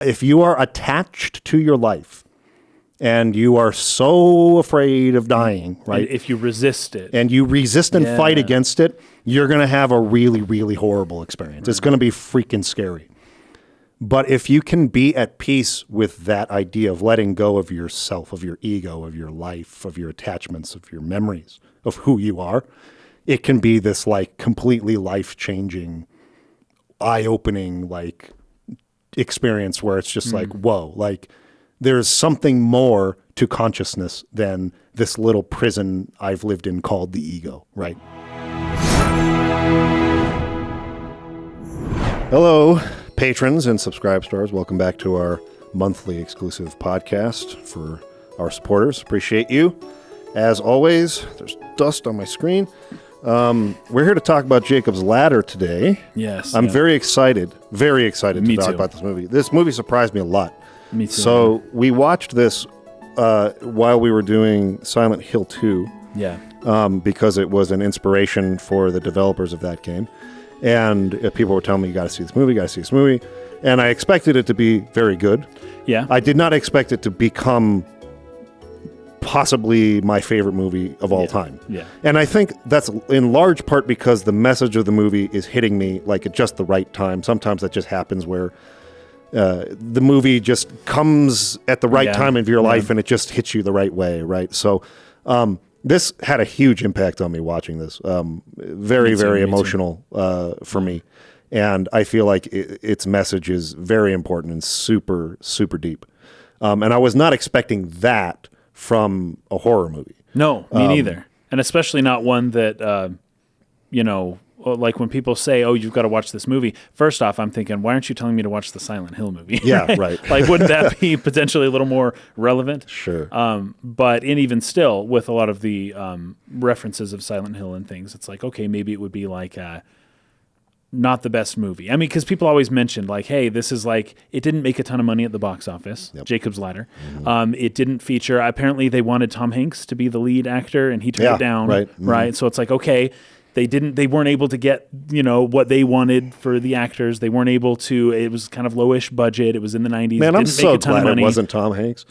if you are attached to your life and you are so afraid of dying, right? And if you resist it. And you resist and fight against it, you're going to have a really, really horrible experience. It's going to be freaking scary. But if you can be at peace with that idea of letting go of yourself, of your ego, of your life, of your attachments, of your memories, of who you are, it can be this like completely life-changing, eye-opening like experience where it's just like, whoa, like there's something more to consciousness than this little prison I've lived in called the ego, right? Hello, patrons and subscribe stars. Welcome back to our monthly exclusive podcast for our supporters. Appreciate you. As always, there's dust on my screen. We're here to talk about Jacob's Ladder today. Yes. I'm very excited to talk about this movie. This movie surprised me a lot. Me too. So we watched this while we were doing Silent Hill 2. Yeah. Because it was an inspiration for the developers of that game. And people were telling me, you got to see this movie, And I expected it to be very good. Yeah. I did not expect it to become possibly my favorite movie of all time. Yeah. And I think that's in large part because the message of the movie is hitting me like at just the right time. Sometimes that just happens where the movie just comes at the right time of your life and it just hits you the right way, right? So this had a huge impact on me watching this. Very emotional for me. And I feel like its message is very important and super, super deep. And I was not expecting that from a horror movie. No, me neither. And especially not one that, like when people say, oh, you've got to watch this movie. First off, I'm thinking, why aren't you telling me to watch the Silent Hill movie? Yeah, right. Like, wouldn't that be potentially a little more relevant? Sure. But even still, with a lot of the references of Silent Hill and things, it's like, okay, maybe it would be like not the best movie. I mean, because people always mentioned like, hey, this is like, it didn't make a ton of money at the box office, Jacob's Ladder. Mm-hmm. It didn't feature, apparently they wanted Tom Hanks to be the lead actor and he turned it down. Right. Mm-hmm. Right. So it's like, okay, they weren't able to get, what they wanted for the actors. They weren't able to, it was kind of lowish budget. It was in the 90s. Man, I'm so glad it wasn't Tom Hanks.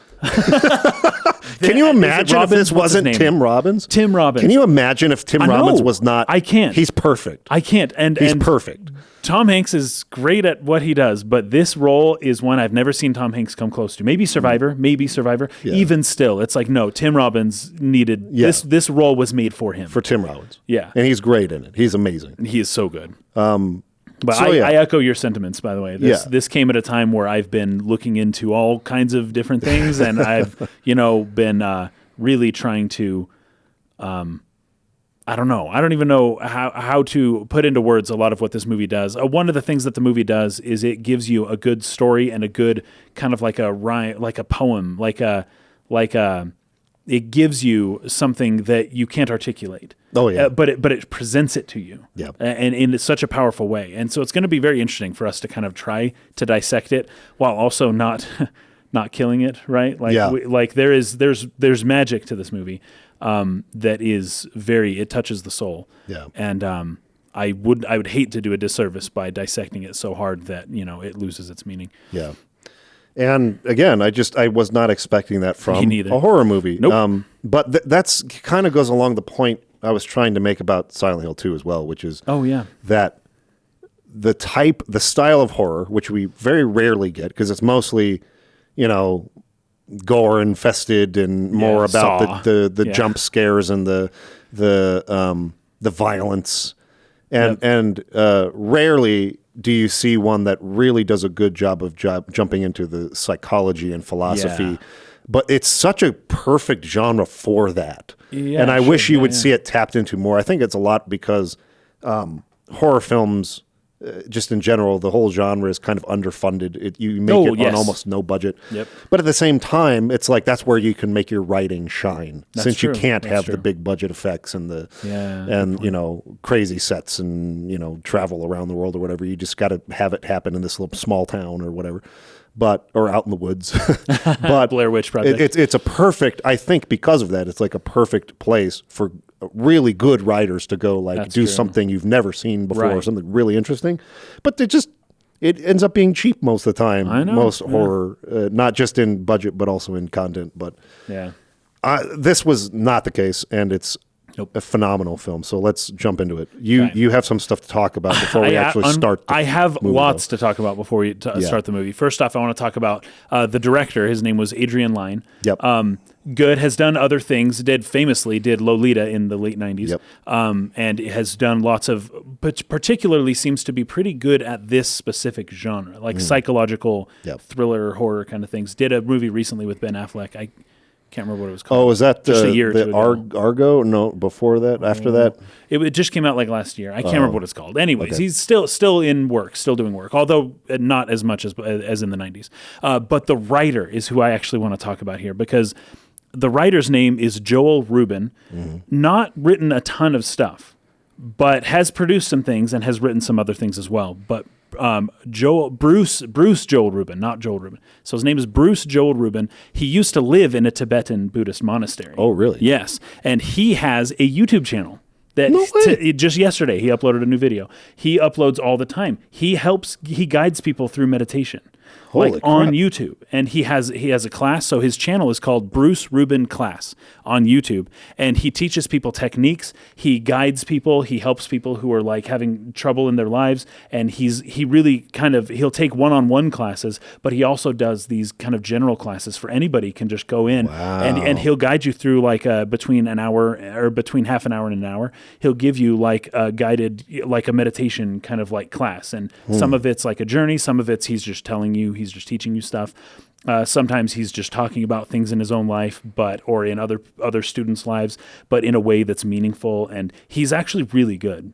Can you imagine if this wasn't Tim Robbins? Tim Robbins. Can you imagine if Tim Robbins was not? I can't. He's perfect. I can't. He's perfect. Tom Hanks is great at what he does, but this role is one I've never seen Tom Hanks come close to. Maybe Survivor. Yeah. Even still, it's like, no, Tim Robbins needed, this role was made for him. For Tim Robbins. Yeah. And he's great in it. He's amazing. And he is so good. But I echo your sentiments, by the way. This came at a time where I've been looking into all kinds of different things, and I've, been really trying to, I don't know. I don't even know how to put into words a lot of what this movie does. One of the things that the movie does is it gives you a good story and a good kind of like a rhyme, like a poem, it gives you something that you can't articulate. Oh yeah. But it presents it to you. Yeah. And in such a powerful way. And so it's going to be very interesting for us to kind of try to dissect it while also not killing it, right? Like there's magic to this movie that is it touches the soul. Yeah. And I would hate to do a disservice by dissecting it so hard that, it loses its meaning. Yeah. And again, I was not expecting that from a horror movie. Nope. But that's kind of goes along the point I was trying to make about Silent Hill 2 as well, which is that the style of horror, which we very rarely get because it's mostly, gore infested and more about the jump scares and the violence, and rarely do you see one that really does a good job of jumping into the psychology and philosophy. Yeah. But it's such a perfect genre for that. Yeah, and I wish you would see it tapped into more. I think it's a lot because horror films, just in general, the whole genre is kind of underfunded. You make it on almost no budget. Yep. But at the same time, it's like that's where you can make your writing shine. Since you can't have the big budget effects and crazy sets and travel around the world or whatever. You just got to have it happen in this little small town or whatever. Or out in the woods. But Blair Witch Project. It's a perfect, I think because of that, it's like a perfect place for really good writers to go do something you've never seen before or something really interesting. But it ends up being cheap most of the time. I know, Most yeah. horror, not just in budget, but also in content. But Yeah. this was not the case, and it's Nope. a phenomenal film. So let's jump into it. You Okay. you have some stuff to talk about before we actually start. I have movie, lots to talk about before we Yeah. start the movie. First off, I want to talk about the director. His name was Adrian Lyne. Yep. Good, has done other things. Famously did Lolita in the late 90s. Yep. And has done lots of, but particularly seems to be pretty good at this specific genre, like psychological Yep. thriller, horror kind of things. Did a movie recently with Ben Affleck. I can't remember what it was called. Oh, was that Just a year or the two ago. Argo? No, before that, after that. It just came out like last year. I can't remember what it's called. Anyways, he's still in work, still doing work, although not as much as in the 90s. But the writer is who I actually want to talk about here, because the writer's name is Joel Rubin. Not written a ton of stuff, but has produced some things and has written some other things as well. But Bruce Joel Rubin, not Joel Rubin. So his name is Bruce Joel Rubin. He used to live in a Tibetan Buddhist monastery. Oh, really? Yes. And he has a YouTube channel that No way. just yesterday he uploaded a new video. He uploads all the time. He guides people through meditation. Holy on crap. YouTube, and he has a class. So his channel is called Bruce Rubin Class on YouTube, and he teaches people techniques. He guides people. He helps people who are like having trouble in their lives, and he really he'll take one-on-one classes, but he also does these kind of general classes for anybody can just go in, and he'll guide you through like between an hour or between half an hour and an hour. He'll give you like a guided, like a meditation kind of like class, and some of it's like a journey, some of it's he's just telling you. He's just teaching you stuff. Sometimes he's just talking about things in his own life, or in other students' lives, but in a way that's meaningful. And he's actually really good.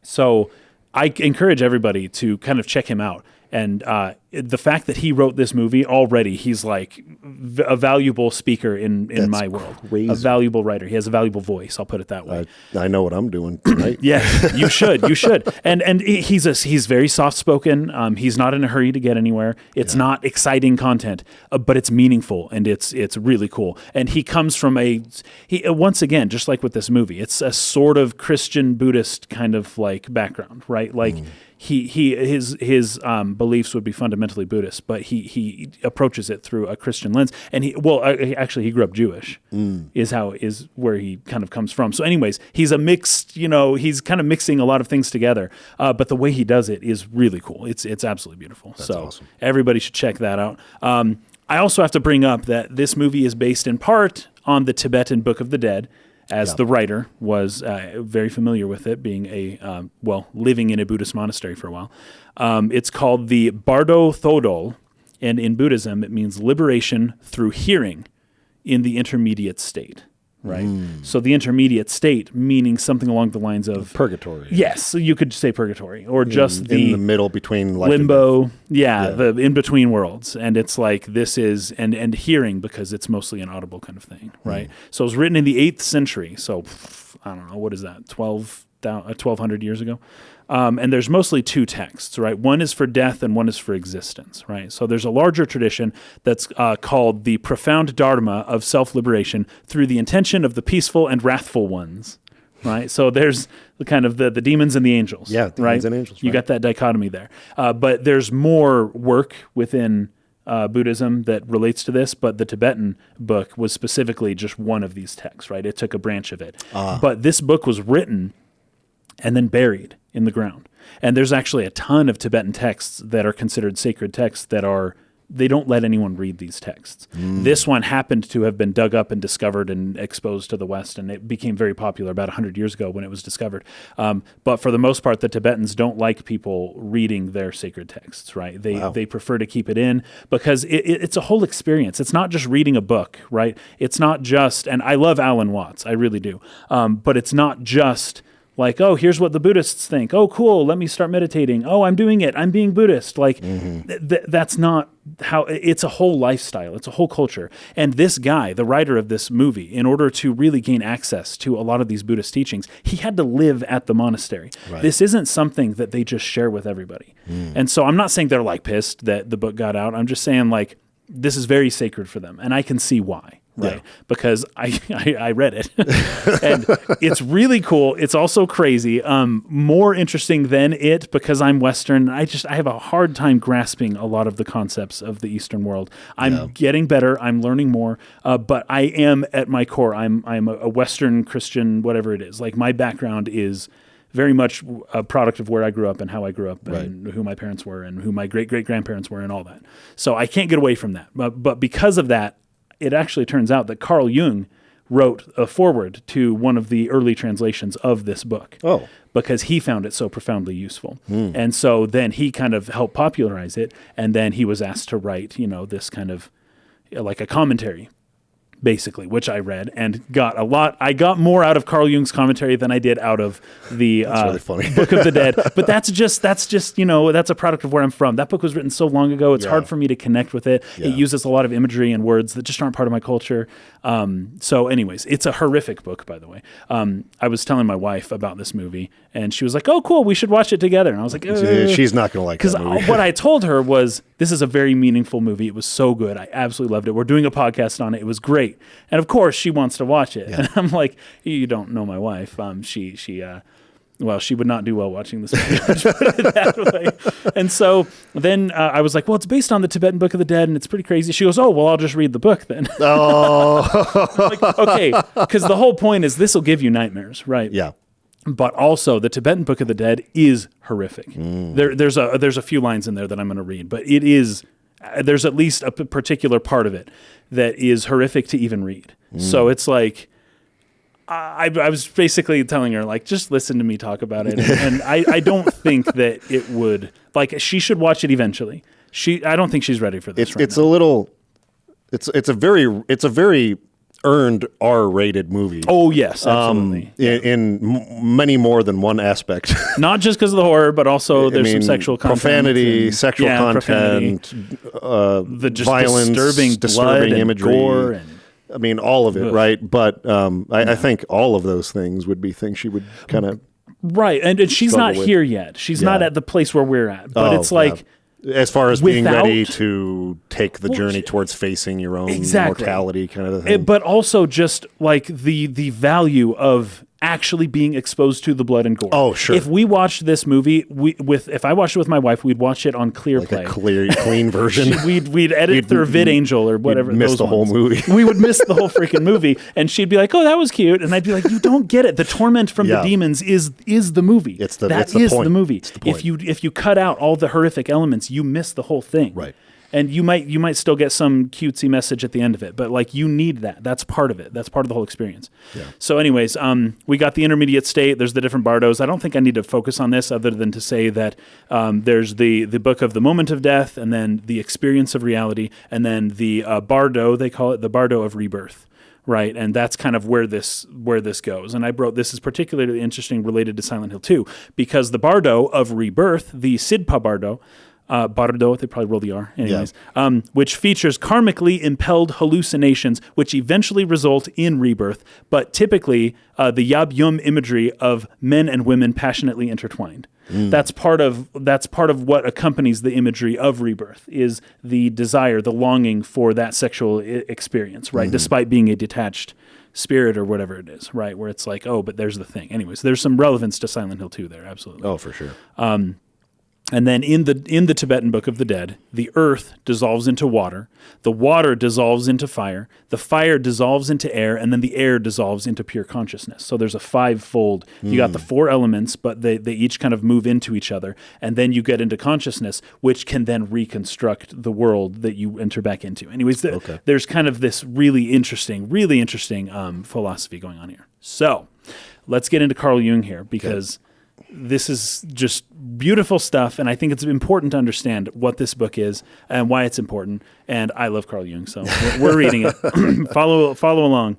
So I encourage everybody to kind of check him out. And the fact that he wrote this movie already, he's like a valuable speaker in my world. Crazy. A valuable writer. He has a valuable voice. I'll put it that way. I know what I'm doing tonight. Yeah, you should. And he's very soft spoken. He's not in a hurry to get anywhere. It's not exciting content, but it's meaningful and it's really cool. And he comes from once again, just like with this movie, it's a sort of Christian Buddhist kind of like background, right? Like his beliefs would be fundamentally Buddhist, but he approaches it through a Christian lens. And he grew up Jewish, is where he kind of comes from. So anyways, he's a mixed, he's kind of mixing a lot of things together. But the way he does it is really cool. It's absolutely beautiful. That's so awesome. Everybody everybody should check that out. I also have to bring up that this movie is based in part on the Tibetan Book of the Dead, as the writer was very familiar with it, being living in a Buddhist monastery for a while. It's called the Bardo Thodol, and in Buddhism, it means liberation through hearing in the intermediate state, right? So the intermediate state, meaning something along the lines of Purgatory. Yes, so you could say purgatory, or just in the middle between life limbo, and the in between worlds, and it's like this is and hearing, because it's mostly an audible kind of thing, right? So it was written in the 8th century, so I don't know, what is that, 1200 years ago, and there's mostly two texts, right? One is for death and one is for existence, right? So there's a larger tradition that's called the profound dharma of self-liberation through the intention of the peaceful and wrathful ones. Right, so there's the kind of the demons and the angels. Yeah, demons right? and angels, You right. got that dichotomy there. But there's more work within Buddhism that relates to this. But the Tibetan book was specifically just one of these texts. Right, it took a branch of it. But this book was written and then buried in the ground. And there's actually a ton of Tibetan texts that are considered sacred texts they don't let anyone read these texts. This one happened to have been dug up and discovered and exposed to the West, and it became very popular about 100 years ago when it was discovered. But for the most part, the Tibetans don't like people reading their sacred texts, right? They prefer to keep it in, because it's a whole experience. It's not just reading a book, right? It's not just, and I love Alan Watts, I really do, but it's not just like, oh, here's what the Buddhists think. Oh, cool, let me start meditating. Oh, I'm doing it. I'm being Buddhist. Like, that's not how, it's a whole lifestyle. It's a whole culture. And this guy, the writer of this movie, in order to really gain access to a lot of these Buddhist teachings, he had to live at the monastery. Right. This isn't something that they just share with everybody. And so I'm not saying they're like pissed that the book got out. I'm just saying like, this is very sacred for them. And I can see why. right? Yeah. Because I read it, and it's really cool. It's also crazy, more interesting than it because I'm Western. I have a hard time grasping a lot of the concepts of the Eastern world. I'm getting better. I'm learning more, but I am at my core. I'm a Western Christian, whatever it is. Like my background is very much a product of where I grew up and how I grew up and who my parents were and who my great-great-grandparents were and all that. So I can't get away from that. But because of that, it actually turns out that Carl Jung wrote a foreword to one of the early translations of this book. Oh. Because he found it so profoundly useful. And so then he kind of helped popularize it, and then he was asked to write, this kind of like a commentary, basically, which I read and got a lot. I got more out of Carl Jung's commentary than I did out of the really funny. Book of the Dead. But that's just that's a product of where I'm from. That book was written so long ago. It's hard for me to connect with it. Yeah. It uses a lot of imagery and words that just aren't part of my culture. So anyways, it's a horrific book, by the way. I was telling my wife about this movie, and she was like, "Oh, cool, we should watch it together." And I was like, She's not going to like that movie. Because what I told her was, this is a very meaningful movie. It was so good. I absolutely loved it. We're doing a podcast on it. It was great. And of course, she wants to watch it. And I'm like, you don't know my wife. She would not do well watching this movie. Let's put it that way. And so then I was like, well, it's based on the Tibetan Book of the Dead, and it's pretty crazy. She goes, oh, well, I'll just read the book then. Oh. I'm like, okay, because the whole point is this will give you nightmares, right? Yeah. But also, the Tibetan Book of the Dead is horrific. There's a few lines in there that I'm going to read, but it is. There's at least a particular part of it that is horrific to even read. So it's like, I was basically telling her, like, just listen to me talk about it. And I don't think that it would, like, she should watch it eventually. I don't think she's ready for this right now. It's a very earned R-rated movie. Oh, yes, absolutely. In many more than one aspect. Not just because of the horror, but also there's some sexual content. Profanity, sexual content, the just violence, disturbing blood imagery. And gore and all of it, right? But I think all of those things would be things she would kind of... Right, and she's not here yet. She's not at the place where we're at. But it's like... As far as being ready to take the journey towards facing your own mortality kind of a thing. But also just like the value of actually being exposed to the blood and gore. Oh, sure. If we watched this movie, if I watched it with my wife, we'd watch it on Clear Play. A clean version. we'd edit through VidAngel or whatever. We'd miss the whole movie. We would miss the whole freaking movie, and she'd be like, "Oh, that was cute," and I'd be like, "You don't get it. The torment from the demons is the movie. It's the the movie. It's the point. If you cut out all the horrific elements, you miss the whole thing. Right. And you might still get some cutesy message at the end of it, but like you need that. That's part of it. That's part of the whole experience. Yeah. So anyways, we got the intermediate state. There's the different bardos. I don't think I need to focus on this other than to say that there's the book of the moment of death, and then the experience of reality, and then the bardo, they call it the bardo of rebirth. Right, and that's kind of where this goes. And I wrote, this is particularly interesting related to Silent Hill 2, because the bardo of rebirth, the Sidpa bardo, Bardo, they probably roll the R, anyways, which features karmically impelled hallucinations, which eventually result in rebirth, but typically the Yab Yum imagery of men and women passionately intertwined. That's part of what accompanies the imagery of rebirth, is the desire, the longing for that sexual experience, right? Despite being a detached spirit or whatever it is, right? Where it's like, oh, but there's the thing. Anyways, there's some relevance to Silent Hill 2 there, absolutely. Oh, for sure. And then in the Tibetan Book of the Dead, the earth dissolves into water, the water dissolves into fire, the fire dissolves into air, and then the air dissolves into pure consciousness. So there's a five-fold. You got the four elements, but they each kind of move into each other, and then you get into consciousness, which can then reconstruct the world that you enter back into. Anyways, there's kind of this really interesting philosophy going on here. So let's get into Carl Jung here, because... This is just beautiful stuff, and I think it's important to understand what this book is and why it's important. And I love Carl Jung, so we're reading it. Follow along.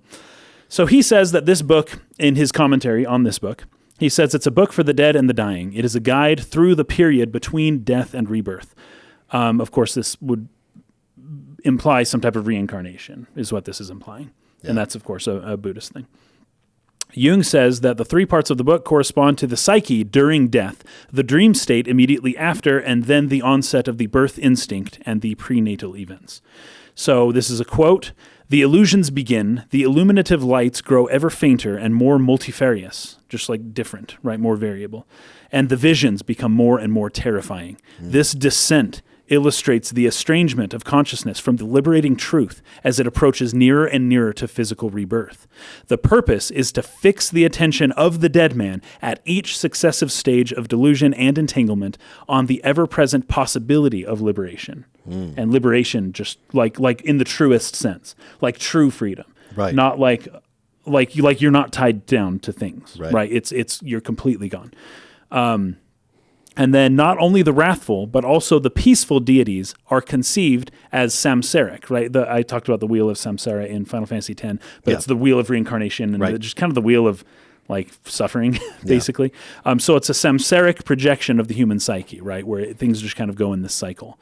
So he says that this book, in his commentary on this book, he says it's a book for the dead and the dying. It is a guide through the period between death and rebirth. Of course, this would imply some type of reincarnation, is what this is implying. Yeah. And that's, of course, a Buddhist thing. Jung says that the three parts of the book correspond to the psyche during death, the dream state immediately after, and then the onset of the birth instinct and the prenatal events. So this is a quote. The illusions begin, the illuminative lights grow ever fainter and more multifarious, just like different, right, more variable. And the visions become more and more terrifying. This descent illustrates the estrangement of consciousness from the liberating truth as it approaches nearer and nearer to physical rebirth. The purpose is to fix the attention of the dead man at each successive stage of delusion and entanglement on the ever-present possibility of liberation. And liberation just like in the truest sense, like true freedom. Right. Not like you're not tied down to things, Right. right? It's you're completely gone. And then not only the wrathful, but also the peaceful deities are conceived as samsaric, right? I talked about the wheel of samsara in Final Fantasy X, but it's the wheel of reincarnation and just kind of the wheel of like suffering, basically. So it's a samsaric projection of the human psyche, right? Where things just kind of go in this cycle.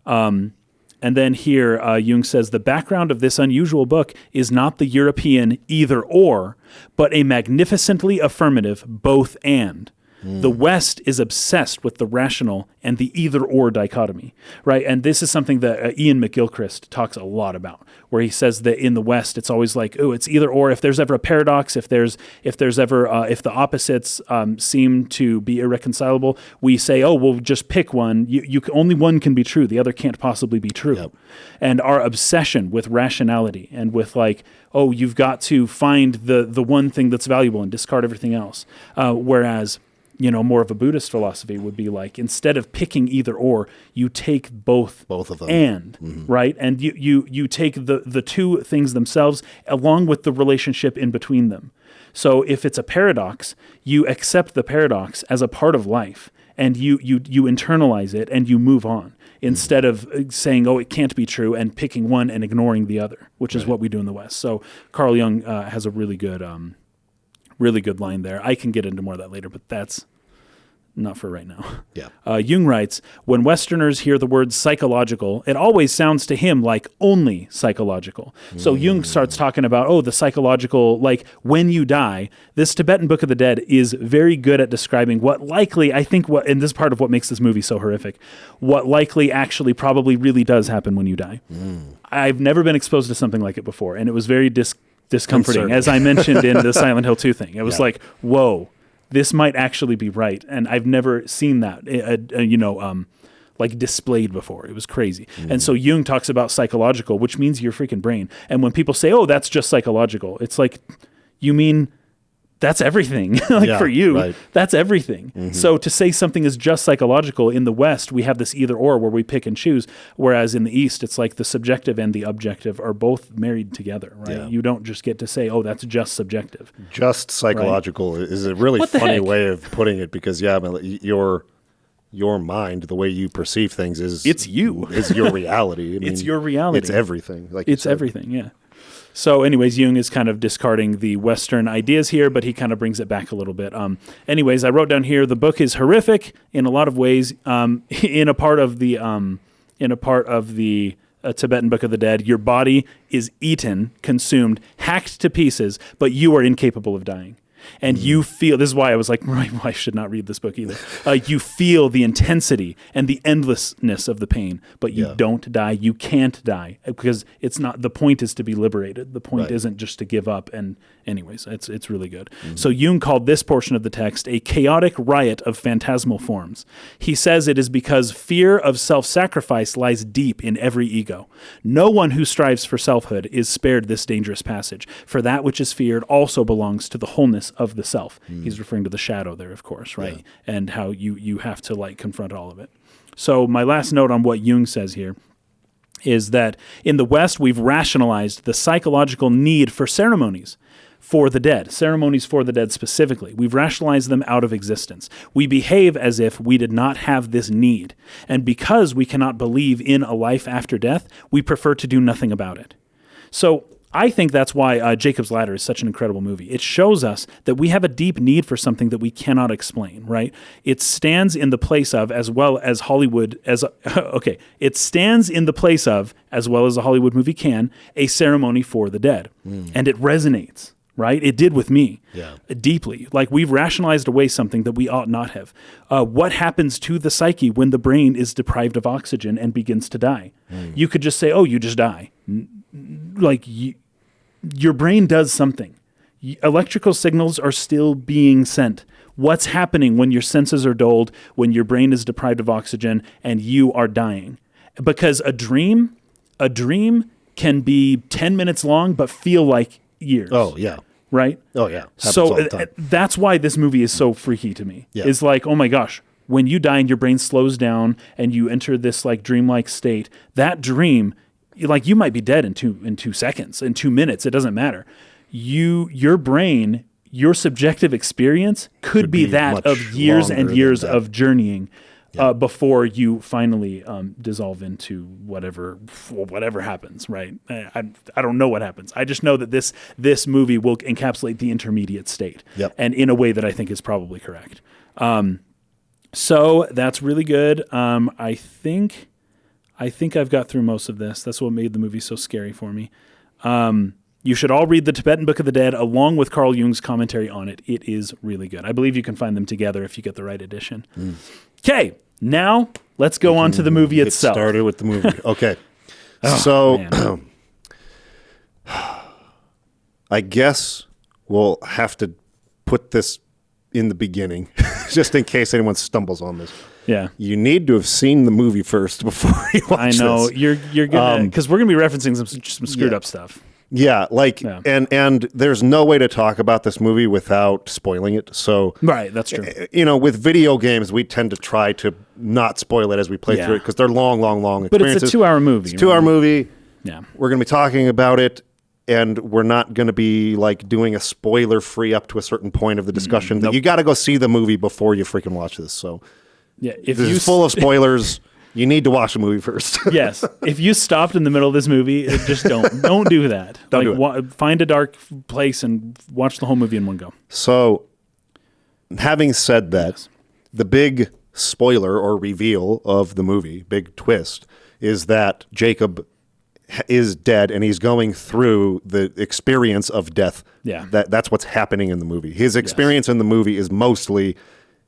And then here, Jung says, the background of this unusual book is not the European either or, but a magnificently affirmative both and. The West is obsessed with the rational and the either-or dichotomy, right? And this is something that Ian McGilchrist talks a lot about, where he says that in the West, it's always like, oh, it's either-or. If there's ever a paradox, if the opposites seem to be irreconcilable, we say, oh, we'll just pick one. Only one can be true. The other can't possibly be true. Yep. And our obsession with rationality and with like, oh, you've got to find the one thing that's valuable and discard everything else. Whereas more of a Buddhist philosophy would be like, instead of picking either or, you take both of them, and right, and you take the two things themselves along with the relationship in between them. So if it's a paradox, you accept the paradox as a part of life, and you internalize it and you move on instead of saying, oh, it can't be true, and picking one and ignoring the other, which is what we do in the West. So Carl Jung has a really good line there. I can get into more of that later, but that's not for right now. Yeah. Jung writes, when Westerners hear the word psychological, it always sounds to him like only psychological. So Jung starts talking about, the psychological, like when you die. This Tibetan Book of the Dead is very good at describing what likely, and this is part of what makes this movie so horrific, what likely actually probably really does happen when you die. I've never been exposed to something like it before, and it was very discomforting, as I mentioned in the Silent Hill 2 thing. It was like, whoa, this might actually be right. And I've never seen that, like displayed before. It was crazy. And so Jung talks about psychological, which means your freaking brain. And when people say, oh, that's just psychological, it's like, you mean that's everything. For you, that's everything. So to say something is just psychological, in the West, we have this either or where we pick and choose. Whereas in the East, it's like the subjective and the objective are both married together, right? Yeah. You don't just get to say, oh, that's just subjective. Just psychological is a really funny way of putting it, because your mind, the way you perceive things it's you. Is your reality. It's your reality. It's everything. It's everything, yeah. So anyways, Jung is kind of discarding the Western ideas here, but he kind of brings it back a little bit. Anyways, I wrote down here, the book is horrific in a lot of ways. In a part of the Tibetan Book of the Dead, your body is eaten, consumed, hacked to pieces, but you are incapable of dying. And you feel, this is why I was like, my wife should not read this book either. You feel the intensity and the endlessness of the pain, but you don't die. You can't die, because it's not, the point is to be liberated. The point isn't just to give up. And anyways, it's really good. So Jung called this portion of the text a chaotic riot of phantasmal forms. He says it is because fear of self-sacrifice lies deep in every ego. No one who strives for selfhood is spared this dangerous passage, for that which is feared also belongs to the wholeness of the self. He's referring to the shadow there, of course, right? Yeah. And how you have to like confront all of it. So my last note on what Jung says here is that in the West, we've rationalized the psychological need for ceremonies for the dead, ceremonies for the dead specifically. We've rationalized them out of existence. We behave as if we did not have this need. And because we cannot believe in a life after death, we prefer to do nothing about it. So I think that's why Jacob's Ladder is such an incredible movie. It shows us that we have a deep need for something that we cannot explain, right? It stands in the place of, as well as Hollywood, it stands in the place of, as well as a Hollywood movie can, a ceremony for the dead. And it resonates, right? It did with me Yeah. deeply. Like we've rationalized away something that we ought not have. What happens to the psyche when the brain is deprived of oxygen and begins to die? You could just say, oh, you just die. Like your brain does something. Electrical signals are still being sent. What's happening when your senses are dulled, when your brain is deprived of oxygen, and you are dying? Because a dream can be 10 minutes long, but feel like years. Oh, yeah. Right? Oh, yeah. Happens So all the time. that's why this movie is so freaky to me. Yeah. It's like, oh my gosh, when you die and your brain slows down and you enter this like dreamlike state, that dream, like you might be dead in 2 seconds, in 2 minutes. It doesn't matter. Your brain, your subjective experience could be that much of years longer and than years that. of journeying before you finally dissolve into whatever happens, right? I don't know what happens. I just know that this movie will encapsulate the intermediate state, Yep. and in a way that I think is probably correct. So that's really good. I think I've got through most of this. That's what made the movie so scary for me. You should all read the Tibetan Book of the Dead along with Carl Jung's commentary on it. It is really good. I believe you can find them together if you get the right edition. Okay, now let's go on to the movie Get itself. started with the movie. Okay. Man. I guess we'll have to put this in the beginning, just in case anyone stumbles on this. Yeah. You need to have seen the movie first before you watch I know this. you're gonna because we're gonna be referencing some screwed yeah. up stuff. Yeah, like, Yeah. and there's no way to talk about this movie without spoiling it. So, Right, that's true. with video games, we tend to try to not spoil it as we play Yeah. through it because they're long But it's experiences. a 2-hour movie. It's a 2-hour movie. Yeah. We're going to be talking about it, and we're not going to be like doing a spoiler free up to a certain point of the discussion. Nope. You got to go see the movie before you freaking watch this. So, Yeah. If this you is full of spoilers. You need to watch the movie first. Yes. If you stopped in the middle of this movie, just don't do that. Don't do it. Find a dark place and watch the whole movie in one go. So, having said that, the big spoiler or reveal of the movie, big twist, is that Jacob is dead and he's going through the experience of death. Yeah. That's what's happening in the movie. His experience in the movie is mostly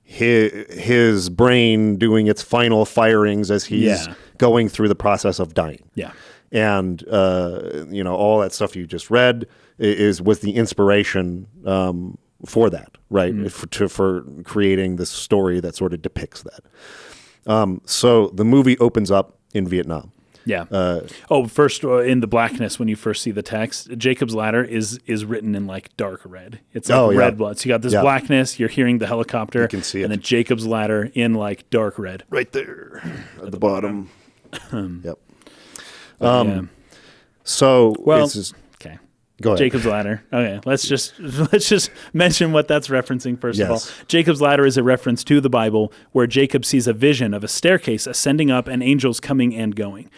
his brain doing its final firings as he's going through the process of dying. Yeah. And all that stuff you just read was the inspiration for that, right? For creating this story that sort of depicts that. So the movie opens up in Vietnam. Yeah. First in the blackness, when you first see the text, Jacob's Ladder is written in like dark red. It's like red blood. So you got this blackness. You're hearing the helicopter. You can see it. And then Jacob's Ladder in like dark red. Right there at the bottom. Yep. So it's just, okay. go ahead. Jacob's Ladder. Okay, let's just mention what that's referencing first of all. Yes. Jacob's Ladder is a reference to the Bible where Jacob sees a vision of a staircase ascending up and angels coming and going.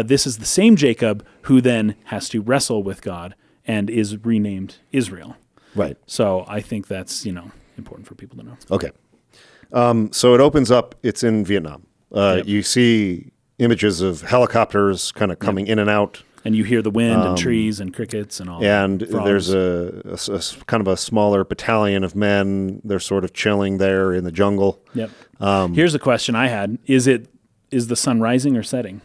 This is the same Jacob who then has to wrestle with God and is renamed Israel. Right. So I think that's important for people to know. Okay. So it opens up. It's in Vietnam. You see images of helicopters kind of coming in and out. And you hear the wind and trees and crickets and all. And frogs. there's a kind of a smaller battalion of men. They're sort of chilling there in the jungle. Yep. Here's a question I had: Is the sun rising or setting?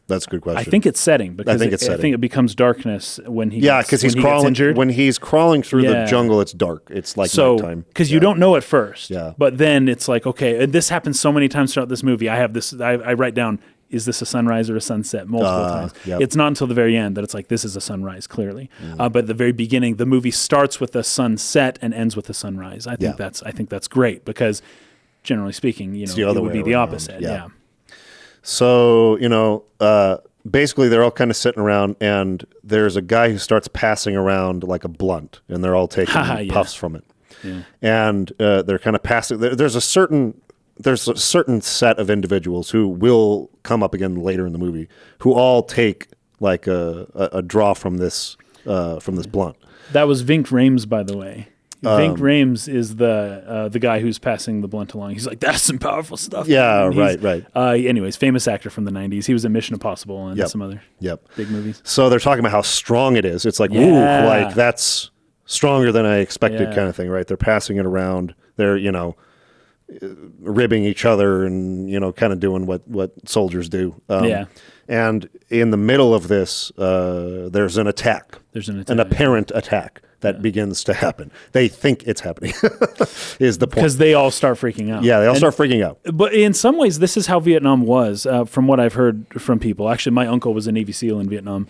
That's a good question. I think it's setting because think it's I setting. think it becomes darkness when he because he's crawling. injured. When he's crawling through the jungle, it's dark. It's like nighttime. Because you don't know at first. Yeah. But then it's like, okay, and this happens so many times throughout this movie. I have this. I write down: is this a sunrise or a sunset? Multiple times. Yep. It's not until the very end that it's like this is a sunrise. Clearly, but at the very beginning, the movie starts with a sunset and ends with a sunrise. I think that's great because, generally speaking, it would be the opposite. Yeah. So, basically they're all kind of sitting around and there's a guy who starts passing around like a blunt and they're all taking puffs from it. Yeah. And they're kind of passing. There's a certain set of individuals who will come up again later in the movie who all take like a draw from this blunt. That was Vink Rhames, by the way. Vink Rhames is the guy who's passing the blunt along. He's like, that's some powerful stuff. Yeah, right. Anyways, famous actor from the 90s. He was in Mission Impossible and some other big movies. So they're talking about how strong it is. It's like, ooh, like that's stronger than I expected Yeah. kind of thing, right? They're passing it around. They're, ribbing each other and, kind of doing what soldiers do. Yeah. And in the middle of this, there's an attack. There's an An attack. apparent attack that begins to happen. They think it's happening, is the point. Because they all start freaking out. Yeah, they all start freaking out. But in some ways, this is how Vietnam was, from what I've heard from people. Actually, my uncle was a Navy SEAL in Vietnam.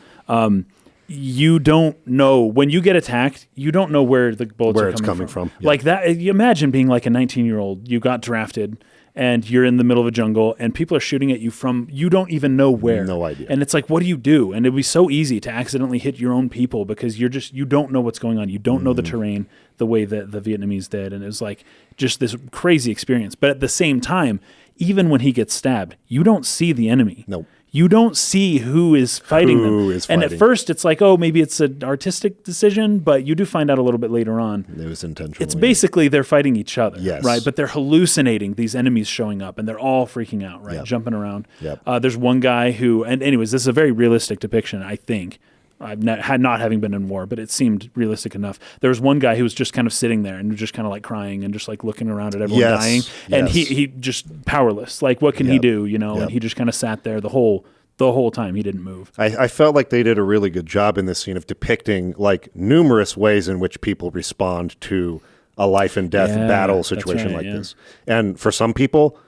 You don't know when you get attacked. You don't know where the bullets Where are it's coming from. Yeah. Like that. You imagine being like a 19-year-old. You got drafted, and you're in the middle of a jungle, and people are shooting at you from you don't even know where. No idea. And it's like, what do you do? And it'd be so easy to accidentally hit your own people because you don't know what's going on. You don't know the terrain the way that the Vietnamese did, and it was like just this crazy experience. But at the same time, even when he gets stabbed, you don't see the enemy. Nope. You don't see who is fighting Who them. is And at fighting. first it's like, oh, maybe it's an artistic decision, but you do find out a little bit later on. It was intentional. It's basically they're fighting each other, Yes. right? But they're hallucinating these enemies showing up, and they're all freaking out, right? Yep. Jumping around. Yep. There's one guy who, and anyways, this is a very realistic depiction, I think. I've not having been in war, but it seemed realistic enough. There was one guy who was just kind of sitting there and just kind of like crying and just like looking around at everyone Yes. dying, and Yes. he just powerless. Like, what can he Yep. do? And Yep. he just kind of sat there the whole time. He didn't move. I felt like they did a really good job in this scene of depicting like numerous ways in which people respond to a life and death Yeah, battle that's situation right, like yeah. this. And for some people,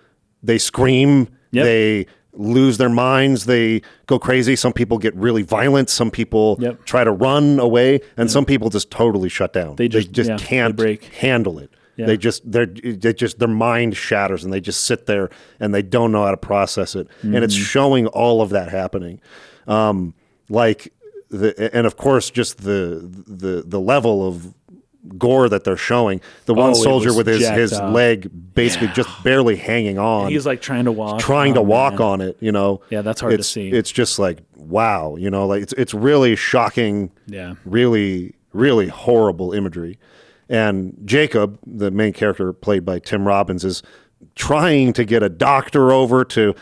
they scream, Yep. they lose their minds, they go crazy. Some people get really violent. Some people Yep. try to run away, and some people just totally shut down. They just- yeah, they can't break. handle it. Yeah. They just their mind shatters and they just sit there and they don't know how to process it. And it's Mm-hmm. showing all of that happening. And of course just the level of gore that they're showing. The one Oh, it soldier was with his jacked up. leg basically just barely hanging on. He's like trying to walk. trying to Oh, walk man. on it, Yeah, that's hard to it's, see. It's just like, wow, like it's really shocking, Yeah. really, really horrible imagery. And Jacob, the main character played by Tim Robbins, is trying to get a doctor over to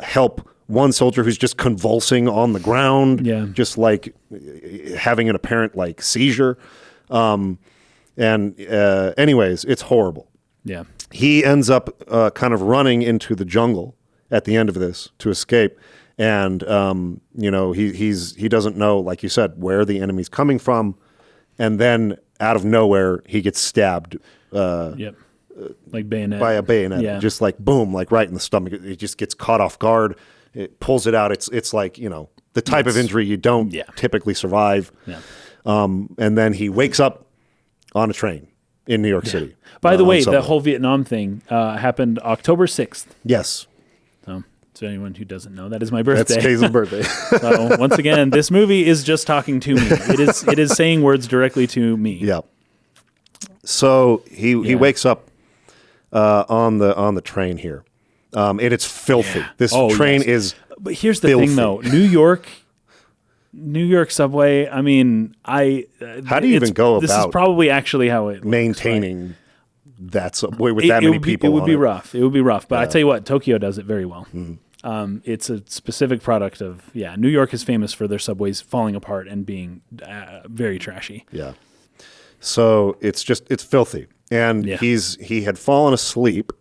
help one soldier who's just convulsing on the ground, Yeah. just like having an apparent like seizure. Anyways, it's horrible. Yeah. He ends up kind of running into the jungle at the end of this to escape. And, he doesn't know, like you said, where the enemy's coming from. And then out of nowhere, he gets stabbed Yep. Like bayonet. by a bayonet, Yeah. just like boom, like right in the stomach. It just gets caught off guard. It pulls it out. It's like, the type of injury you don't Yeah. typically survive. Yeah. And then he wakes up on a train in New York City. By the on way, subway. the whole Vietnam thing happened October 6th. Yes, So, to anyone who doesn't know, that is my that's birthday. Kay's birthday. So, once again, this movie is just talking to me. It is saying words directly to me. Yeah. So he Yeah. wakes up on the train here, and it's filthy. Yeah. This Oh, train yes. is But here's the filthy. thing, though. New York subway. I mean, How do you it's- even go This is about probably actually how it looks, maintaining that subway with right? that many would be, people. It would on be it. rough. It would be rough. But I tell you what, Tokyo does it very well. Mm-hmm. It's a specific product of New York is famous for their subways falling apart and being very trashy. Yeah. So it's filthy, and Yeah. he had fallen asleep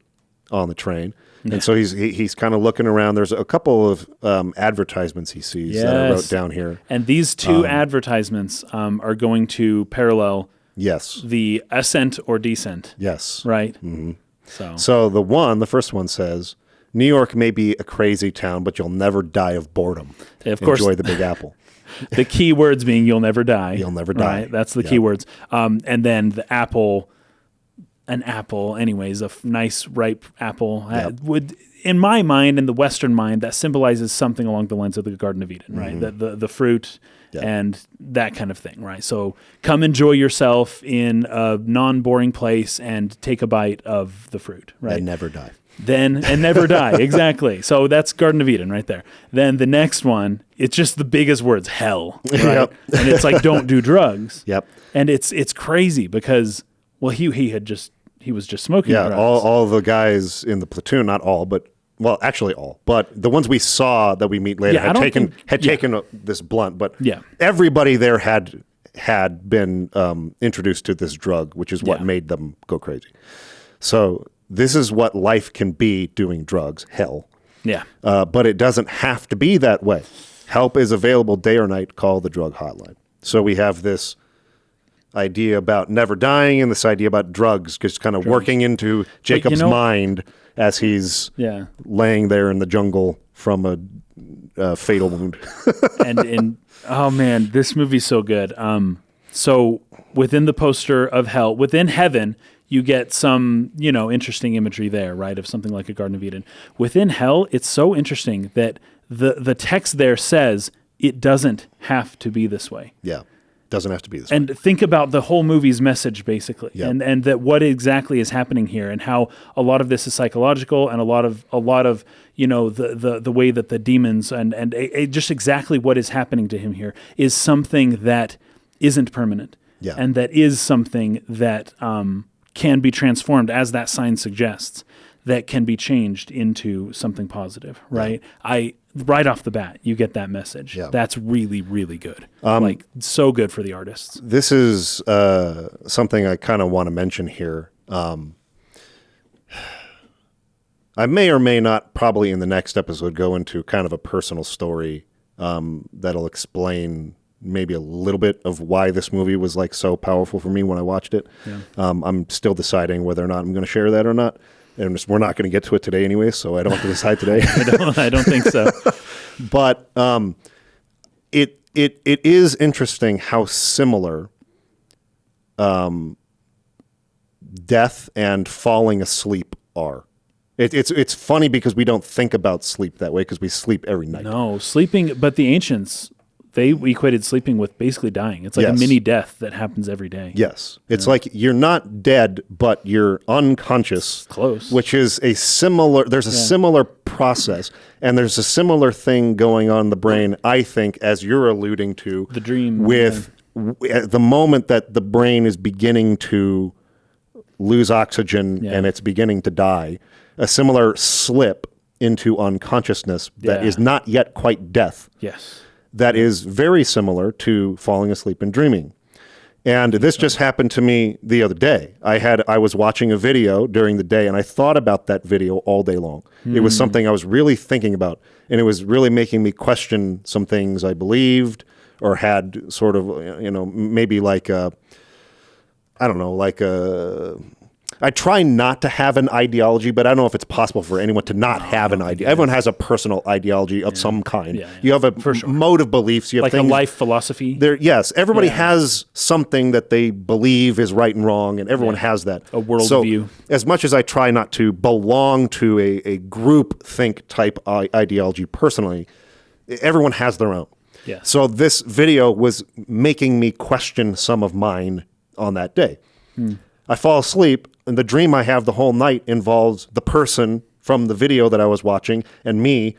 on the train. And so he's kind of looking around. There's a couple of advertisements he sees that I wrote Yes. down here. And these two advertisements are going to parallel Yes. the ascent or descent, Yes. right? Mm-hmm. So So the first one says, New York may be a crazy town, but you'll never die of boredom. Of course. Enjoy the Big Apple. the key words being "you'll never die." You'll never die. Right? That's the Yeah. key words. And then the apple, an apple, anyways, a nice ripe apple would, in my mind, in the Western mind, that symbolizes something along the lines of the Garden of Eden, right? The fruit and that kind of thing, right? So come enjoy yourself in a non-boring place and take a bite of the fruit, right? And never die. And never die. Exactly. So that's Garden of Eden right there. Then the next one, it's just the biggest words, hell. Right? Yep. And it's like, don't do drugs. Yep. And it's crazy because, well, he was just smoking Yeah, drugs. all the guys in the platoon, not all, but well, actually all, but the ones we saw that we meet later Yeah, I had don't taken think- this blunt, but Yeah. everybody there had had been introduced to this drug, which is what made them go crazy. So this is what life can be doing drugs, hell. Yeah. But it doesn't have to be that way. Help is available day or night. Call the drug hotline. So we have this idea about never dying and this idea about drugs just kind of working into Jacob's mind as he's laying there in the jungle from a fatal wound. and oh man, this movie's so good. So within the poster of hell, within heaven, you get some, interesting imagery there, right, of something like a Garden of Eden. Within hell, it's so interesting that the text there says it doesn't have to be this way. Yeah, doesn't have to be this way. And think about the whole movie's message, basically, and that what exactly is happening here, and how a lot of this is psychological, and a lot of the way that the demons and just exactly what is happening to him here is something that isn't permanent, and that is something that can be transformed, as that sign suggests, that can be changed into something positive, right? Right off the bat, you get that message. Yeah. That's really, really good. So good for the artists. This is something I kind of want to mention here. I may or may not, probably in the next episode, go into kind of a personal story that'll explain maybe a little bit of why this movie was like so powerful for me when I watched it. Yeah. I'm still deciding whether or not I'm going to share that or not. And we're not going to get to it today anyway, so I don't have to decide today. I don't think so. But it is interesting how similar death and falling asleep are. It's funny because we don't think about sleep that way because we sleep every night. No, sleeping, but the ancients, they equated sleeping with basically dying. It's like a mini death that happens every day. Yes. It's like you're not dead, but you're unconscious. Close. Which is a similar process, and there's a similar thing going on in the brain, I think, as you're alluding to. The dream. With the moment that the brain is beginning to lose oxygen and it's beginning to die, a similar slip into unconsciousness that is not yet quite death. Yes. That is very similar to falling asleep and dreaming. And this just happened to me the other day. I was watching a video during the day, and I thought about that video all day long. It was something I was really thinking about, and it was really making me question some things I believed or had sort of, maybe like I try not to have an ideology, but I don't know if it's possible for anyone to not have an ideology. Everyone has a personal ideology of some kind. Yeah. You have a mode of beliefs. You have like things, a life philosophy. Yes, everybody has something that they believe is right and wrong, and everyone has that. A worldview. So, as much as I try not to belong to a group think type ideology personally, everyone has their own. Yeah. So this video was making me question some of mine on that day. I fall asleep, and the dream I have the whole night involves the person from the video that I was watching and me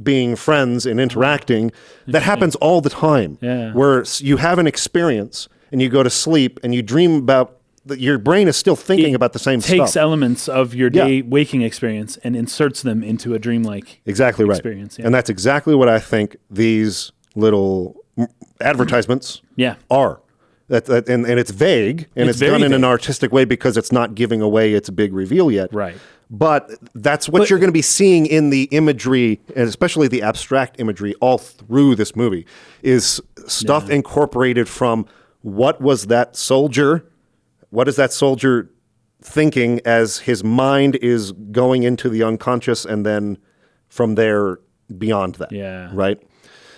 being friends and interacting. That happens all the time, where you have an experience and you go to sleep and you dream about your brain is still thinking about the same stuff. It takes elements of your day waking experience and inserts them into a dreamlike experience. Yeah. And that's exactly what I think these little advertisements are. And it's vague, and it's done in an artistic way because it's not giving away its big reveal yet. Right. But that's what you're going to be seeing in the imagery, and especially the abstract imagery, all through this movie, is stuff incorporated from what is that soldier thinking as his mind is going into the unconscious, and then from there beyond that. Yeah. Right?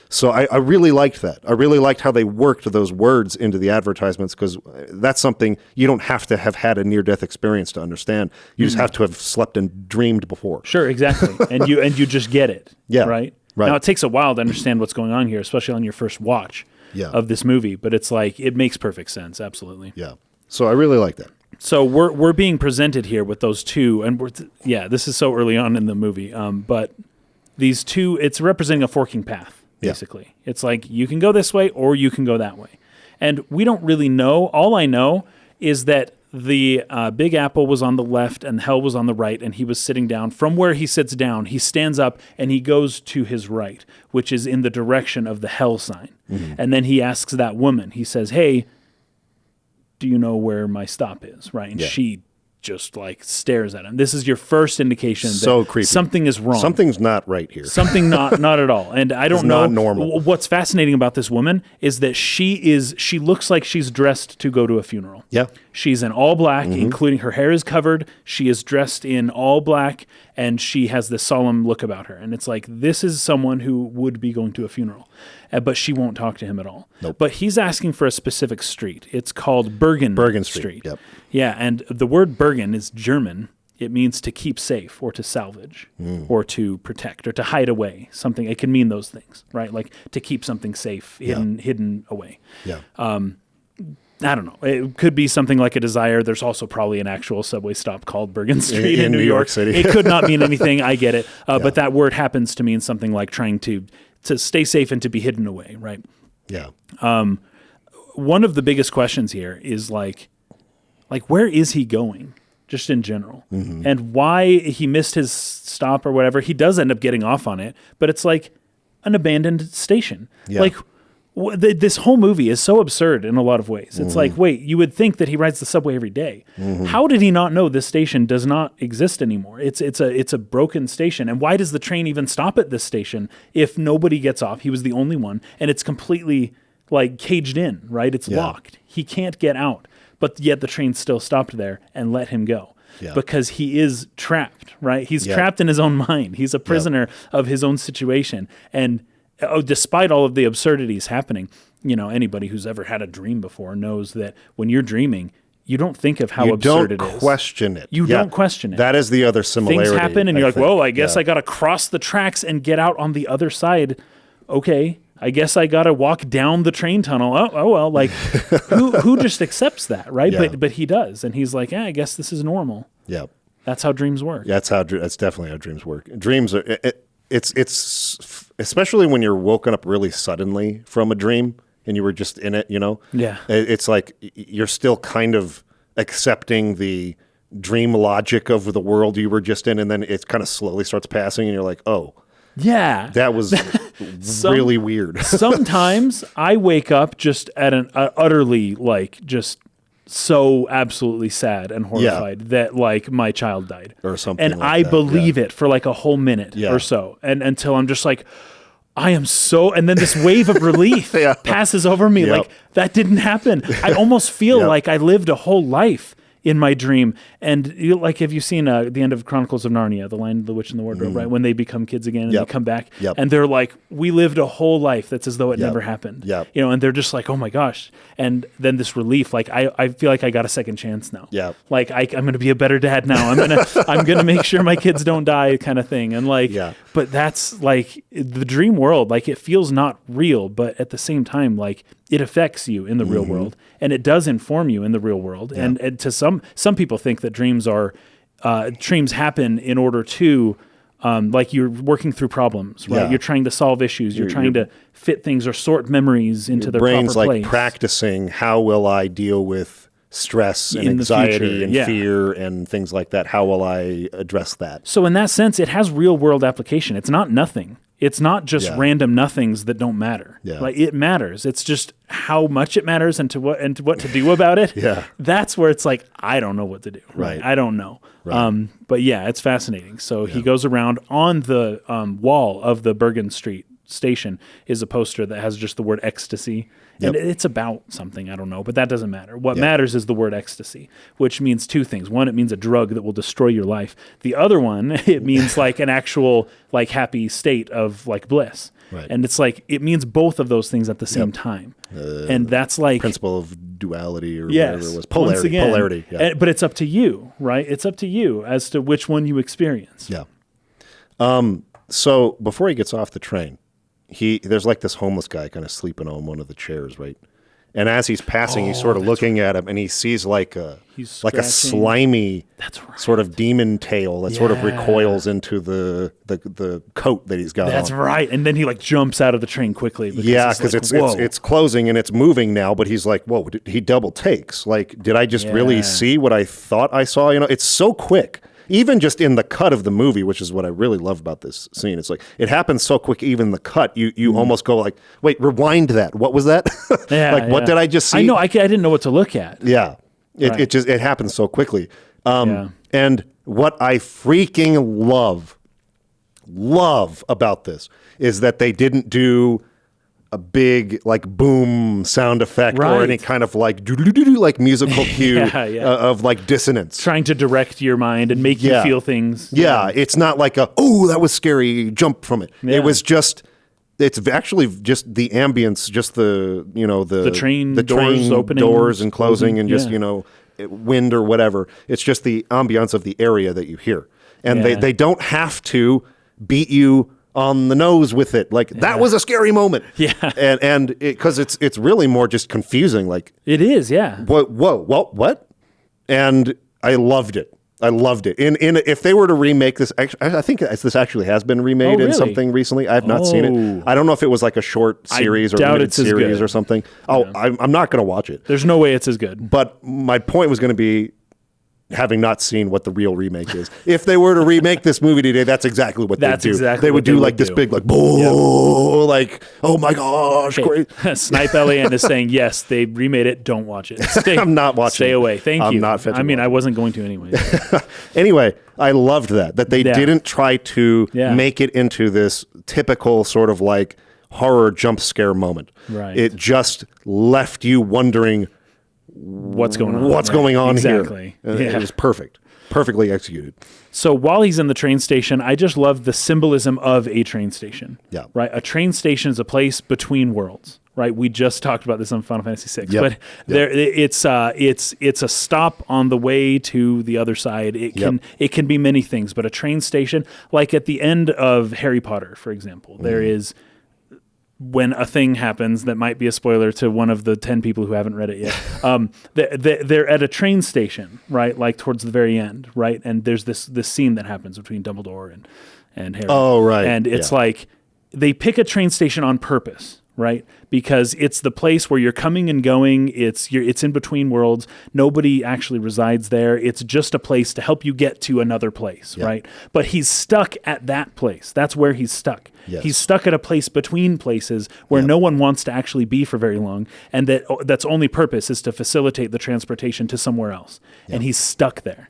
So I really liked that. I really liked how they worked those words into the advertisements, because that's something you don't have to have had a near-death experience to understand. You just have to have slept and dreamed before. Sure, exactly. and you just get it. Yeah. Right? Now, it takes a while to understand what's going on here, especially on your first watch of this movie. But it's like, it makes perfect sense. Absolutely. Yeah. So I really like that. So we're being presented here with those two, and this is so early on in the movie. But these two, it's representing a forking path. Basically, it's like you can go this way or you can go that way. And we don't really know. All I know is that the Big Apple was on the left and hell was on the right, and he was sitting down. From where he sits down, he stands up and he goes to his right, which is in the direction of the hell sign. And then he asks that woman, he says, hey, do you know where my stop is? Right. And she just like stares at him. This is your first indication that creepy. Something is wrong. Something's not right here. Something not at all. And I don't know. Not normal. What's fascinating about this woman is that she looks like she's dressed to go to a funeral. Yeah. She's in all black, including her hair is covered. She is dressed in all black, and she has this solemn look about her. And it's like, this is someone who would be going to a funeral, but she won't talk to him at all. Nope. But he's asking for a specific street. It's called Bergen Street. Yep. Yeah, and the word Bergen is German. It means to keep safe or to salvage or to protect or to hide away something. It can mean those things, right? Like to keep something safe, hidden away. Yeah. I don't know. It could be something like a desire. There's also probably an actual subway stop called Bergen Street in New York City. It could not mean anything. I get it. But that word happens to mean something like trying to stay safe and to be hidden away, right? Yeah. One of the biggest questions here is like where is he going, just in general, and why he missed his stop or whatever. He does end up getting off on it, but it's like an abandoned station. Yeah. Like this whole movie is so absurd in a lot of ways. It's like, wait, you would think that he rides the subway every day. How did he not know this station does not exist anymore? It's a broken station, and why does the train even stop at this station if nobody gets off? He was the only one, and it's completely like caged in, right? It's locked. He can't get out. But yet the train still stopped there and let him go because he is trapped, right? He's trapped in his own mind. He's a prisoner of his own situation. And despite all of the absurdities happening, anybody who's ever had a dream before knows that when you're dreaming, you don't think of how absurd it is. You don't question it. You don't question it. That is the other similarity. Things happen and you're like, well, I guess I got to cross the tracks and get out on the other side. Okay. I guess I got to walk down the train tunnel. Oh well, like who just accepts that, right? Yeah. But he does, and he's like, I guess this is normal. Yeah, that's how dreams work. Yeah, that's definitely how dreams work. Dreams are it's especially when you're woken up really suddenly from a dream and you were just in it. Yeah, it's like you're still kind of accepting the dream logic of the world you were just in, and then it kind of slowly starts passing, and you're like, oh. Yeah. That was really weird. Sometimes I wake up just at an utterly just so absolutely sad and horrified that my child died or something. And I believe it for like a whole minute or so. And until I'm just like, I am so, and then this wave of relief passes over me. Like that didn't happen. I almost feel like I lived a whole life in my dream. And have you seen the end of Chronicles of Narnia, The Lion, the Witch, and the Wardrobe, right? When they become kids again and they come back and they're like, we lived a whole life that's as though it never happened. And they're just like, oh my gosh. And then this relief, I feel like I got a second chance now. Like I'm going to be a better dad now. I'm going to make sure my kids don't die kind of thing. And but that's like the dream world, it feels not real, but at the same time, it affects you in the real world, and it does inform you in the real world. And to some people think that dreams happen in order to, you're working through problems, right? You're trying to solve issues. You're trying to fit things or sort memories into their proper place. Brain's like practicing, how will I deal with stress and anxiety and fear and things like that? How will I address that? So in that sense, it has real world application. It's not nothing. It's not just random nothings that don't matter. It matters. It's just how much it matters and what to do about it. That's where it's like, I don't know what to do. Right. I don't know. Right. But it's fascinating. So he goes around on the wall of the Bergen Street station is a poster that has just the word ecstasy. And it's about something, I don't know, but that doesn't matter. What matters is the word ecstasy, which means two things. One, it means a drug that will destroy your life. The other one, it means an actual happy state of bliss. Right. And it's it means both of those things at the same time. And that's principle of duality or whatever it was. Polarity. Once again, polarity. Yeah. But it's up to you, right? It's up to you as to which one you experience. Yeah. So before he gets off the train, there's this homeless guy kind of sleeping on one of the chairs, right? And as he's passing, he's sort of looking at him, and he sees a slimy sort of demon tail that sort of recoils into the coat that he's got on. That's right. And then he jumps out of the train quickly. Because it's closing and it's moving now, but he's like, whoa, he double takes. Did I just really see what I thought I saw? It's so quick. even just in the cut of the movie, which is what I really love about this scene. It's like it happens so quick. Even the cut, you almost go like, "Wait, rewind that. What was that? What did I just see?" I know. I didn't know what to look at. Yeah, it happens so quickly. And what I freaking love about this is that they didn't do a big like boom sound effect or any kind of like doo-doo-doo-doo, like musical cue of like dissonance. Trying to direct your mind and make you feel things. Yeah, it's not like oh, that was scary, jump from it. Yeah. It was just, it's actually just the ambience, just the train doors opening, doors and closing and just, wind or whatever. It's just the ambiance of the area that you hear. And they don't have to beat you on the nose with it. Like that was a scary moment. Yeah. And because it's really more just confusing. Like it is. Yeah. What? And I loved it. If they were to remake this, I think this actually has been remade in something recently. I have not seen it. I don't know if it was like a short series or limited series or something. I'm not going to watch it. There's no way it's as good. But my point was going to be, having not seen what the real remake is, if they were to remake this movie today, that's exactly what they'd do. Exactly they would do like this big, like, boom, like, oh my gosh, great. Snipe Elian is saying, yes, they remade it. Don't watch it. I'm not watching. Stay away. Thank you. I'm not. I wasn't going to anyway. Anyway, I loved that they didn't try to make it into this typical sort of like horror jump scare moment. Right. It just left you wondering, what's going on? What's going on exactly. here? It was perfect. Perfectly executed. So while he's in the train station, I just love the symbolism of a train station. Yeah. Right? A train station is a place between worlds. Right? We just talked about this on Final Fantasy VI. But it's a stop on the way to the other side. It can be many things, but a train station, like at the end of Harry Potter, for example, there is, when a thing happens that might be a spoiler to one of the 10 people who haven't read it yet, they're at a train station, right? Like towards the very end, right? And there's this scene that happens between Dumbledore and Harry. Oh, right. And it's like they pick a train station on purpose, right? Because it's the place where you're coming and going. It's in between worlds. Nobody actually resides there. It's just a place to help you get to another place, right? But he's stuck at that place. That's where he's stuck. Yes. He's stuck at a place between places where no one wants to actually be for very long, and that's only purpose is to facilitate the transportation to somewhere else. And he's stuck there.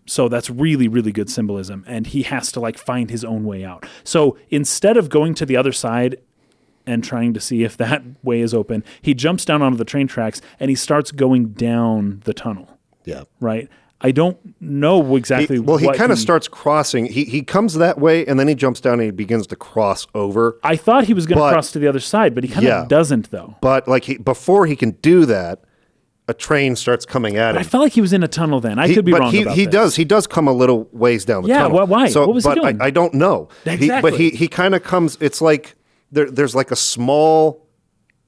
So that's really, really good symbolism, and he has to like find his own way out. So instead of going to the other side and trying to see if that way is open, he jumps down onto the train tracks and he starts going down the tunnel. Yeah. Right? I don't know exactly he kind of starts crossing. He comes that way and then he jumps down and he begins to cross over. I thought he was going to cross to the other side, but he kind of doesn't though. But like before he can do that, a train starts coming at him. I felt like he was in a tunnel then. I could be wrong about this. He does come a little ways down the tunnel. Yeah, why? So, what was he doing? I don't know. Exactly. He kind of comes, it's like there's like a small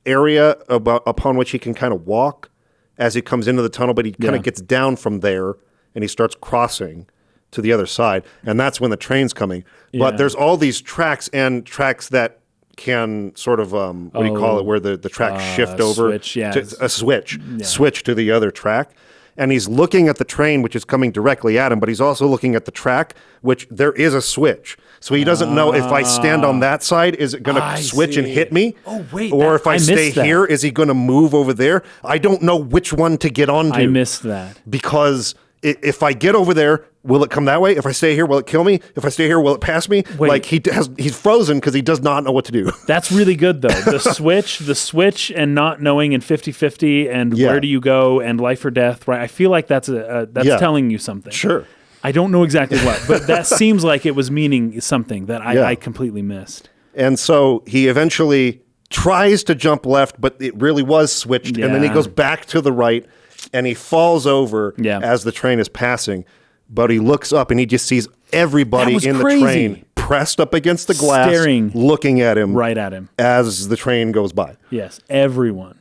area upon which he can kind of walk as he comes into the tunnel, but he kind of gets down from there and he starts crossing to the other side. And that's when the train's coming. But there's all these tracks that can sort of, what do you call it, where the tracks shift over. Switch to the other track. And he's looking at the train, which is coming directly at him, but he's also looking at the track, which there is a switch. So he doesn't know if I stand on that side, is it going to switch and hit me? Oh, wait. Or if I stay here, is he going to move over there? I don't know which one to get onto. I missed that. Because if I get over there, will it come that way? If I stay here, will it kill me? If I stay here, will it pass me? Wait. Like he's frozen because he does not know what to do. That's really good though. The switch and not knowing and 50-50 and where do you go and life or death, right? I feel like that's telling you something. Sure. I don't know exactly what, but that seems like it was meaning something that I completely missed. And so he eventually tries to jump left, but it really was switched. And then he goes back to the right and he falls over as the train is passing. But he looks up and he just sees everybody in the train pressed up against the glass, staring, looking at him, right at him as the train goes by. Yes, everyone.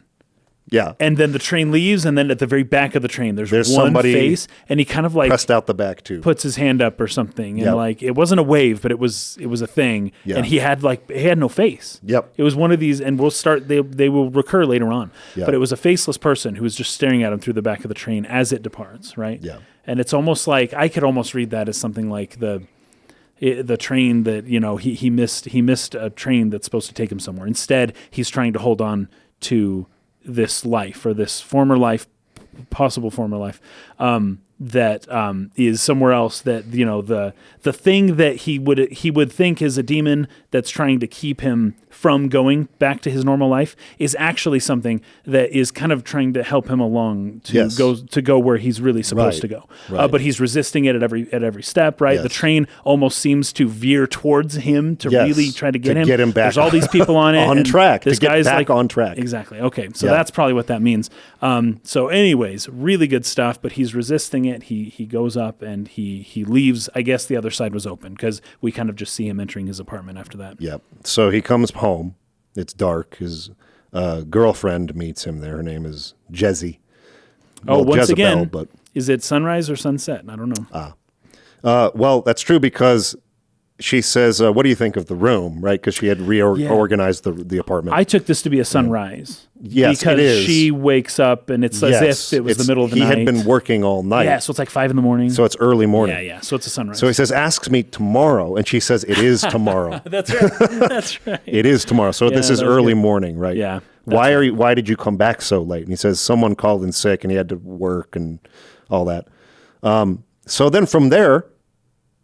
Yeah. And then the train leaves, and then at the very back of the train, there's one somebody face, and he kind of like pressed out the back too, puts his hand up or something, and like it wasn't a wave, but it was a thing, and he had no face. Yep. It was one of these, and they will recur later on, but it was a faceless person who was just staring at him through the back of the train as it departs, right? Yeah. And it's almost like I could almost read that as something like the train that, you know, he missed a train that's supposed to take him somewhere. Instead, he's trying to hold on to this life or this former life, possible former life, that is somewhere else, that, you know, the thing that he would think is a demon that's trying to keep him from going back to his normal life is actually something that is kind of trying to help him along to go where he's really supposed to go. Right. But he's resisting it at every step, right? Yes. The train almost seems to veer towards him to really try to get him back. There's all these people on it. On track. This to get guy's back like, on track. Exactly. Okay. So that's probably what that means. So anyways, really good stuff, but he's resisting it. He goes up and he leaves. I guess the other side was open because we kind of just see him entering his apartment after that. Yep. So he comes home. It's dark. His girlfriend meets him there. Her name is Jezzy. Once Jezebel, again, but is it sunrise or sunset? I don't know. well, that's true because she says, what do you think of the room, right? Because she had reorganized the apartment. I took this to be a sunrise. Yes, because it is. she wakes up and it's as if it was the middle of the night. He had been working all night. Yeah, so it's like 5 a.m. So it's early morning. Yeah. So it's a sunrise. So he says, asks me tomorrow. And she says, it is tomorrow. That's right. That's right. It is tomorrow. So this is early morning, right? Yeah. Why did you come back so late? And he says, someone called in sick and he had to work and all that. So then from there,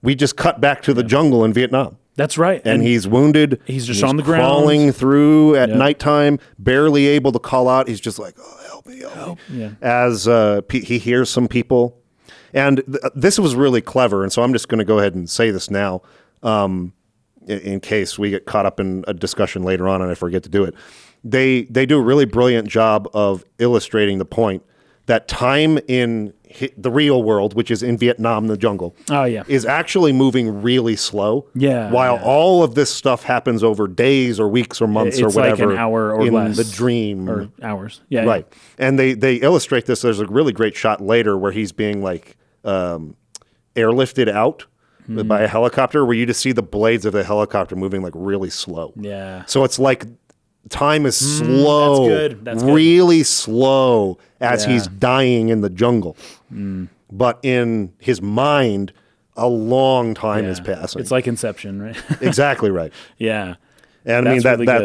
we just cut back to the jungle in Vietnam. That's right. And he's wounded. He's just on the ground. Crawling through at nighttime, barely able to call out. He's just like, oh, help me. Yeah. As he hears some people. And this was really clever. And so I'm just going to go ahead and say this now in case we get caught up in a discussion later on and I forget to do it. They do a really brilliant job of illustrating the point that time in the real world, which is in Vietnam, the jungle, is actually moving really slow. While all of this stuff happens over days or weeks or months or whatever. It's like an hour or in less. the dream. Or hours. Right. And they illustrate this. There's a really great shot later where he's being like airlifted out by a helicopter where you just see the blades of the helicopter moving like really slow. Yeah. So it's like time is slow, that's really slow as he's dying in the jungle. But in his mind, a long time is passing. It's like Inception, right? Exactly right. Yeah. And I mean,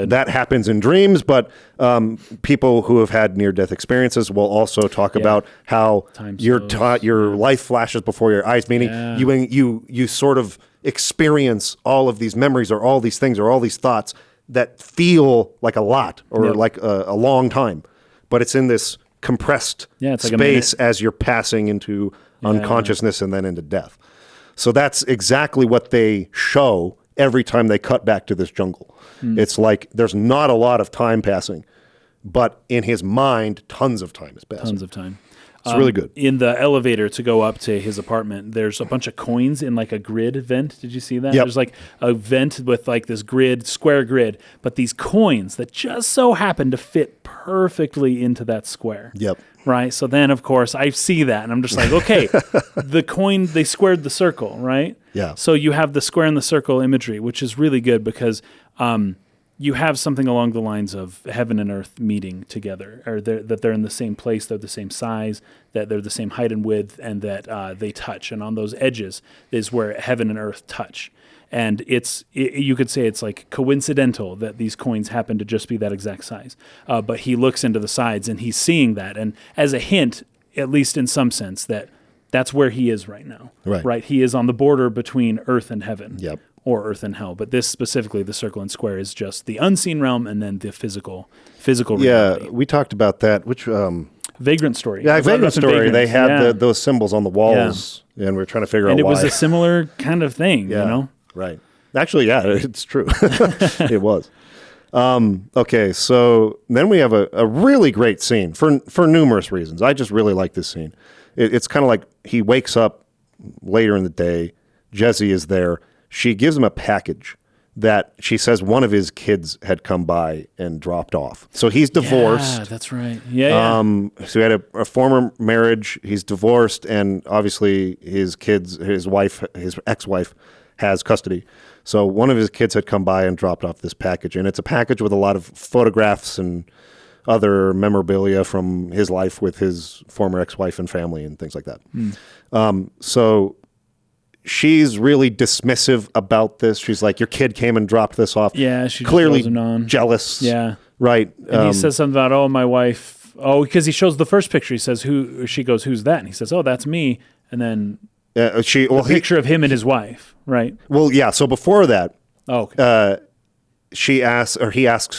that happens in dreams, but people who have had near-death experiences will also talk about how your life flashes before your eyes, meaning you sort of experience all of these memories or all these things or all these thoughts that feel like a lot or like a long time, but it's in this compressed space as you're passing into unconsciousness and then into death. So that's exactly what they show every time they cut back to this jungle. It's like there's not a lot of time passing, but in his mind, tons of time is passing. Tons of time. It's really good. In the elevator to go up to his apartment, there's a bunch of coins in like a grid vent. Did you see that? Yep. There's like a vent with like this square grid, but these coins that just so happen to fit perfectly into that square. Yep. Right. So then, of course, I see that and I'm just like, okay, the coin, they squared the circle, right? Yeah. So you have the square and the circle imagery, which is really good because you have something along the lines of heaven and earth meeting together, or that they're in the same place, they're the same size, that they're the same height and width, and that they touch. And on those edges is where heaven and earth touch. And you could say it's like coincidental that these coins happen to just be that exact size. But he looks into the sides and he's seeing that. And as a hint, at least in some sense, that's where he is right now. Right. He is on the border between earth and heaven. Yep. Or earth and hell. But this specifically, the circle and square, is just the unseen realm and then the physical reality. Yeah, we talked about that. Which Vagrant Story. Yeah, Vagrant Story. They had those symbols on the walls, and we were trying to figure out why. And it was a similar kind of thing, you know? Right. Actually, yeah, it's true. It was. Okay, so then we have a really great scene for numerous reasons. I just really like this scene. It's kind of like he wakes up later in the day. Jezzy is there. She gives him a package that she says one of his kids had come by and dropped off. So he's divorced. Yeah, that's right. Yeah. So he had a former marriage. He's divorced, and obviously his ex-wife has custody. So one of his kids had come by and dropped off this package, and it's a package with a lot of photographs and other memorabilia from his life with his former ex-wife and family and things like that. So she's really dismissive about this. She's like, your kid came and dropped this off. Yeah, she clearly just wasn't jealous. Yeah. Right. And he says something about, oh, my wife. Oh, because he shows the first picture. He says, she goes, who's that? And he says, oh, that's me. And then picture of him and his wife, right? Well, yeah. So before that, okay. he asks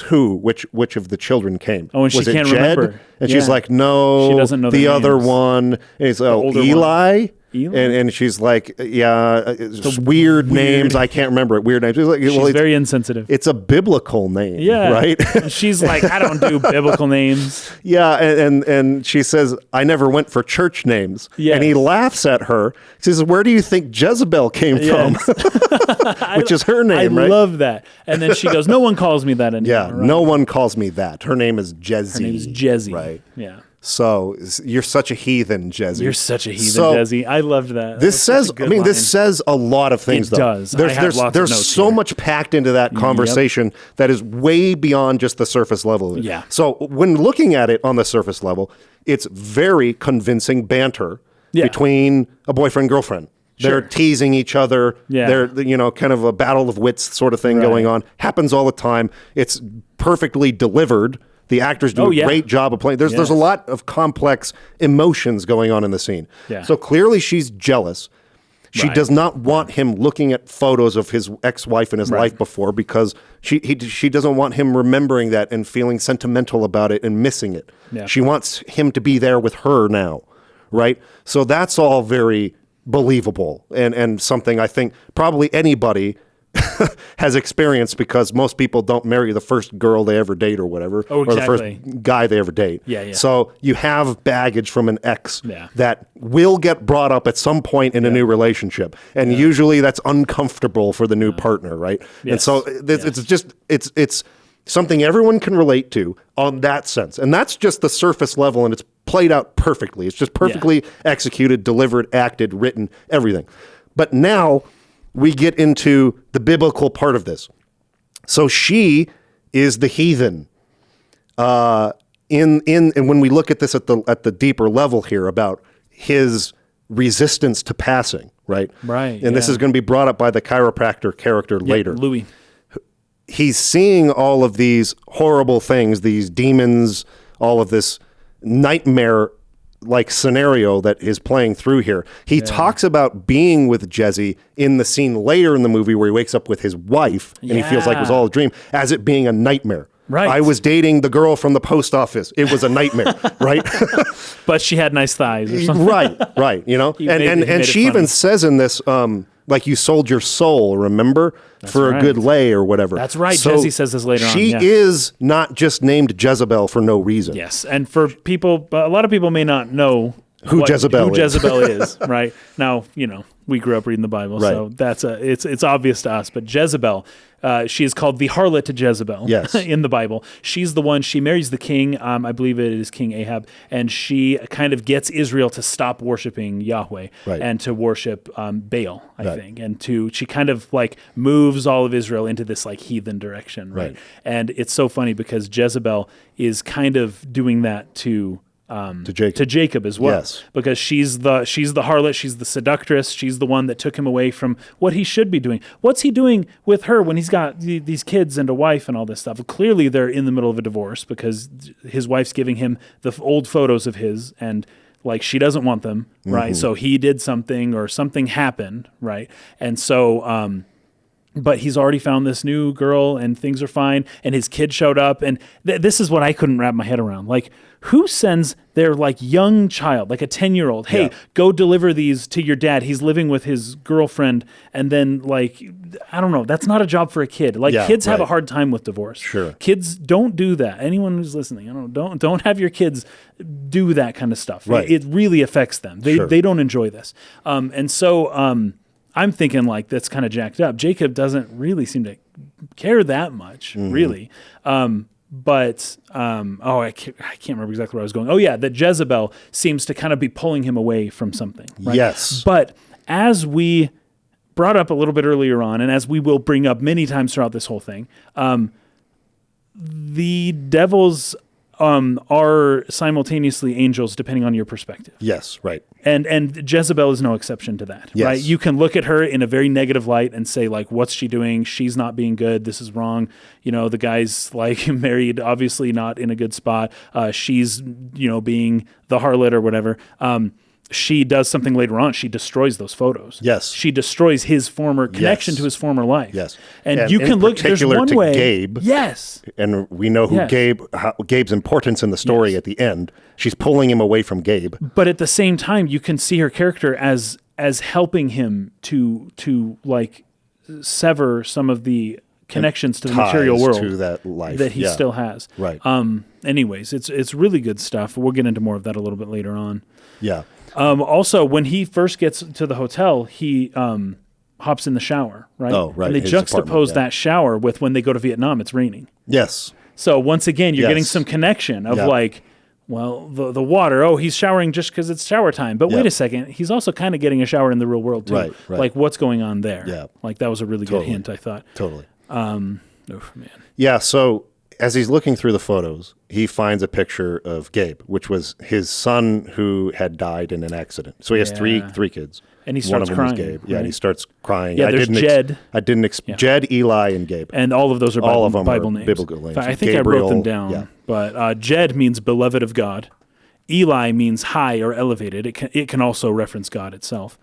which of the children came. Oh, and she can't remember. And she's like, no, she doesn't know the other names. one. And it's Eli. And she's like, yeah, it's weird names. I can't remember it. Weird names. She's very insensitive. It's a biblical name, right? She's like, I don't do biblical names. Yeah, and she says, I never went for church names. Yes. And he laughs at her. He says, where do you think Jezebel came from? Which is her name, right? I love that. And then she goes, no one calls me that anymore. Yeah, right? No one calls me that. Her name is Jezzy. Her name is Jezzy. Right. Yeah. So you're such a heathen, Jezzy. You're such a heathen, Jezzy. I loved that. This says a lot of things. It does. There's so much packed into that conversation that is way beyond just the surface level. Yeah. So when looking at it on the surface level, it's very convincing banter between a boyfriend girlfriend. Sure. They're teasing each other. Yeah. They're, kind of a battle of wits sort of thing going on. Happens all the time. It's perfectly delivered. The actors do a great job of playing. There's a lot of complex emotions going on in the scene. Yeah. So clearly she's jealous. She does not want him looking at photos of his ex-wife in his life before because she doesn't want him remembering that and feeling sentimental about it and missing it. Yeah. She wants him to be there with her now, right? So that's all very believable and something I think probably anybody has experienced because most people don't marry the first girl they ever date or whatever, or the first guy they ever date. Yeah. So you have baggage from an ex that will get brought up at some point in a new relationship, and usually that's uncomfortable for the new partner, right? Yes. And so it's something everyone can relate to on that sense, and that's just the surface level, and it's played out perfectly. It's just perfectly executed, delivered, acted, written, everything. But now we get into the biblical part of this. So she is the heathen. And when we look at this at the deeper level here about his resistance to passing, right? Right. And this is going to be brought up by the chiropractor character later. Louis. He's seeing all of these horrible things, these demons, all of this nightmare like scenario that is playing through here. He talks about being with Jezzy in the scene later in the movie where he wakes up with his wife and he feels like it was all a dream, as it being a nightmare. Right. I was dating the girl from the post office. It was a nightmare, right? But she had nice thighs or something. Right. And she even says in this, like you sold your soul, remember? For a good lay or whatever. That's right. So Jesse says this later on. She is not just named Jezebel for no reason. Yes. And for people, a lot of people may not know who Jezebel is, right? Now, we grew up reading the Bible, so that's it's obvious to us. But Jezebel, she is called the harlot Jezebel in the Bible. She's the one, she marries the king, I believe it is King Ahab, and she kind of gets Israel to stop worshiping Yahweh and to worship Baal, I think. And she kind of like moves all of Israel into this like heathen direction, right? And it's so funny because Jezebel is kind of doing that to Jacob as well, because she's the harlot, she's the seductress, she's the one that took him away from what he should be doing. What's he doing with her when he's got these kids and a wife and all this stuff? Clearly, they're in the middle of a divorce because his wife's giving him the old photos of his, and like she doesn't want them, right? So he did something or something happened, right? And so. But he's already found this new girl and things are fine. And his kid showed up. And this is what I couldn't wrap my head around. Like, who sends their like young child, like a 10-year-old, hey, go deliver these to your dad. He's living with his girlfriend. And then like, I don't know. That's not a job for a kid. Like kids have a hard time with divorce. Sure. Kids don't do that. Anyone who's listening, don't have your kids do that kind of stuff. Right. It really affects them. They don't enjoy this. And so I'm thinking like that's kind of jacked up. Jacob doesn't really seem to care that much, really. I can't remember exactly where I was going. Oh yeah, that Jezebel seems to kind of be pulling him away from something. Right? Yes. But as we brought up a little bit earlier on, and as we will bring up many times throughout this whole thing, the devil's are simultaneously angels depending on your perspective. Yes, right. And Jezebel is no exception to that, Yes. right? You can look at her in a very negative light and say, like, what's she doing? She's not being good. This is wrong. The guy's like married, obviously not in a good spot. She's, being the harlot or whatever. She does something later on. She destroys those photos. Yes. She destroys his former connection to his former life. Yes. And you can look, there's one way. Gabe. Yes. And we know who Gabe's importance in the story at the end. She's pulling him away from Gabe. But at the same time, you can see her character as helping him to like sever some of the connections to the material world to that life that he still has. Right. Anyways, it's really good stuff. We'll get into more of that a little bit later on. Yeah. Also, when he first gets to the hotel, he hops in the shower, right? Oh, right. And they His juxtapose apartment, that shower with when they go to Vietnam, it's raining. Yes. So once again, you're getting Yes. some connection of like, well, the water, he's showering just because it's shower time. But wait a second, he's also kind of getting a shower in the real world too. Right. Like, what's going on there? Yeah. Like, that was a really good hint, I thought. Totally. Man. Yeah, so as he's looking through the photos, he finds a picture of Gabe, which was his son who had died in an accident. So he has three kids. And he starts One of them crying. is Gabe. Yeah, right? and he starts crying. Yeah, there's Jed. Jed, Eli, and Gabe. And all of those are All of them Bible are names. biblical names. In fact, I think I wrote them down. Yeah. But Jed means beloved of God. Eli means high or elevated. It can also reference God itself.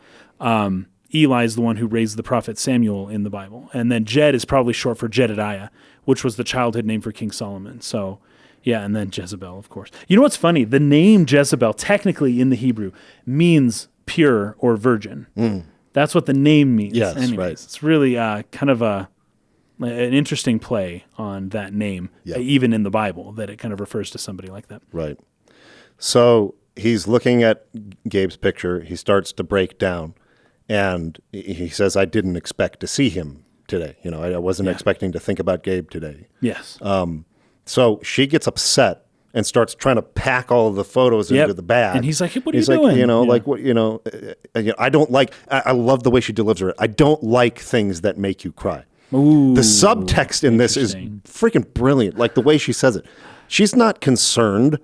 Eli is the one who raised the prophet Samuel in the Bible. And then Jed is probably short for Jedediah, which was the childhood name for King Solomon. So, yeah, and then Jezebel, of course. You know what's funny? The name Jezebel, technically in the Hebrew, means pure or virgin. That's what the name means. Yes, anyways. right. It's really kind of an interesting play on that name, even in the Bible, that it kind of refers to somebody like that. Right. So he's looking at Gabe's picture. He starts to break down. And he says, I didn't expect to see him today. I wasn't expecting to think about Gabe today. Yes. So she gets upset and starts trying to pack all of the photos into the bag. And he's like, hey, what are you doing? Like, what, I don't like, I love the way she delivers it. I don't like things that make you cry. Ooh, the subtext in this is freaking brilliant. Like the way she says it. She's not concerned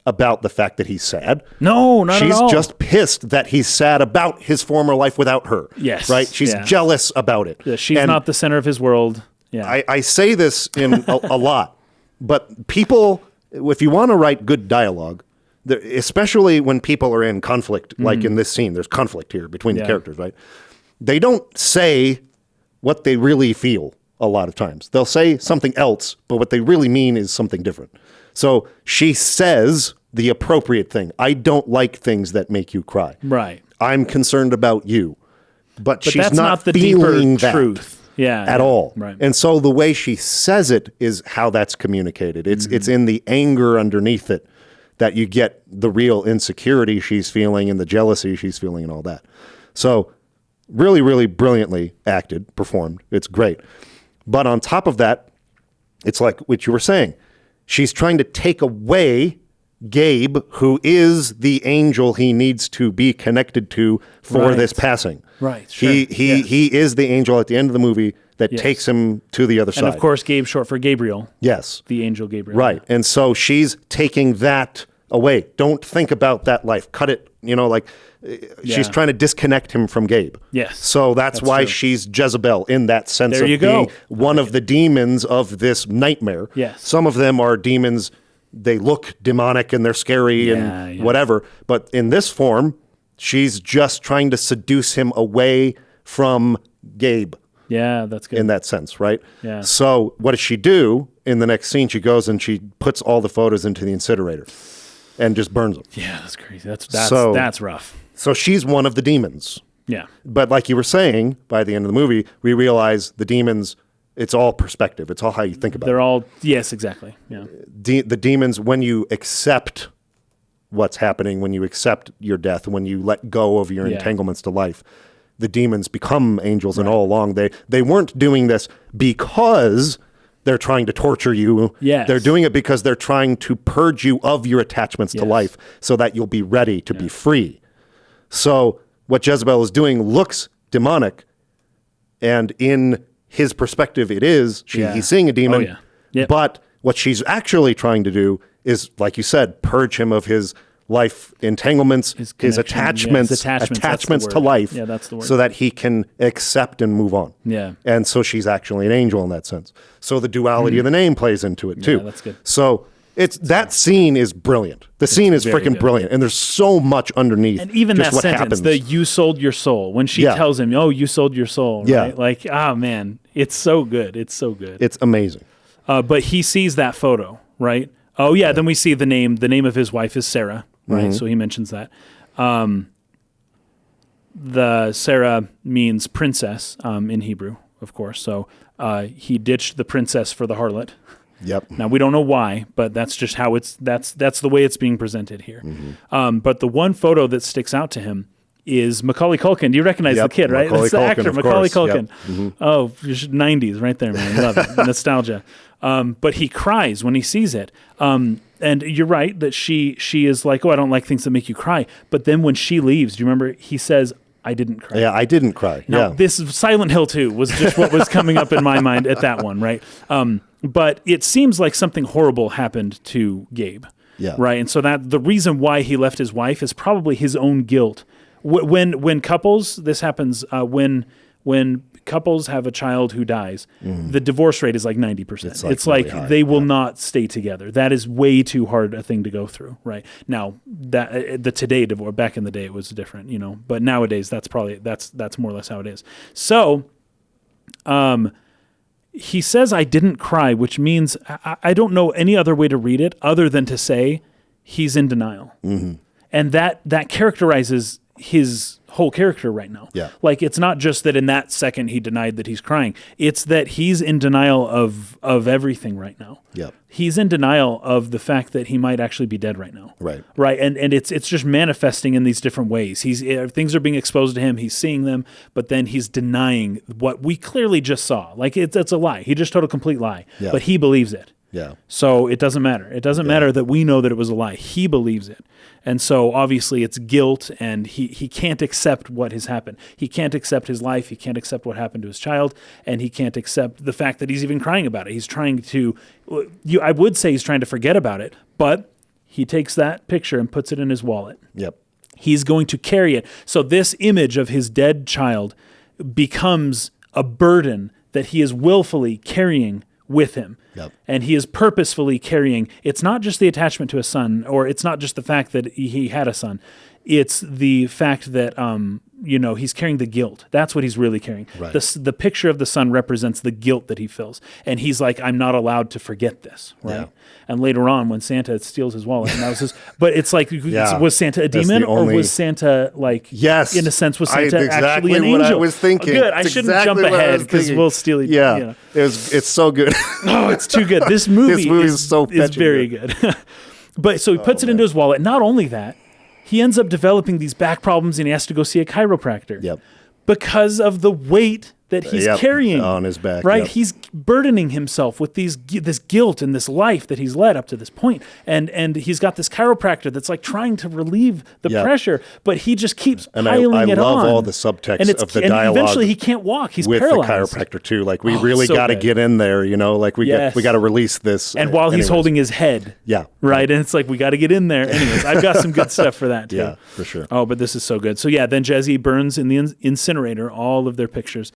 about the fact that he's sad. No, not at all. She's just pissed that he's sad about his former life without her. Yes. Right? She's jealous about it. Yeah, she's not the center of his world. Yeah. I say this in a lot, but people, if you want to write good dialogue, especially when people are in conflict, like in this scene, there's conflict here between the characters, right? They don't say what they really feel a lot of times. They'll say something else, but what they really mean is something different. So she says the appropriate thing. I don't like things that make you cry. Right. I'm concerned about you. But she's that's not the feeling deeper that truth. at all. Right. And so the way she says it is how that's communicated. It's in the anger underneath it that you get the real insecurity she's feeling and the jealousy she's feeling and all that. So really, really brilliantly acted, performed. It's great. But on top of that, it's like what you were saying. She's trying to take away Gabe, who is the angel he needs to be connected to for this passing. Right. Sure. He is the angel at the end of the movie that takes him to the other side. And of course, Gabe short for Gabriel. Yes. The angel Gabriel. Right. And so she's taking that away. Don't think about that life. Cut it. She's trying to disconnect him from Gabe. Yes. So that's why true. she's Jezebel in that sense There you of being go. one of the demons of this nightmare. Yes. Some of them are demons. They look demonic and they're scary and whatever. But in this form, she's just trying to seduce him away from Gabe. Yeah, that's good. In that sense, right? Yeah. So what does she do in the next scene? She goes and she puts all the photos into the incinerator and just burns them. Yeah, that's crazy. That's rough. So she's one of the demons. Yeah. But like you were saying, by the end of the movie, we realize the demons, it's all perspective. It's all how you think about They're all, yes, exactly. Yeah. The demons, when you accept what's happening, when you accept your death, when you let go of your entanglements to life, the demons become angels. And all along, they weren't doing this because they're trying to torture you. Yes. They're doing it because they're trying to purge you of your attachments to life so that you'll be ready to be free. So what Jezebel is doing looks demonic, and in his perspective, it is. He's seeing a demon. Oh, yeah. Yep. But what she's actually trying to do is, like you said, purge him of his life entanglements, his attachments to life, that's the word. so that he can accept and move on. Yeah. And so she's actually an angel in that sense. So the duality of the name plays into it too. Yeah, that's good. So that scene is brilliant. The scene is freaking good. brilliant, and there's so much underneath. And even just that what sentence, happens. "You sold your soul," when she tells him, "Oh, you sold your soul," right? Yeah. Like, man, it's so good. It's so good. It's amazing. But he sees that photo, right? Oh yeah. Then we see the name. The name of his wife is Sarah, right? So he mentions that. The Sarah means princess in Hebrew, of course. So he ditched the princess for the harlot. Yep. Now we don't know why, but that's just how that's the way it's being presented here. But the one photo that sticks out to him is Macaulay Culkin. Do you recognize the kid, right? That's the actor, Macaulay Culkin. Yep. Oh, 90s right there, man. Love it. Nostalgia. But he cries when he sees it. And you're right that she is like, "Oh, I don't like things that make you cry." But then when she leaves, do you remember he says, "I didn't cry." Yeah, I didn't cry. Now, this Silent Hill 2 was just what was coming up in my mind at that one, right? But it seems like something horrible happened to Gabe, right? And so that the reason why he left his wife is probably his own guilt. When couples, this happens when couples have a child who dies, the divorce rate is like 90%. It's like really high. they will not stay together. That is way too hard a thing to go through, right? Now, that the today divorce, back in the day it was different, but nowadays that's more or less how it is. So, he says, "I didn't cry," which means I don't know any other way to read it other than to say he's in denial. And that characterizes his whole character right now. Yeah. Like, it's not just that in that second he denied that he's crying. It's that he's in denial of everything right now. Yep. He's in denial of the fact that he might actually be dead right now. Right. Right. And it's just manifesting in these different ways. Things are being exposed to him. He's seeing them, but then he's denying what we clearly just saw. Like, it's a lie. He just told a complete lie, but he believes it. Yeah. So it doesn't matter. It doesn't matter that we know that it was a lie. He believes it. And so obviously it's guilt, and he can't accept what has happened. He can't accept his life. He can't accept what happened to his child, and he can't accept the fact that he's even crying about it. He's trying to, I would say he's trying to forget about it, but he takes that picture and puts it in his wallet. Yep. He's going to carry it. So this image of his dead child becomes a burden that he is willfully carrying with him. Yep. And he is purposefully carrying. It's not just the attachment to a son, or it's not just the fact that he had a son. It's the fact that he's carrying the guilt. That's what he's really carrying. Right. The picture of the son represents the guilt that he feels, and he's like, "I'm not allowed to forget this." Right. Yeah. And later on, when Santa steals his wallet, and that was his. But it's like, was Santa a That's demon, the only- or was Santa like? Yes. In a sense, was Santa exactly actually an what angel? I was thinking. Good. I It's shouldn't exactly jump what I ahead was because thinking. we'll steal it. Yeah. It's so good. Oh, it's too good. This movie is so is fetching very good. But so he puts it into his wallet. Not only that, he ends up developing these back problems, and he has to go see a chiropractor. Yep. Because of the weight that he's carrying on his back. right? Yep. He's burdening himself with this guilt and this life that he's led up to this point. And he's got this chiropractor that's like trying to relieve the pressure, but he just keeps piling it on. I love all the subtext of the and dialogue. Eventually he can't walk. He's with paralyzed. the chiropractor too. Like, we really got to get in there, like we got to release this. And while he's holding his head. Yeah. Right. And it's like, we got to get in there. Anyways, I've got some good stuff for that too. Yeah, for sure. Oh, but this is so good. So yeah, then Jesse burns in the incinerator all of their pictures.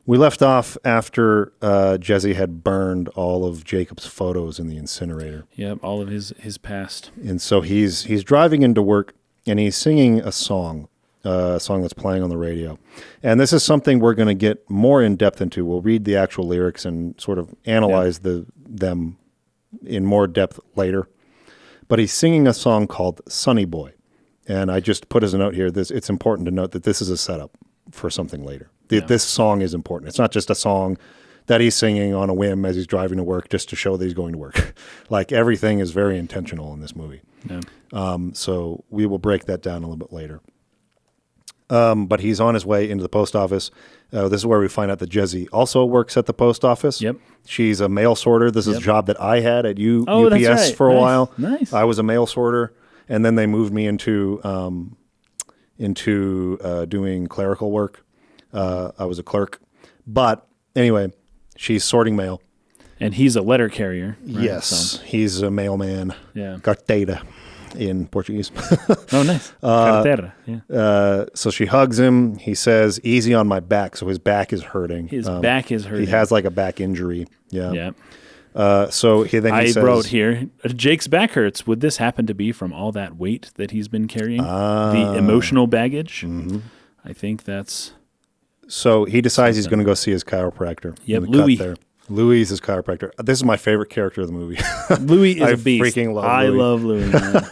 We left off after Jesse had burned all of Jacob's photos in the incinerator. Yep, all of his past. And so he's driving into work, and he's singing a song that's playing on the radio. And this is something we're going to get more in depth into. We'll read the actual lyrics and sort of analyze them in more depth later. But he's singing a song called Sonny Boy. And I just put as a note here, it's important to note that this is a setup for something later. This song is important. It's not just a song that he's singing on a whim as he's driving to work just to show that he's going to work. Like, everything is very intentional in this movie. Yeah. So we will break that down a little bit later. But he's on his way into the post office. This is where we find out that Jesse also works at the post office. Yep. She's a mail sorter. This is a job that I had at UPS that's right. for a while. Nice. I was a mail sorter, and then they moved me into doing clerical work. I was a clerk. But anyway, she's sorting mail, And he's a letter carrier. Right? Yes, So, he's a mailman. yeah. Carteira in Portuguese. Oh, nice. Carteira. Yeah. So she hugs him. He says, "Easy on my back." So his back is hurting. His back is hurting. He has like a back injury. Yeah. Yeah. So he says, wrote here, Jake's back hurts. Would this happen to be from all that weight that he's been carrying? The emotional baggage? Mm-hmm. I think that's... So he decides he's going to go see his chiropractor. Yep, Louis. Louis is his chiropractor. This is my favorite character of the movie. Louis is I a beast. freaking love I Louis. love Louis, man.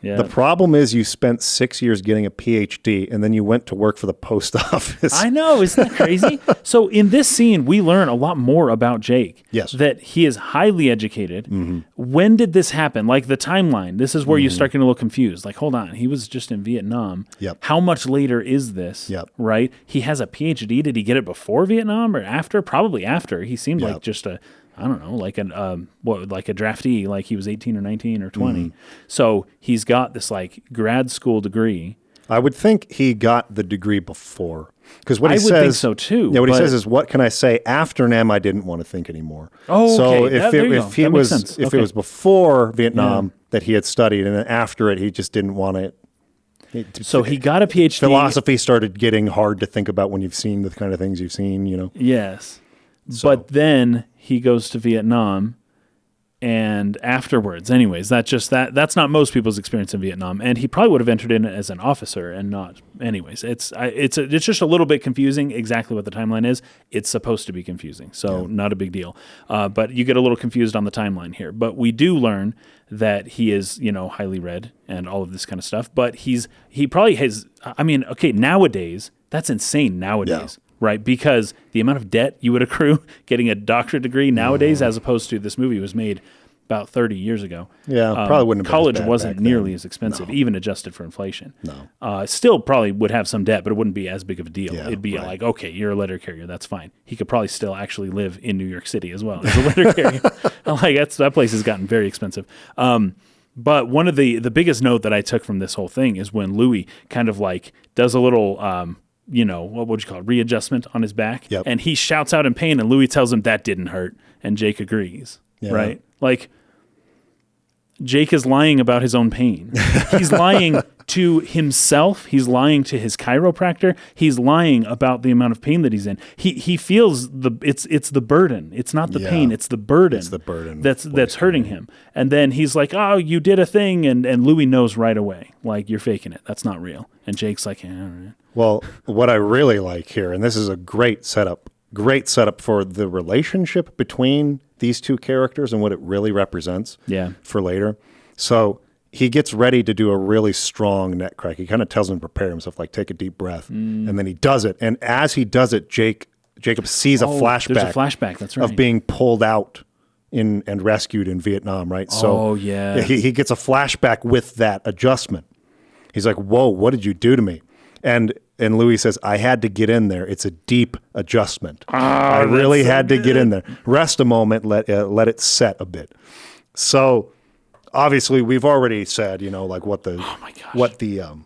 Yeah. The problem is you spent 6 years getting a PhD and then you went to work for the post office. I know. Isn't that crazy? So in this scene, we learn a lot more about Jake. Yes. That he is highly educated. Mm-hmm. When did this happen? Like the timeline. This is where you start getting a little confused. Like, hold on. He was just in Vietnam. Yep. How much later is this? Yep. Right? He has a PhD. Did he get it before Vietnam or after? Probably after. He seemed like just a... I don't know, like like a draftee, like he was 18 or 19 or 20. Mm-hmm. So he's got this like grad school degree. I would think he got the degree before. Because what he says, I would think so too. Yeah, what he says is, "What can I say? After NAM, I didn't want to think anymore." Oh, so okay. if it was before Vietnam that he had studied, and then after it, he just didn't want it. So he got a PhD. Philosophy started getting hard to think about when you've seen the kind of things you've seen. Yes. So. But then he goes to Vietnam, and afterwards, anyways, that's not most people's experience in Vietnam, and he probably would have entered in as an officer and not. Anyways, it's just a little bit confusing exactly what the timeline is. It's supposed to be confusing, so not a big deal. But you get a little confused on the timeline here. But we do learn that he is, highly read and all of this kind of stuff. But he probably has. I mean, okay, nowadays that's insane. Nowadays. Yeah. Right, because the amount of debt you would accrue getting a doctorate degree nowadays, as opposed to this movie was made about 30 years ago. Yeah, probably wouldn't have been college as bad wasn't back nearly then. as expensive, even adjusted for inflation. No, still probably would have some debt, but it wouldn't be as big of a deal. Yeah, It'd be right. like, okay, you're a letter carrier, that's fine. He could probably still actually live in New York City as well as a letter carrier. Like that place has gotten very expensive. But one of the biggest note that I took from this whole thing is when Louis kind of like does a little. What would you call it? Readjustment on his back. Yep. And he shouts out in pain, and Louis tells him that didn't hurt. And Jake agrees. Yeah. Right? Like, Jake is lying about his own pain. He's lying to himself. He's lying to his chiropractor. He's lying about the amount of pain that he's in. He feels it's the burden. It's not the pain. It's the burden. It's the burden that's hurting him. And then he's like, "Oh, you did a thing," and Louis knows right away, like, you're faking it. That's not real. And Jake's like, "Yeah, all right." Well, what I really like here, and this is a great setup for the relationship between these two characters and what it really represents for later. So he gets ready to do a really strong neck crack. He kind of tells him to prepare himself, like take a deep breath. And then he does it. And as he does it, Jacob sees a flashback. There's a flashback, that's right. Of being pulled out and rescued in Vietnam, right? So he gets a flashback with that adjustment. He's like, "Whoa, what did you do to me?" And Louis says, "I had to get in there. It's a deep adjustment. I really had to get in there. Rest a moment, let it set a bit." So obviously, we've already said, like what the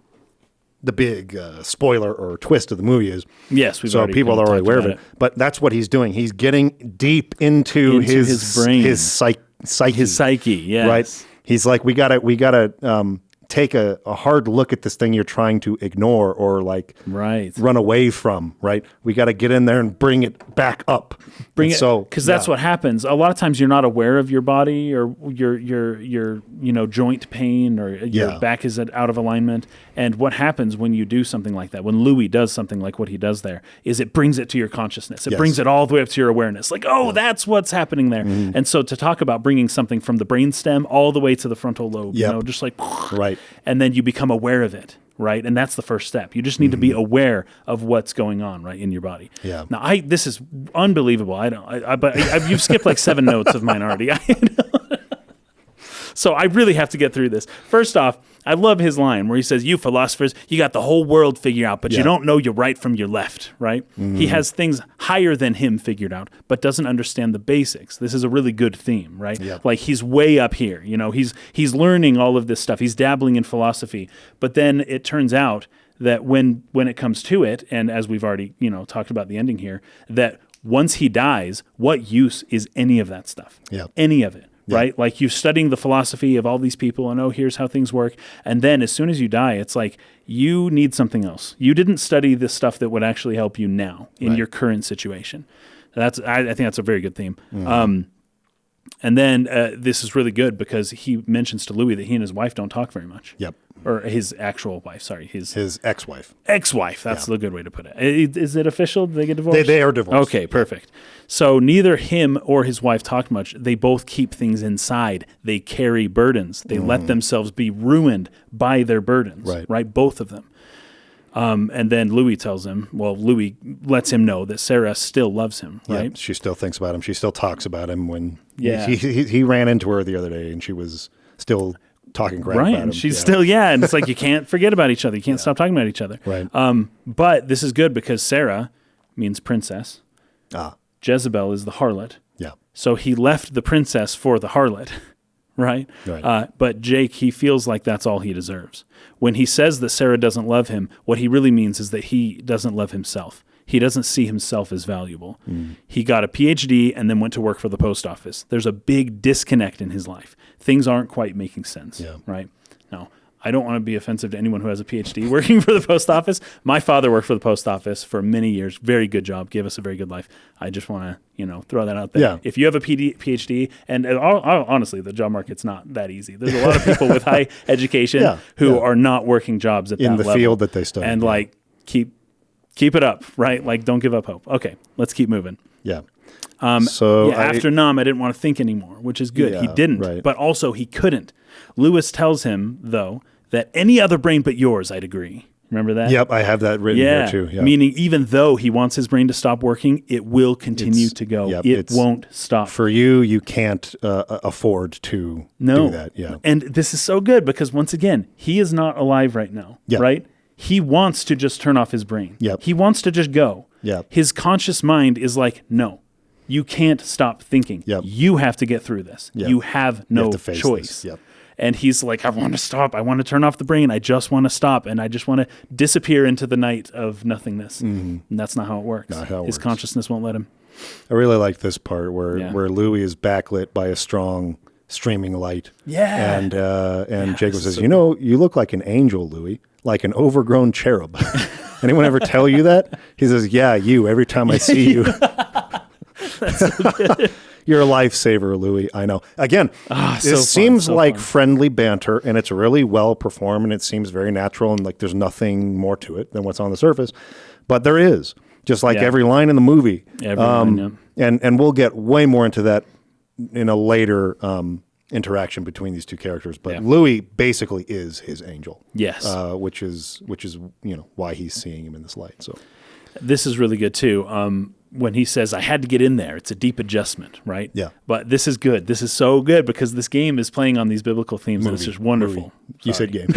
big spoiler or twist of the movie is. Yes, so people are already aware of it. But that's what he's doing. He's getting deep into his brain, his psyche. Yes. Right. He's like, we gotta take a hard look at this thing you're trying to ignore or like run away from, right? We got to get in there and bring it back up. Because that's what happens. A lot of times you're not aware of your body or your joint pain or your back is out of alignment. And what happens when you do something like that, when Louis does something like what he does there, is it brings it to your consciousness. It brings it all the way up to your awareness. Like, that's what's happening there. Mm-hmm. And so to talk about bringing something from the brainstem all the way to the frontal lobe, just like, right. And then you become aware of it, right? And that's the first step. You just need to be aware of what's going on, right, in your body. Yeah. Now, this is unbelievable. But you've skipped like 7 notes of mine already. So I really have to get through this. First off, I love his line where he says, "You philosophers, you got the whole world figured out, but you don't know your right from your left," right? Mm-hmm. He has things higher than him figured out, but doesn't understand the basics. This is a really good theme, right? Yep. Like he's way up here, he's learning all of this stuff. He's dabbling in philosophy, but then it turns out that when it comes to it, and as we've already, talked about the ending here, that once he dies, what use is any of that stuff? Yeah. Any of it, right? Like you're studying the philosophy of all these people and, oh, here's how things work. And then as soon as you die, it's like you need something else. You didn't study the stuff that would actually help you now in your current situation. I think that's a very good theme. And then this is really good because he mentions to Louis that he and his wife don't talk very much. Yep. Or his actual wife, sorry. His ex-wife. Ex-wife, that's the good way to put it. Is it official? Did they get divorced? They are divorced. Okay, perfect. So neither him or his wife talk much. They both keep things inside. They carry burdens. They let themselves be ruined by their burdens, right? Both of them. And then Louis Louis lets him know that Sarah still loves him, right? Yeah, she still thinks about him. She still talks about him when he ran into her the other day and she was still talking crap about him. She's still, and it's like you can't forget about each other. You can't stop talking about each other. Right. But this is good because Sarah means princess. Ah. Jezebel is the harlot. Yeah. So he left the princess for the harlot, right? But Jake, he feels like that's all he deserves. When he says that Sarah doesn't love him, what he really means is that he doesn't love himself. He doesn't see himself as valuable. He got a PhD and then went to work for the post office. There's a big disconnect in his life. Things aren't quite making sense, right? Now, I don't want to be offensive to anyone who has a PhD working for the post office. My father worked for the post office for many years. Very good job. Gave us a very good life. I just want to, throw that out there. Yeah. If you have a PhD, and honestly, the job market's not that easy. There's a lot of people with high education who are not working jobs at that level. In the field that they study. And keep it up, right? Like, don't give up hope. Okay, let's keep moving. Yeah. After Nam, I didn't want to think anymore, which is good. He didn't, but also he couldn't. Lewis tells him, though, that any other brain but yours, I'd agree. Remember that? Yep, I have that written here too. Yeah. Meaning even though he wants his brain to stop working, it will continue to go. It won't stop. For you can't afford to do that. Yeah. And this is so good because, once again, he is not alive right now, right? He wants to just turn off his brain. Yep. He wants to just go. Yep. His conscious mind is like, no, you can't stop thinking. Yep. You have to get through this. Yep. You have no choice. Yep. And he's like, I want to stop. I want to turn off the brain. I just want to stop. And I just want to disappear into the night of nothingness. And that's not how it works. Not how it His works. Consciousness won't let him. I really like this part where Louis is backlit by a strong streaming light. Yeah. And Jacob says, you look like an angel, Louis, like an overgrown cherub. Anyone ever tell you that? He says, yeah, you. Every time I see you. That's so good. You're a lifesaver, Louis. I know. Again, so seems fun, like fun. friendly banter, and it's really well performed, and it seems very natural, and like there's nothing more to it than what's on the surface. But there is, just like every line in the movie. Every line, and we'll get way more into that in a later interaction between these two characters. But Louis basically is his angel. Yes. Which is why he's seeing him in this light. So this is really good too. When he says, I had to get in there, it's a deep adjustment, right? Yeah. But this is good. This is so good because this game is playing on these biblical themes and it's just wonderful. You said game.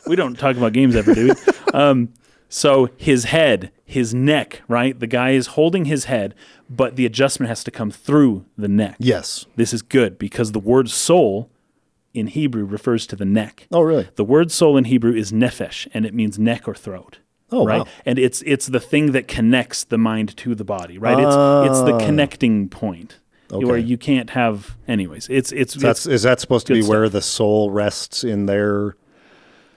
We don't talk about games ever, do we? So his head, his neck, right? The guy is holding his head, but the adjustment has to come through the neck. Yes. This is good because the word soul in Hebrew refers to the neck. Oh, really? The word soul in Hebrew is nephesh, and it means neck or throat. Oh, right? wow. And it's the thing that connects the mind to the body, right? It's the connecting point where you can't have. Anyways, is that supposed to be stuff. where the soul rests in their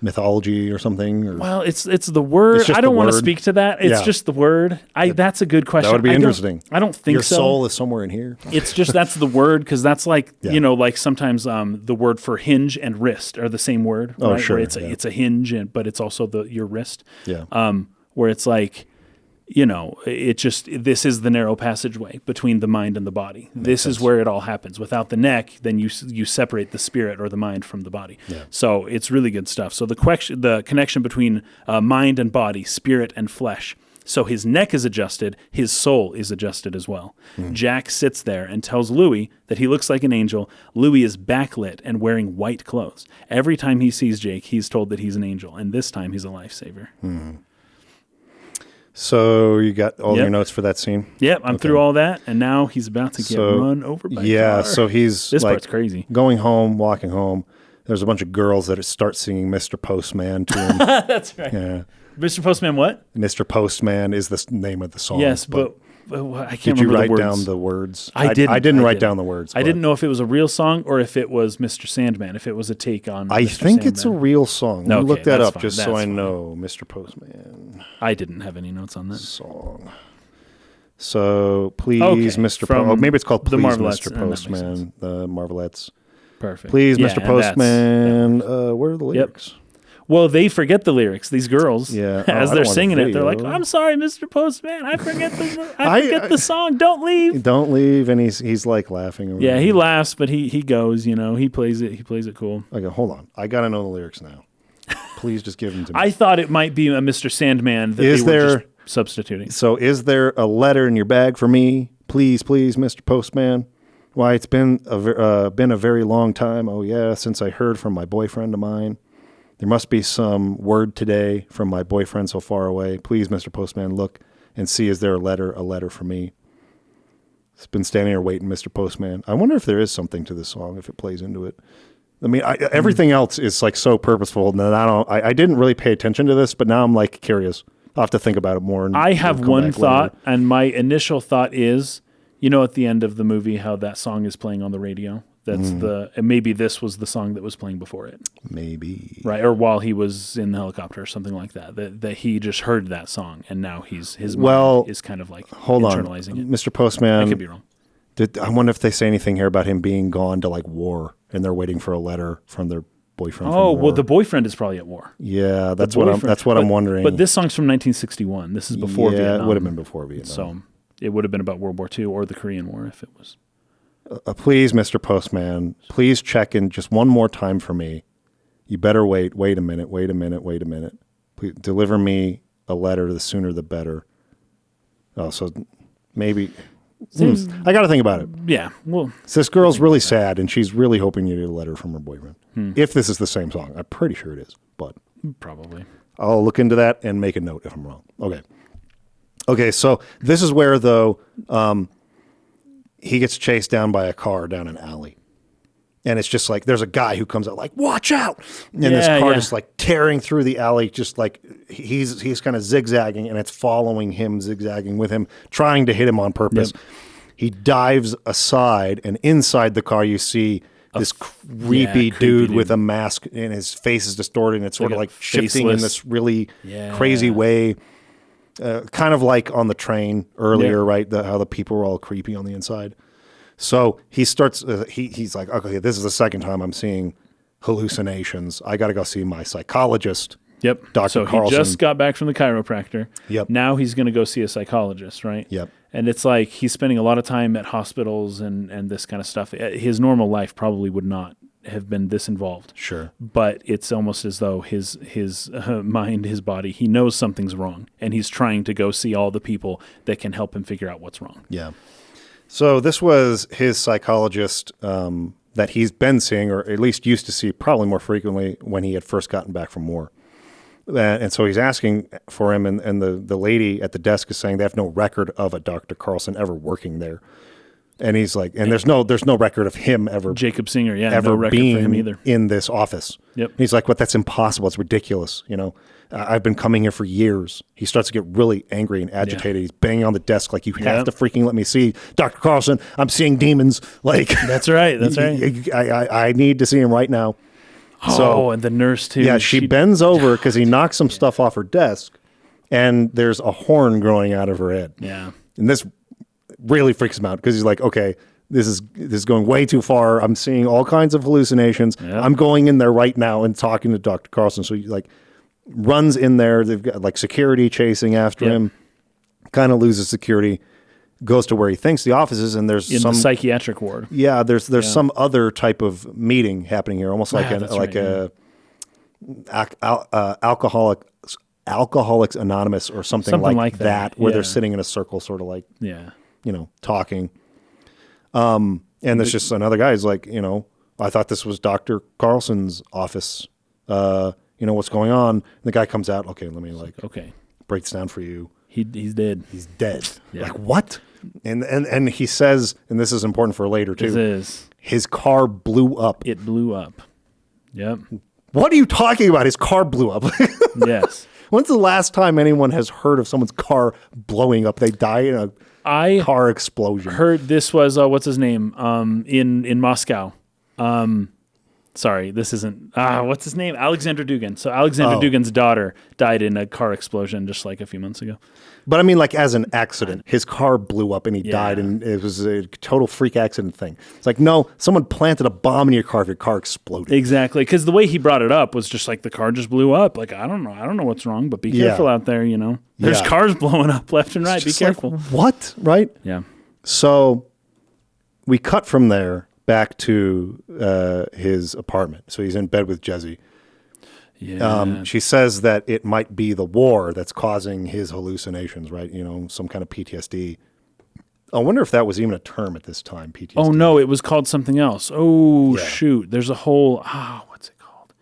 mythology or something? Or? Well, it's the word. I don't want to speak to that. It's just the word. That's a good question. That would be interesting. I don't think your so. Your soul is somewhere in here. It's just that's the word because that's like like sometimes the word for hinge and wrist are the same word. Oh, right? sure. Where it's a hinge but it's also your wrist. Yeah. Where it's like, this is the narrow passageway between the mind and the body. This is where it all happens. Without the neck, then you separate the spirit or the mind from the body. Yeah. So it's really good stuff. So the connection between mind and body, spirit and flesh. So his neck is adjusted, his soul is adjusted as well. Jack sits there and tells Louis that he looks like an angel. Louis is backlit and wearing white clothes. Every time he sees Jake, he's told that he's an angel, and this time he's a lifesaver. So you got all your notes for that scene? Yep, I'm through all that, and now he's about to get run over by a car. So he's this part's crazy. Going home, walking home. There's a bunch of girls that start singing Mr. Postman to him. That's right. Yeah. Mr. Postman what? Mr. Postman is the name of the song. Yes, but I can't Did you remember write the words. down the words? I didn't. I didn't write down the words. I didn't know if it was a real song or if it was Mr. Sandman, if it was a take on I Mr. think Sandman. it's a real song. Let me Okay, look that that's up fine, just so that's I fine. know. Mr. Postman I didn't have any notes on that. song. So please, Okay, Mr. from maybe it's called the Please, Marvelettes, Mr. and that makes Postman. The Marvelettes. Perfect. Please, Yeah, Mr. and that's- Postman. Where are the lyrics? Well, they forget the lyrics. These girls, Yeah. Oh, I as don't they're want a singing it, they're like, video. "I'm sorry, Mr. Postman. I forget the song. Don't leave." Don't leave, and he's like laughing. Or Yeah, he laughs, but he goes. You know, he plays it. He plays it cool. Okay, hold on. I gotta know the lyrics now. Please just give them to me. I thought it might be a Mr. Sandman that Is they were there- just substituting. So, is there a letter in your bag for me? Please, please, Mr. Postman. Why, it's been a very long time. Oh yeah, since I heard from my boyfriend of mine. There must be some word today from my boyfriend so far away. Please, Mr. Postman, look and see, is there a letter for me? It's been standing here waiting, Mr. Postman. I wonder if there is something to this song, if it plays into it. I mean, everything else is like so purposeful. And I didn't really pay attention to this, but now I'm like curious. I'll have to think about it more. And I have come one back thought, later. and my initial thought is, you know, at the end of the movie, how that song is playing on the radio. That's and maybe this was the song that was playing before it. Maybe. Right, or while he was in the helicopter or something like that. That he just heard that song, and now his mind is kind of like Hold on, internalizing it. Mr. Postman. I could be wrong. I wonder if they say anything here about him being gone to like war, and they're waiting for a letter from their boyfriend. Oh, from well, war. the boyfriend is probably at war. Yeah, that's The what I'm. boyfriend- That's what I'm wondering. But this song's from 1961. This is before Vietnam. Yeah, it would have been before Vietnam. So it would have been about World War II or the Korean War if it was. Please, Mr. Postman, please check in just one more time for me. You better wait. Wait a minute. Please deliver me a letter. The sooner the better. Oh, so maybe. I got to think about it. Yeah, well, So this girl's really sad, and she's really hoping you get a letter from her boyfriend. If this is the same song, I'm pretty sure it is, but probably. I'll look into that and make a note if I'm wrong. Okay. So this is where though he gets chased down by a car down an alley. And it's just like there's a guy who comes out like, watch out. And this car just like tearing through the alley, just like he's kind of zigzagging, and it's following him, zigzagging with him, trying to hit him on purpose. Yep. He dives aside, and inside the car you see this creepy dude with a mask, and his face is distorted, and it's sort of like shifting in this really crazy way. Kind of like on the train earlier, right? How the people were all creepy on the inside. So he starts, he's like, okay, this is the second time I'm seeing hallucinations. I got to go see my psychologist. Yep. Dr. So Carlson. he just got back from the chiropractor. Yep. Now he's going to go see a psychologist, right? Yep. And it's like he's spending a lot of time at hospitals and this kind of stuff. His normal life probably would not have been this involved. Sure. But it's almost as though his mind, his body, he knows something's wrong, and he's trying to go see all the people that can help him figure out what's wrong. Yeah. So this was his psychologist that he's been seeing, or at least used to see probably more frequently when he had first gotten back from war. And so he's asking for him, and the lady at the desk is saying they have no record of a Dr. Carlson ever working there. And he's like, and there's no record of him ever Jacob Singer, ever no record being for him either. in this office. Yep. And he's like, "What? That's impossible. It's ridiculous. You know, I've been coming here for years." He starts to get really angry and agitated. He's banging on the desk like, "You have to freaking let me see Dr. Carlson. I'm seeing demons. Like, That's right. That's right. I need to see him right now." Oh, and the nurse too. Yeah, she bends over because he knocks some stuff off her desk, and there's a horn growing out of her head. Yeah. And this really freaks him out because he's like, okay, this is going way too far. I'm seeing all kinds of hallucinations. Yeah. I'm going in there right now and talking to Dr. Carlson. So he like runs in there. They've got like security chasing after him, kind of loses security, goes to where he thinks the office is, and there's In some the psychiatric ward. yeah, there's some other type of meeting happening here, almost like Alcoholics Anonymous or something like that, where they're sitting in a circle, sort of like talking. And there's just another guy who's like, I thought this was Dr. Carlson's office. What's going on? And the guy comes out. Okay, let me breaks down for you. He's dead. He's dead. Yeah. Like what? And he says, and this is important for later too. His car blew up. It blew up. Yep. What are you talking about? His car blew up. Yes. When's the last time anyone has heard of someone's car blowing up? They die in I car explosion. heard this was what's his name in Moscow. Sorry, this isn't. What's his name? Alexander Dugin. So Alexander Dugin's daughter died in a car explosion just like a few months ago. But I mean, like as an accident, his car blew up and he died, and it was a total freak accident thing. It's like, no, someone planted a bomb in your car if your car exploded. Exactly, because the way he brought it up was just like the car just blew up. Like I don't know what's wrong, but be careful out there. There's cars blowing up left and right. Be careful. Like, what? Right? Yeah. So we cut from there back to his apartment. So he's in bed with Jesse. Yeah. She says that it might be the war that's causing his hallucinations, right? Some kind of PTSD. I wonder if that was even a term at this time, PTSD. Oh, no, it was called something else. Oh, shoot. There's a whole, what's it called?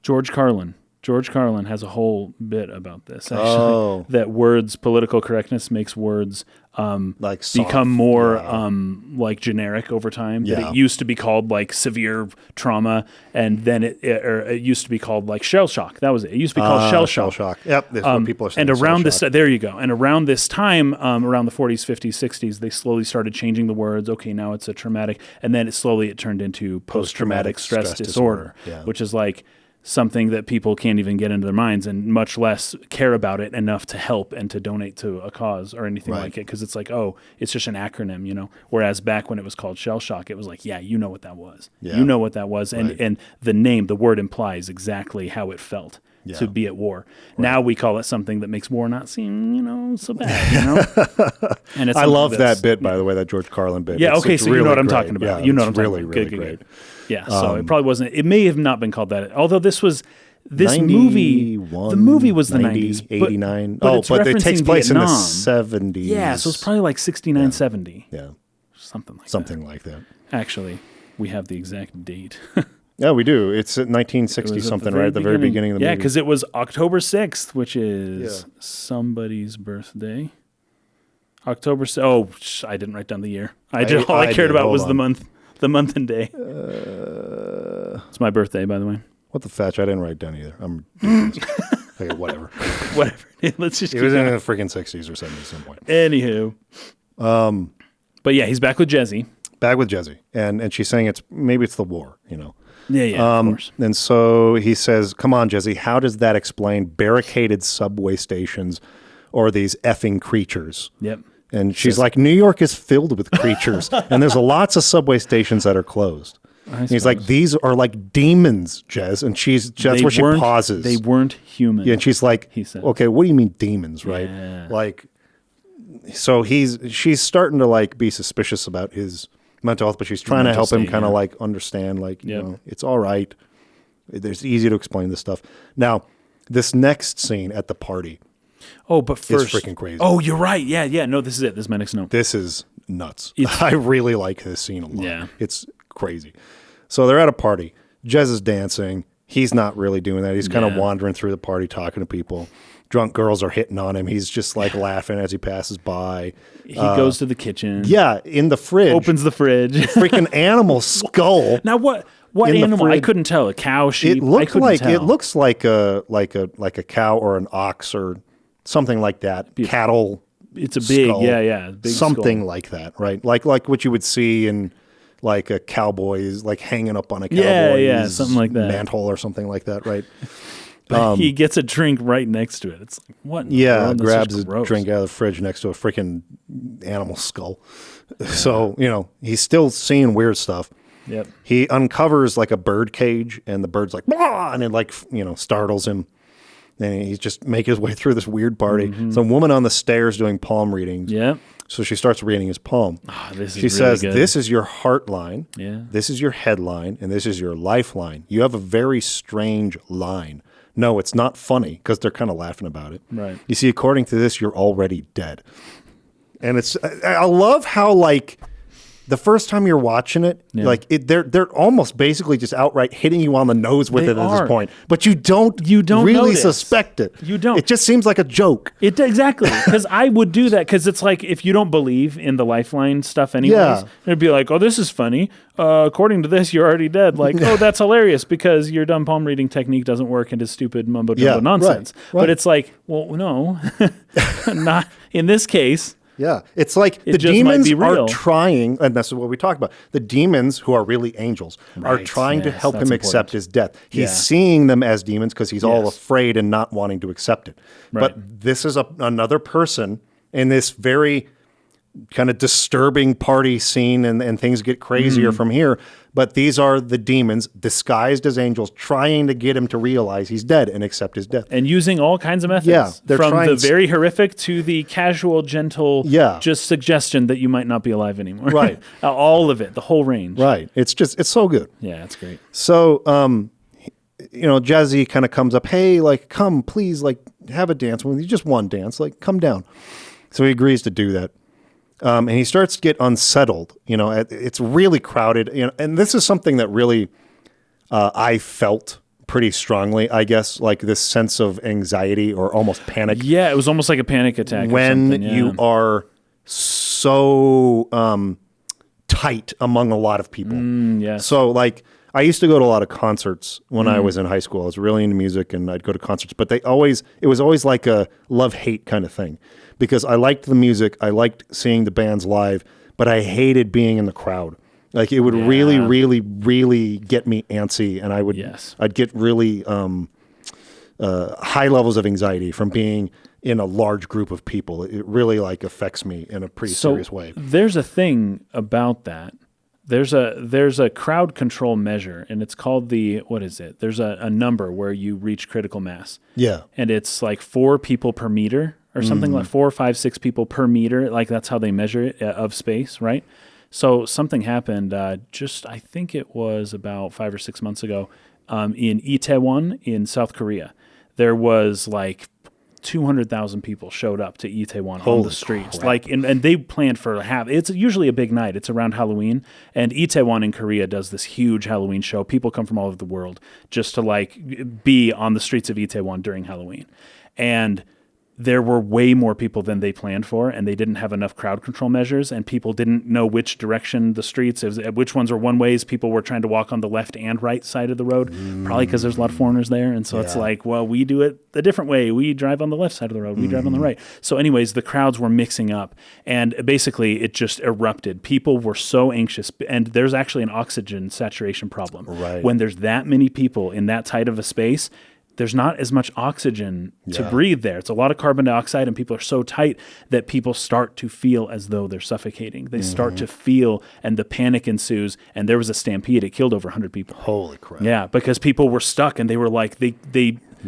George Carlin. George Carlin has a whole bit about this, actually, that political correctness makes words like soft, become more like generic over time. Yeah. That it used to be called like severe trauma, and then it used to be called like shell shock. That was it. It used to be called shell shock. Shell shock. Yep, that's what people are saying. And around this, there you go. And around this time, around the 40s, 50s, 60s, they slowly started changing the words. Okay, now it's a traumatic, and then it turned into post-traumatic stress disorder, which is like something that people can't even get into their minds and much less care about it enough to help and to donate to a cause or anything like it. Because it's like, it's just an acronym, Whereas back when it was called shell shock, it was like, you know what that was. Yeah. You know what that was. And the word implies exactly how it felt to be at war. Right. Now we call it something that makes war not seem, so bad, And it's I love that bit, by the way, that George Carlin bit. Yeah, it's so really you know what I'm great. talking about. Yeah, you know what I'm really, talking about. Really good. great. Yeah, so it probably wasn't. It may have not been called that. Although this movie, the movie was the 90s, 89. But but it takes place Vietnam. in the 70s. Yeah, so it's probably like 69, 70. Yeah, something like that. Actually, we have the exact date. Yeah, we do. It's at 1960 something, right at the very beginning of the movie. Yeah, because it was October 6th, which is somebody's birthday. October. I didn't write down the year. All I cared about was the month and day. It's my birthday, by the way. What the fetch? I didn't write down either. I'm okay, whatever. Whatever. Let's just. It was in the freaking 60s or 70s at some point. Anywho. But yeah, he's back with Jesse. Back with Jesse, and she's saying maybe it's the war, Yeah, of course. And so he says, "Come on, Jesse, how does that explain barricaded subway stations or these effing creatures?" Yep. And she's like, "New York is filled with creatures, and there's lots of subway stations that are closed." And he's like, "These are like demons, Jez." And that's where she pauses. They weren't human. Yeah, and she's like, he said. "Okay, what do you mean demons, right?" Yeah. Like, so she's starting to like be suspicious about his mental health, but she's trying to help him kind of like understand, like, it's all right. It's easy to explain this stuff. Now, this next scene at the party. Oh, but first, it's freaking crazy. Oh, you're right. Yeah. No, this is it. This is my next note. This is nuts. I really like this scene a lot. Yeah. It's crazy. So they're at a party. Jez is dancing. He's not really doing that. He's kind of wandering through the party, talking to people. Drunk girls are hitting on him. He's just like laughing as he passes by. He goes to the kitchen. Yeah, in the fridge. Opens the fridge. Freaking animal skull. Now what animal? I couldn't tell. A cow, sheep. It looks like a cow or an ox or something like that. Cattle. It's a big skull. Big something skull. like that, right? Like what you would see in like a cowboy's, like hanging up on a cowboy's something like that. mantle or something like that, right? But he gets a drink right next to it. It's like, what? Grabs a drink out of the fridge next to a freaking animal skull. Yeah. So, he's still seeing weird stuff. Yep. He uncovers like a bird cage, and the bird's like, "Blah!" and it startles him. And he's just making his way through this weird party. Mm-hmm. There's a woman on the stairs doing palm readings. Yep. So she starts reading his palm. She says, "This is your heart line. Yeah. This is your headline, and this is your lifeline. You have a very strange line. No, it's not funny," because they're kind of laughing about it. Right. You see, according to this, you're already dead. And I love how like the first time you're watching it, they're almost basically just outright hitting you on the nose with it at this point. But you don't really notice. suspect it. You don't. It just seems like a joke. Exactly. Because I would do that, because it's like, if you don't believe in the lifeline stuff anyways, it'd be like, "Oh, this is funny. According to this, you're already dead." Like, "Oh, that's hilarious because your dumb palm reading technique doesn't work and is stupid mumbo jumbo nonsense." Right. But it's like, well, no, not in this case. Yeah. It's like It the just might demons be real. are trying, and that's what we talked about. The demons, who are really angels, are Right. trying to Yes, help him that's accept important. his death. He's Yeah. seeing them as demons because he's all Yes. afraid and not wanting to accept it. Right. But this is another person in this very kind of disturbing party scene, and things get crazier from here. But these are the demons disguised as angels trying to get him to realize he's dead and accept his death. And using all kinds of methods. Yeah, they're from trying the s- very horrific to the casual, gentle, Yeah. just suggestion that you might not be alive anymore. Right. All of it, the whole range. Right. It's so good. Yeah, it's great. So, Jazzy kind of comes up, hey, like, come, please, like, have a dance with me. Just one dance, like, come down. So he agrees to do that. And he starts to get unsettled. It's really crowded. And this is something that really I felt pretty strongly, I guess, like this sense of anxiety or almost panic Yeah, it was almost like a panic attack. or when something, yeah. you are so tight among a lot of people. Yes. So, like, I used to go to a lot of concerts when I was in high school. I was really into music, and I'd go to concerts, but it was always like a love-hate kind of thing, because I liked the music, I liked seeing the bands live, but I hated being in the crowd. Like, it would really, really, really get me antsy, and I'd get really high levels of anxiety from being in a large group of people. It really, like, affects me in a pretty serious way. There's a thing about that. There's a crowd control measure, and it's called there's a number where you reach critical mass. Yeah. And it's like 4 people per meter or something, like 4, 5, 6 people per meter. Like, that's how they measure it of space, right? So something happened I think it was about 5 or 6 months ago in Itaewon in South Korea. There was like 200,000 people showed up to Itaewon on the streets. crap. Like, and they planned for it's usually a big night. It's around Halloween, and Itaewon in Korea does this huge Halloween show. People come from all over the world just to like be on the streets of Itaewon during Halloween. And there were way more people than they planned for, and they didn't have enough crowd control measures, and people didn't know which direction the streets, which ones were one ways. People were trying to walk on the left and right side of the road, probably because there's a lot of foreigners there. And so it's like, well, we do it the different way. We drive on the left side of the road. We drive on the right. So anyways, the crowds were mixing up, and basically it just erupted. People were so anxious, and there's actually an oxygen saturation problem. Right. When there's that many people in that tight of a space, there's not as much oxygen to breathe there. It's a lot of carbon dioxide, and people are so tight that people start to feel as though they're suffocating. They start to feel, and the panic ensues, and there was a stampede. It killed over 100 people. Holy crap. Yeah, because people were stuck, and they were like, You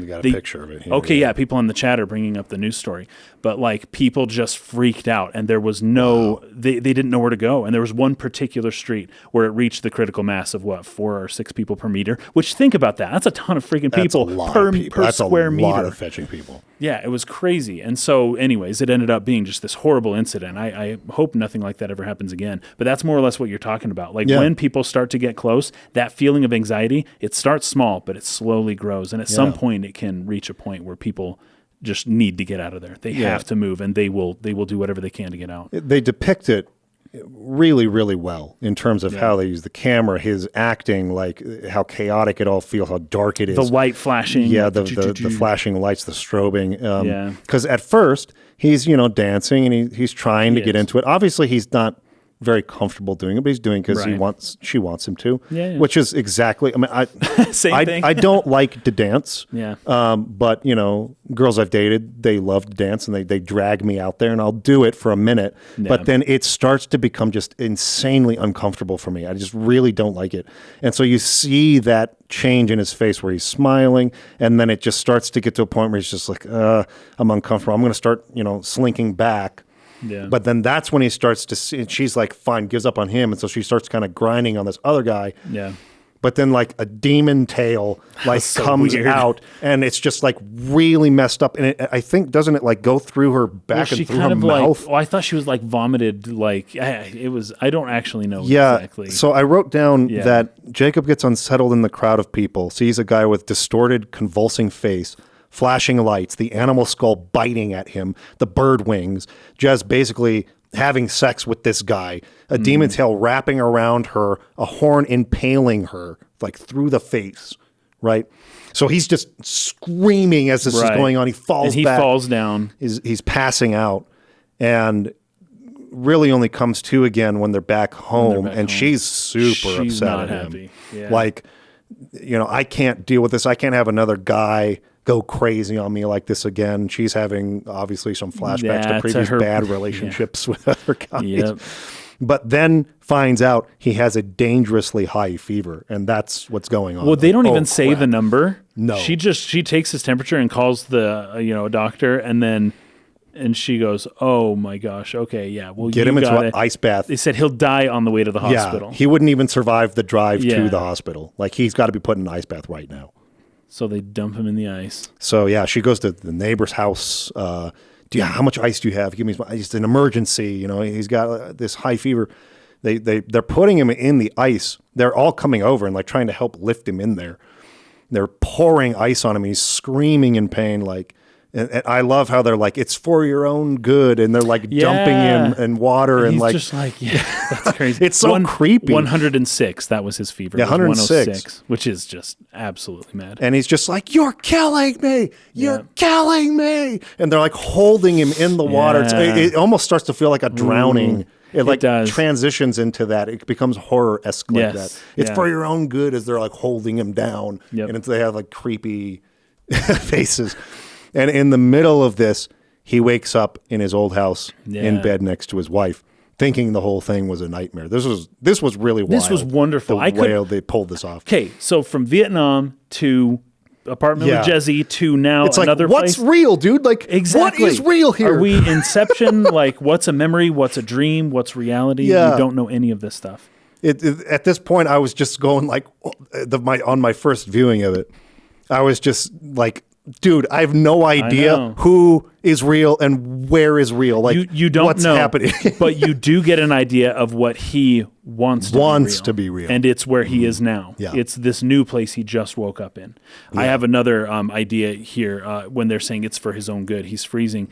got a picture of it here. Okay, yeah, people in the chat are bringing up the news story. But like, people just freaked out, and there was they didn't know where to go. And there was one particular street where it reached the critical mass of 4 or 6 people per meter, which, think about that. That's a ton of freaking people per square meter. That's a lot of fetching people. Yeah, it was crazy. And so anyways, it ended up being just this horrible incident. I hope nothing like that ever happens again. But that's more or less what you're talking about. Like, when people start to get close, that feeling of anxiety, it starts small, but it slowly grows. And at some point, it can reach a point where people just need to get out of there. They have to move, and they will do whatever they can to get out. They depict it really, really well in terms of how they use the camera, his acting, like how chaotic it all feels, how dark it is. The light flashing. Yeah, the flashing lights, the strobing. Because Yeah. at first, he's, dancing, and he's trying to get into it. Obviously, he's not very comfortable doing it, but he's doing it because she wants him to. Yeah. Which is exactly. I mean, Same thing. I don't like to dance. Yeah. But girls I've dated, they love to dance, and they drag me out there, and I'll do it for a minute. Yeah. But then it starts to become just insanely uncomfortable for me. I just really don't like it. And so you see that change in his face where he's smiling, and then it just starts to get to a point where he's just like, I'm uncomfortable. I'm going to start, slinking back. Yeah. But then that's when he starts to see, and she's like, fine, gives up on him. And so she starts kind of grinding on this other guy. Yeah. But then like a demon tail comes weird. out, and it's just like really messed up. And I think, doesn't it like go through her back and through her mouth? I thought she was like vomited. Like, it was, I don't actually know Yeah. exactly. So I wrote down that Jacob gets unsettled in the crowd of people, sees a guy with distorted, convulsing face, flashing lights, the animal skull biting at him, the bird wings, just basically having sex with this guy, a demon tail wrapping around her, a horn impaling her like through the face, right? So he's just screaming as this is going on. He falls and he back. falls down. He's passing out, and really only comes to again when they're back home, back and home. she's super She's upset not at him. happy. Yeah. Like, I can't deal with this. I can't have another guy go crazy on me like this again. She's having obviously some flashbacks to previous bad relationships with other guys. Yep. But then finds out he has a dangerously high fever, and that's what's going on. Well, they don't Like, even say the number. No. She takes his temperature and calls the doctor, and she goes, "Oh my gosh, okay, yeah, well, get you him into gotta-" an ice bath. They said he'll die on the way to the hospital. Yeah, he wouldn't even survive the drive Yeah. to the hospital. Like, he's got to be put in an ice bath right now. So they dump him in the ice. So yeah, she goes to the neighbor's house. How much ice do you have? Give me some. It's an emergency. He's got this high fever. They're putting him in the ice. They're all coming over and like trying to help lift him in there. They're pouring ice on him. He's screaming in pain. And I love how they're like, it's for your own good, and they're like dumping him in water, and he's like, just like, yeah, that's crazy. It's so creepy. 106. That was his fever. Yeah, It was 106, which is just absolutely mad. and he's just like, "You're killing me! You're killing me!" And they're like holding him in the water. Yeah. It almost starts to feel like a drowning. It does. transitions into that. It becomes horror-esque like Yes. that. It's for your own good as they're like holding him down, and they have like creepy faces. And in the middle of this, he wakes up in his old house in bed next to his wife, thinking the whole thing was a nightmare. This was really wild. This was wonderful. The way they pulled this off. Okay, so from Vietnam to apartment with Jesse to now It's like, another what's place. real, dude? Like, Exactly. what is real here? Are we Inception? Like, what's a memory? What's a dream? What's reality? Yeah. You don't know any of this stuff. At this point, I was just going like, on my first viewing of it, I was just like, dude, I have no idea who is real and where is real. Like, you don't what's know, happening. but you do get an idea of what he wants to be real. And it's where he is now. Yeah. It's this new place he just woke up in. I have another idea here when they're saying it's for his own good. He's freezing.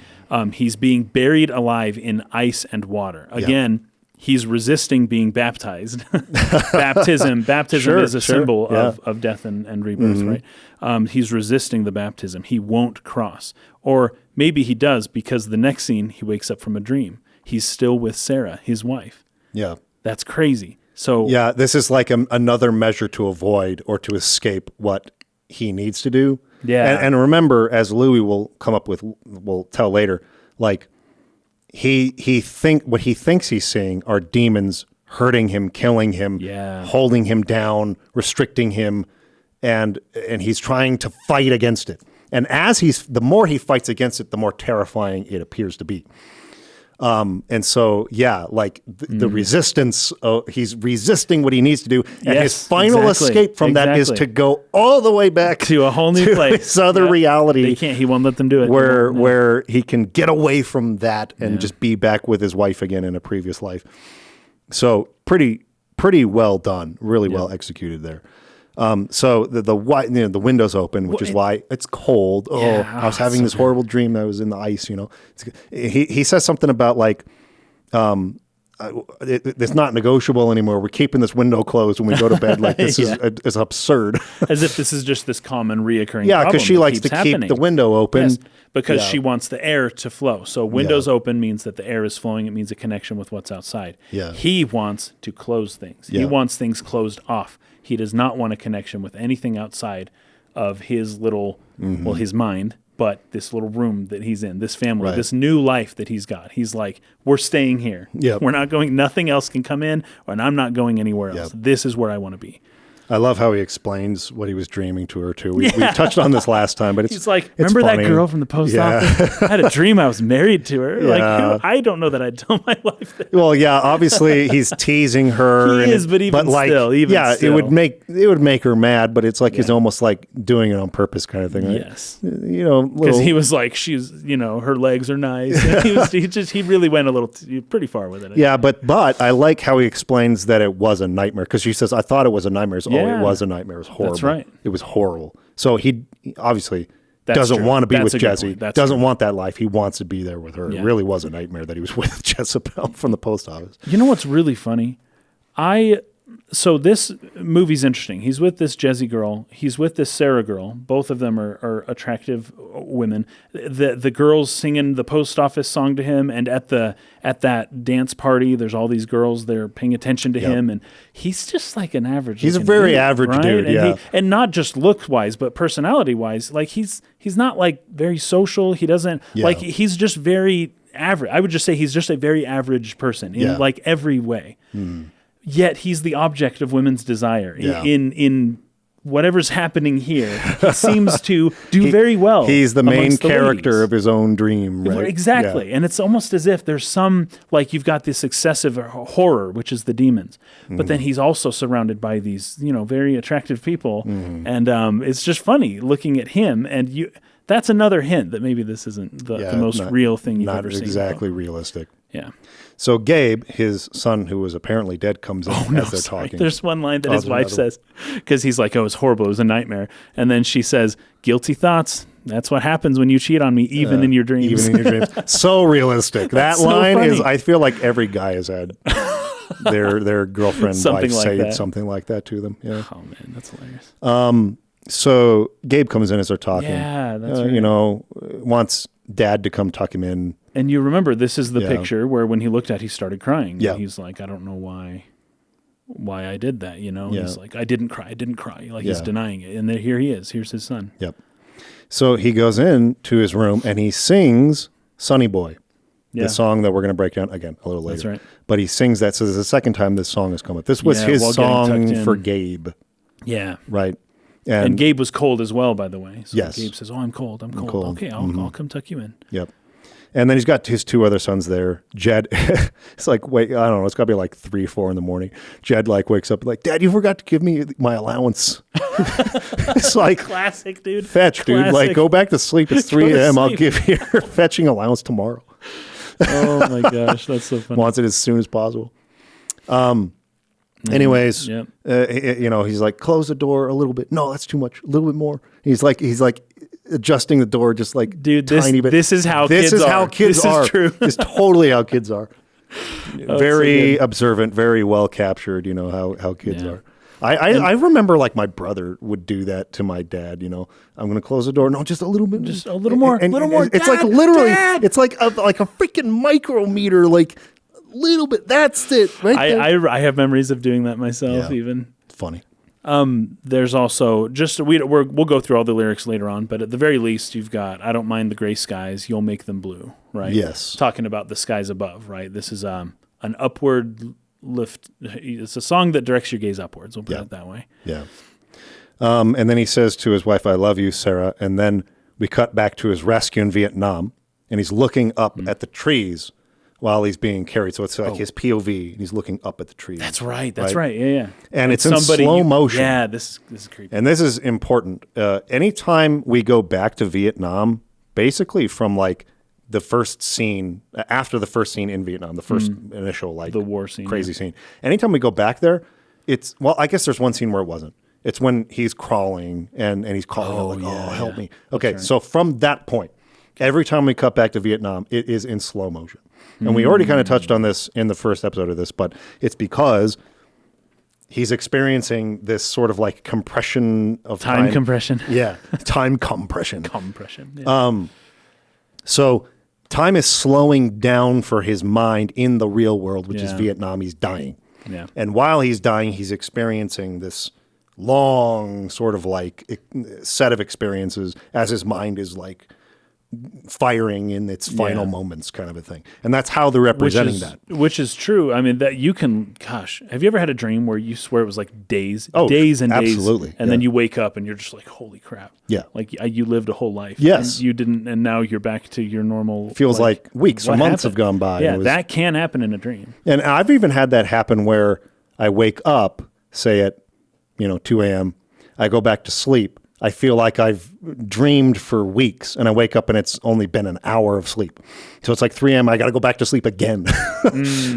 He's being buried alive in ice and water. Again, he's resisting being baptized. Baptism is a symbol of death and rebirth, right? He's resisting the baptism. He won't cross. Or maybe he does, because the next scene, he wakes up from a dream. He's still with Sarah, his wife. Yeah. That's crazy. So yeah, this is like another measure to avoid or to escape what he needs to do. Yeah. And remember, as Louis will tell later, like, what he thinks he's seeing are demons hurting him, killing him, holding him down, restricting him, and he's trying to fight against it. And the more he fights against it, the more terrifying it appears to be. And so, the resistance, he's resisting what he needs to do. And his final escape from that is to go all the way back to a whole new place. This other reality. He won't let them do it. Where he can get away from that and just be back with his wife again in a previous life. So pretty well done. Really well executed there. So the window's open, which is why it's cold. I was having this horrible dream that I was in the ice. He says something about like, it's not negotiable anymore. We're keeping this window closed when we go to bed. Like, this is absurd. As if this is just this common reoccurring. Yeah, because she likes to keep the window open. Yes, because she wants the air to flow. So windows open means that the air is flowing. It means a connection with what's outside. Yeah. He wants to close things. He wants things closed off. He does not want a connection with anything outside of his little, his mind, but this little room that he's in, this family, this new life that he's got. He's like, we're staying here. Yep. We're not going, nothing else can come in, and I'm not going anywhere else. This is where I want to be. I love how he explains what he was dreaming to her too. We touched on this last time, but he's like, remember that girl from the post office? I had a dream I was married to her. Like, I don't know that I'd tell my wife that. Well, yeah, obviously he's teasing her. He is, but still. It would make her mad, but it's like he's almost like doing it on purpose, kind of thing. Right? Yes, because he was like, she's, her legs are nice. he really went a little pretty far with it. Yeah, but I like how he explains that it was a nightmare, because she says, I thought it was a nightmare. It was a nightmare. It was horrible. That's right. It was horrible. So he obviously doesn't want to be with Jesse. Doesn't want that life. He wants to be there with her. Yeah. It really was a nightmare that he was with Jezebel from the post office. You know what's really funny? I So this movie's interesting. He's with this Jesse girl. He's with this Sarah girl. Both of them are attractive women. The girl's singing the post office song to him, and at that dance party, there's all these girls. They're paying attention to him, and he's just like an average. He's a very average dude, and and not just look wise, but personality wise. Like he's not like very social. He doesn't like. He's just very average. I would just say he's just a very average person in like every way. Yet he's the object of women's desire in whatever's happening here. He seems to do very well. He's the main character of his own dream, right? Exactly. Yeah. And it's almost as if there's some, like you've got this excessive horror, which is the demons, but then he's also surrounded by these, very attractive people. And it's just funny looking at him, and that's another hint that maybe this isn't the most real thing you've ever seen. Not exactly realistic. Yeah. So Gabe, his son, who was apparently dead, comes in as they're talking. There's one line that his wife says, because he's like, "Oh, it was horrible. It was a nightmare." And then she says, "Guilty thoughts. That's what happens when you cheat on me, even in your dreams." Even in your dreams. So realistic. That line is, I feel like every guy has had their girlfriend wife say something like that to them. Yeah. Oh, man, that's hilarious. So Gabe comes in as they're talking. Yeah, that's right. Wants dad to come tuck him in. And you remember, this is the picture where when he looked at, he started crying. Yeah. He's like, "I don't know why I did that." He's like, I didn't cry. Like he's denying it. And then here he is. Here's his son. Yep. So he goes in to his room and he sings Sonny Boy, the song that we're going to break down again a little later. That's right. But he sings that. So this is the second time this song has come up. This was his song for Gabe. Yeah. Right. And Gabe was cold as well, by the way. So yes. Gabe says, "Oh, I'm cold. Okay, I'll come tuck you in." Yep. And then he's got his two other sons there. Jed, it's like, wait, I don't know. It's got to be like 3, 4 in the morning. Jed wakes up like, "Dad, you forgot to give me my allowance." It's like classic, dude. Fetch, dude. Like, go back to sleep. It's 3 a.m. I'll give you your fetching allowance tomorrow. Oh my gosh, that's so funny. Wants it as soon as possible. Anyways, he's like, "Close the door a little bit." "No, that's too much. A little bit more." He's like adjusting the door just like tiny bit. This is how kids are. This is how kids are. This is true. It's totally how kids are. Very observant, very well captured, how kids are. I remember like my brother would do that to my dad, "I'm going to close the door." "No, just a little bit. Just a little more. And little more. It's Dad, like literally, Dad! It's like a freaking micrometer, like little bit. That's it, right there. I have memories of doing that myself, even. Funny. There's also we'll go through all the lyrics later on, but at the very least, you've got, "I don't mind the gray skies, you'll make them blue," right? Yes. Talking about the skies above, right? This is an upward lift. It's a song that directs your gaze upwards. We'll put it that way. Yeah. And then he says to his wife, "I love you, Sarah." And then we cut back to his rescue in Vietnam, and he's looking up at the trees while he's being carried. So it's like his POV, and he's looking up at the trees. That's right. Yeah. And it's in slow motion. Yeah, this is creepy. And this is important. Anytime we go back to Vietnam, basically from like the first scene, after the first scene in Vietnam, the first initial like the war scene, crazy scene. Anytime we go back there, I guess there's one scene where it wasn't. It's when he's crawling and he's calling, help me. Okay, so from that point, every time we cut back to Vietnam, it is in slow motion. And we already kind of touched on this in the first episode of this, but it's because he's experiencing this sort of like compression of time. Compression. Yeah, time compression. Yeah. So time is slowing down for his mind in the real world, which is Vietnam. He's dying. Yeah. And while he's dying, he's experiencing this long sort of like set of experiences as his mind is like firing in its final moments, kind of a thing. And that's how they're representing that. Which is true. I mean, that you can, have you ever had a dream where you swear it was like days and absolutely. days, and then you wake up and you're just like, holy crap. Yeah. Like you lived a whole life. Yes. And you didn't, and now you're back to your normal. Feels like weeks or months have gone by. Yeah, that can happen in a dream. And I've even had that happen where I wake up, say at 2 a.m., I go back to sleep. I feel like I've dreamed for weeks, and I wake up and it's only been an hour of sleep. So it's like 3 a.m. I got to go back to sleep again.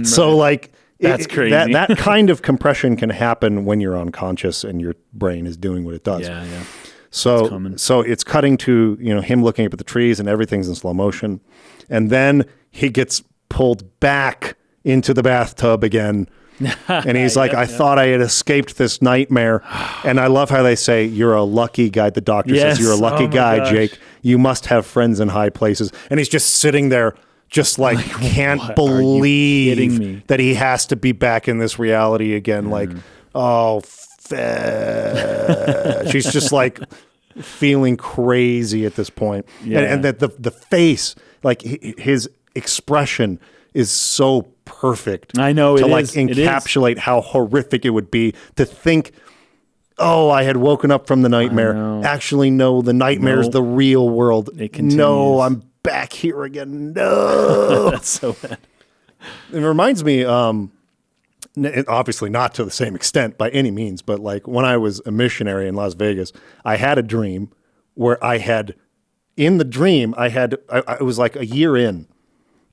So like that's crazy. That kind of compression can happen when you're unconscious and your brain is doing what it does. Yeah. So it's cutting to him looking up at the trees and everything's in slow motion, and then he gets pulled back into the bathtub again. And he's like, I thought I had escaped this nightmare. And I love how they say, you're a lucky guy. The doctor says, you're a lucky guy, gosh. Jake. You must have friends in high places. And he's just sitting there, just like can't what? Are you believe kidding me? that he has to be back in this reality again. Like, oh, she's just like feeling crazy at this point. Yeah. And that the face, like his expression is so perfect. I know, to it like is. It is. encapsulate how horrific it would be to think, oh, I had woken up from the nightmare. know. Actually, no, the nightmare's Nope. the real world. It continues. No, I'm back here again. No. That's so bad. It reminds me, obviously not to the same extent by any means, but like when I was a missionary in Las Vegas, I had a dream where in the dream, I was like a year in.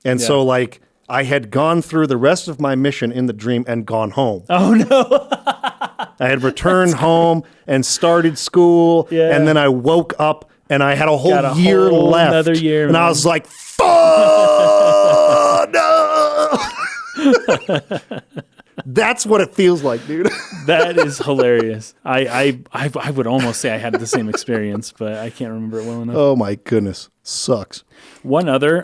And so like I had gone through the rest of my mission in the dream and gone home. Oh no. I had returned home and started school. Yeah. And then I woke up and I had a whole Got a year whole left. another year, and man. I was like, fuck, no. That's what it feels like, dude. That is hilarious. I would almost say I had the same experience, but I can't remember it well enough. Oh my goodness. Sucks. One other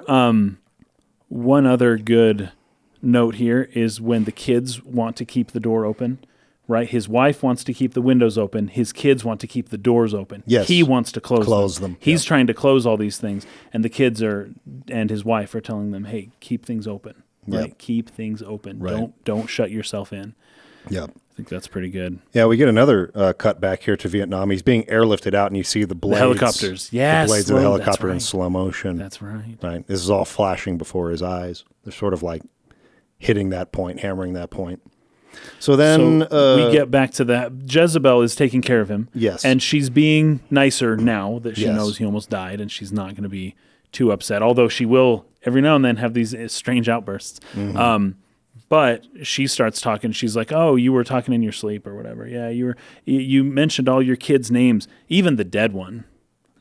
good note here is when the kids want to keep the door open, right? His wife wants to keep the windows open. His kids want to keep the doors open. Yes. He wants to close them. He's trying to close all these things, and the kids and his wife are telling them, "Hey, keep things open. Right? Yep. Keep things open. Right. Don't shut yourself in." Yep. I think that's pretty good. Yeah, we get another cut back here to Vietnam. He's being airlifted out, and you see the blades. Helicopters. Yes. The blades of the Slow- that's helicopter in right. slow motion. That's right. Right. This is all flashing before his eyes. They're sort of like hitting that point, hammering that point. So then we get back to that. Jezebel is taking care of him. Yes. And she's being nicer now that she Yes. knows he almost died, and she's not going to be too upset, although she will every now and then have these strange outbursts. Mm-hmm. But she starts talking. She's like, "Oh, you were talking in your sleep or whatever. Yeah, you mentioned all your kids' names, even the dead one."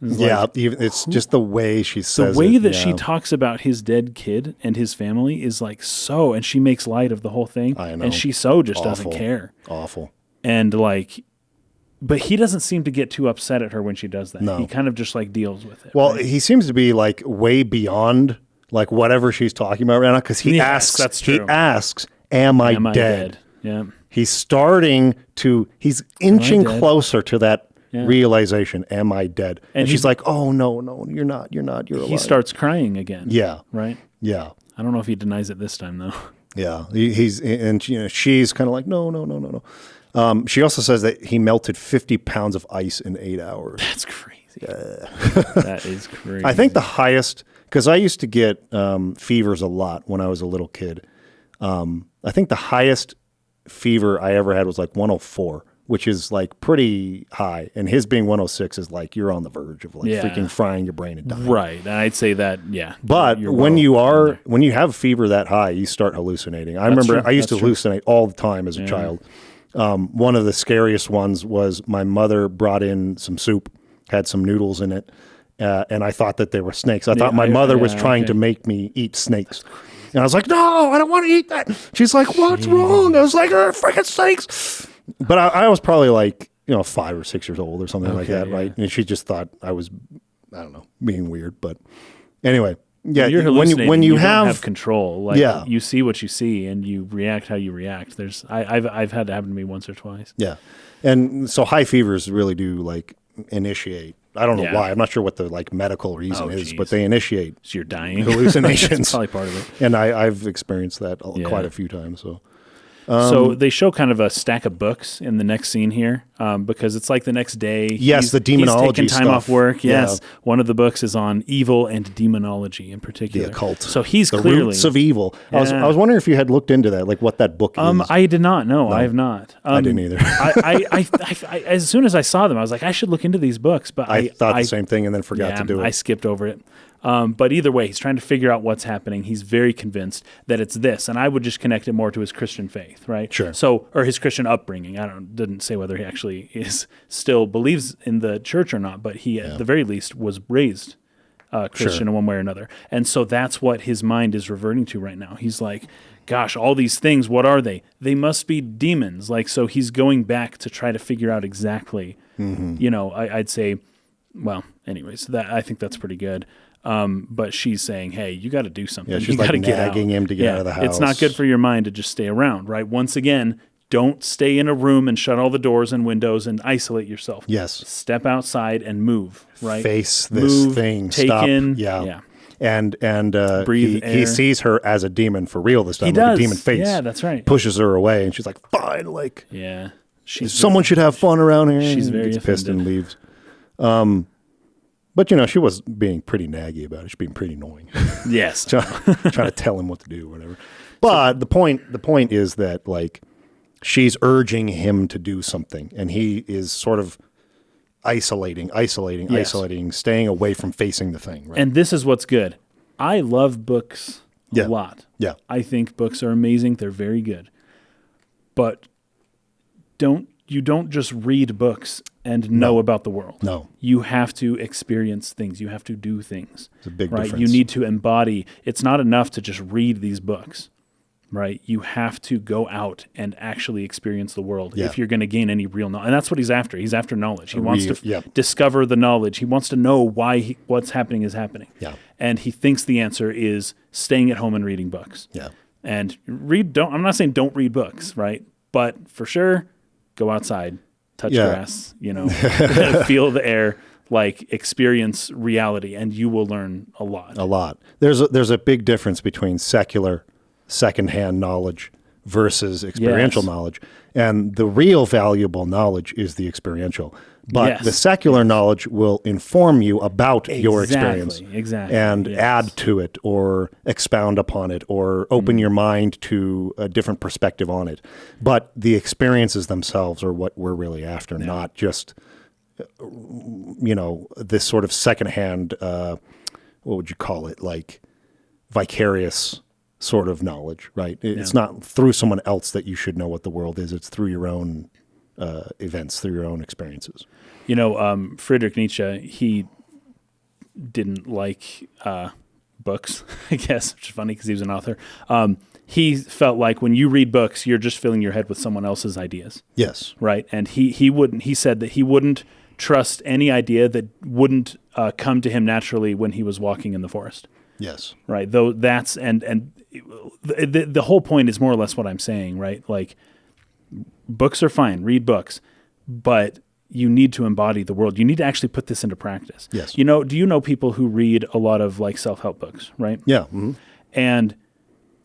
It's just the way she says The way it. that she talks about his dead kid and his family is like so, and she makes light of the whole thing. I know. And she so just doesn't Awful. care. Awful. And like, but he doesn't seem to get too upset at her when she does that. No. He kind of just like deals with it. Well, right? he seems to be like way beyond like whatever she's talking about right now, because he Yes, that's true. Am I Am I dead? Yeah. He's inching dead? closer to that Yeah. realization. Am I dead? And he- she's like, oh, no, you're not. You're alive. He starts crying again. Yeah. Right. Yeah. I don't know if he denies it this time though. Yeah. She's kind of like, no. She also says that he melted 50 pounds of ice in 8 hours. That's crazy. That is crazy. I think the highest, because I used to get fevers a lot when I was a little kid. I think the highest fever I ever had was like 104, which is like pretty high. And his being 106 is like you're on the verge of like freaking frying your brain and dying. Right. And I'd say that, yeah. But you're when well when you have a fever that high, you start hallucinating. I remember true. I used to That's true. hallucinate all the time as a child. One of the scariest ones was my mother brought in some soup, had some noodles in it, and I thought that they were snakes. I thought my mother was trying to make me eat snakes. And I was like, no, I don't want to eat that. She's like, what's wrong? I was like, freaking snakes. But I was probably like, 5 or 6 years old or something like that, right? And she just thought I was, I don't know, being weird. But anyway, yeah, You're hallucinating. when you don't have, have control, like Yeah. you see what you see and you react how you react. I've had that happen to me once or twice. yeah, and so high fevers really do like initiate. I don't know Yeah. why. I'm not sure what the like medical reason is, geez. but they initiate So you're dying. hallucinations. That's probably part of it. And I've experienced that Yeah. quite a few times. So So they show kind of a stack of books in the next scene here, because it's like the next day. Yes, the demonology He's taking time stuff. off work. Yes, Yeah. one of the books is on evil and demonology in particular. the occult. So he's the clearly roots of evil. Yeah. I was wondering if you had looked into that, like what that book is. I did not. No, I have not. I didn't either. I as soon as I saw them, I was like, I should look into these books. But I thought the same thing and then forgot to do it. I skipped over it. But either way, he's trying to figure out what's happening. He's very convinced that it's this, and I would just connect it more to his Christian faith, right? Sure. So, or his Christian upbringing. Didn't say whether he actually still believes in the church or not, but he at the very least was raised Christian in one way or another. And so that's what his mind is reverting to right now. He's like, gosh, all these things, what are they? They must be demons. Like, so he's going back to try to figure out exactly, I'd say, well, anyways, I think that's pretty good. But she's saying, hey, you got to do something. Yeah, she's you got to like get out. nagging him to get out of the house. It's not good for your mind to just stay around, right? Once again, don't stay in a room and shut all the doors and windows and isolate yourself. Yes. Step outside and move, right? Face this thing. Take Stop. in. Yeah. And Breathe he sees her as a demon for real this time. He like does. A demon face. Yeah, that's right. Pushes her away, and she's like, fine, like, yeah. someone should have fun around here. She's very gets pissed and offended. leaves. But, she was being pretty naggy about it. She's being pretty annoying. Yes. trying to tell him what to do or whatever. But the point is that, like, she's urging him to do something, and he is sort of isolating, staying away from facing the thing. Right? And this is what's good. I love books a lot. Yeah. I think books are amazing. They're very good. But you don't just read books and know about the world. No. You have to experience things. You have to do things. It's a big right? difference. You need to embody. It's not enough to just read these books. Right, you have to go out and actually experience the world if you're going to gain any real knowledge. And that's what he's after. He's after knowledge. He wants to discover the knowledge. He wants to know why what's happening is happening. Yeah. And he thinks the answer is staying at home and reading books. Yeah. And I'm not saying don't read books, right? But for sure, go outside, touch grass, feel the air, like experience reality, and you will learn a lot. A lot. There's a big difference between secular secondhand knowledge versus experiential knowledge. And the real valuable knowledge is the experiential. But the secular knowledge will inform you about your experience and add to it or expound upon it or open your mind to a different perspective on it. But the experiences themselves are what we're really after, not just, this sort of secondhand, what would you call it, like vicarious sort of knowledge, right? It's not through someone else that you should know what the world is. It's through your own events, through your own experiences. Friedrich Nietzsche, he didn't like books, I guess, which is funny because he was an author. He felt like when you read books, you're just filling your head with someone else's ideas. Yes. Right? And he said that he wouldn't trust any idea that wouldn't come to him naturally when he was walking in the forest. Yes. Right. Though that's and the whole point is more or less what I'm saying, right? Like books are fine, read books, but you need to embody the world. You need to actually put this into practice. Yes. Do you know people who read a lot of like self-help books, right? Yeah. Mm-hmm. And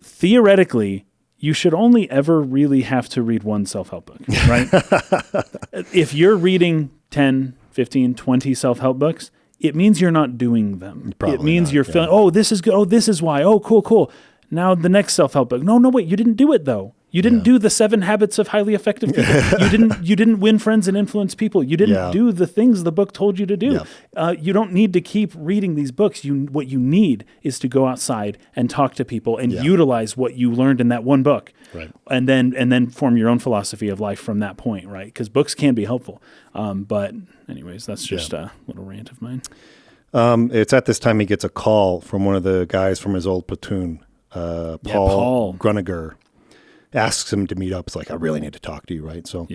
theoretically, you should only ever really have to read one self-help book, right? If you're reading 10, 15, 20 self-help books, it means you're not doing them. Probably it means not, you're feeling, oh, this is good. Oh, this is why. Oh, cool. Now the next self-help book. No, wait, you didn't do it though. You didn't do the 7 habits of highly effective people. You didn't win friends and influence people. You didn't do the things the book told you to do. Yeah. You don't need to keep reading these books. What you need is to go outside and talk to people and utilize what you learned in that one book. Right. And then form your own philosophy of life from that point, right? Because books can be helpful. But anyways, that's just a little rant of mine. It's at this time he gets a call from one of the guys from his old platoon, Paul Gruniger. Asks him to meet up. It's like, I really need to talk to you, right? So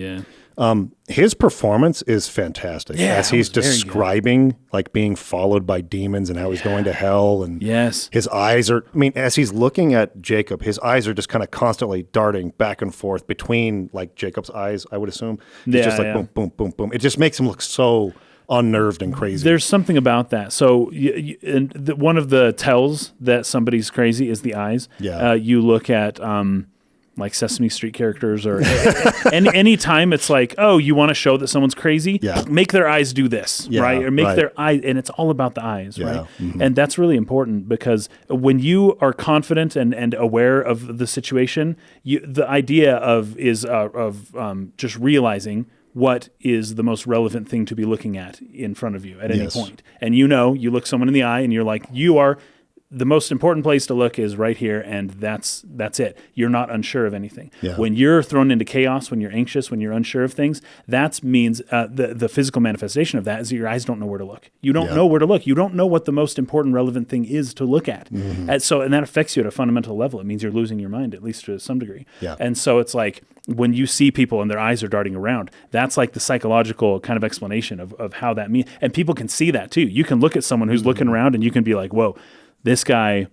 his performance is fantastic. As he's describing like being followed by demons and how he's going to hell. And his eyes are, as he's looking at Jacob, his eyes are just kind of constantly darting back and forth between like Jacob's eyes, I would assume. It's just like boom, boom, boom, boom. It just makes him look so unnerved and crazy. There's something about that. So one of the tells that somebody's crazy is the eyes. You look at like Sesame Street characters or any time it's like, oh, you want to show that someone's crazy? Make their eyes do this, right? Or make their eyes, and it's all about the eyes, right? Mm-hmm. And that's really important because when you are confident and aware of the situation, the idea of just realizing what is the most relevant thing to be looking at in front of you at any point. And you look someone in the eye and you're like, you are the most important place to look is right here, and that's it. You're not unsure of anything. Yeah. When you're thrown into chaos, when you're anxious, when you're unsure of things, that means the physical manifestation of that is that your eyes don't know where to look. You don't know where to look. You don't know what the most important, relevant thing is to look at. And that affects you at a fundamental level. It means you're losing your mind, at least to some degree. Yeah. And so it's like when you see people and their eyes are darting around, that's like the psychological kind of explanation of how that means. And people can see that too. You can look at someone who's looking around and you can be like, whoa, this guy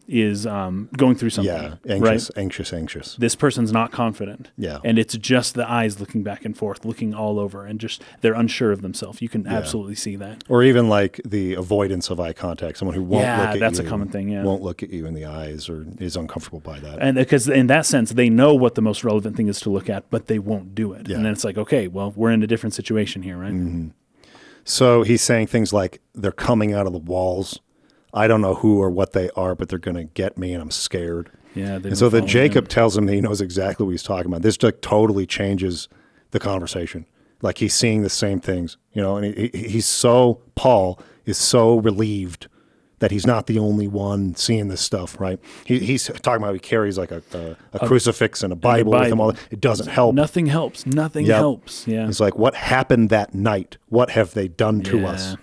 is going through something. Yeah, right? anxious. This person's not confident. Yeah. And it's just the eyes looking back and forth, looking all over, and just they're unsure of themselves. You can absolutely see that. Or even like the avoidance of eye contact, someone who won't look at you. Yeah, that's a common thing, won't look at you in the eyes or is uncomfortable by that. And because in that sense, they know what the most relevant thing is to look at, but they won't do it. Yeah. And then it's like, okay, well, we're in a different situation here, right? Mm-hmm. So he's saying things like, they're coming out of the walls. I don't know who or what they are, but they're going to get me, and I'm scared. Yeah. And so then Jacob tells him that he knows exactly what he's talking about. This like totally changes the conversation. Like he's seeing the same things, and Paul is so relieved that he's not the only one seeing this stuff, right? He's talking about he carries like a crucifix and a Bible with him. It doesn't help. Nothing helps. Nothing helps. Yeah. It's like, what happened that night? What have they done to us?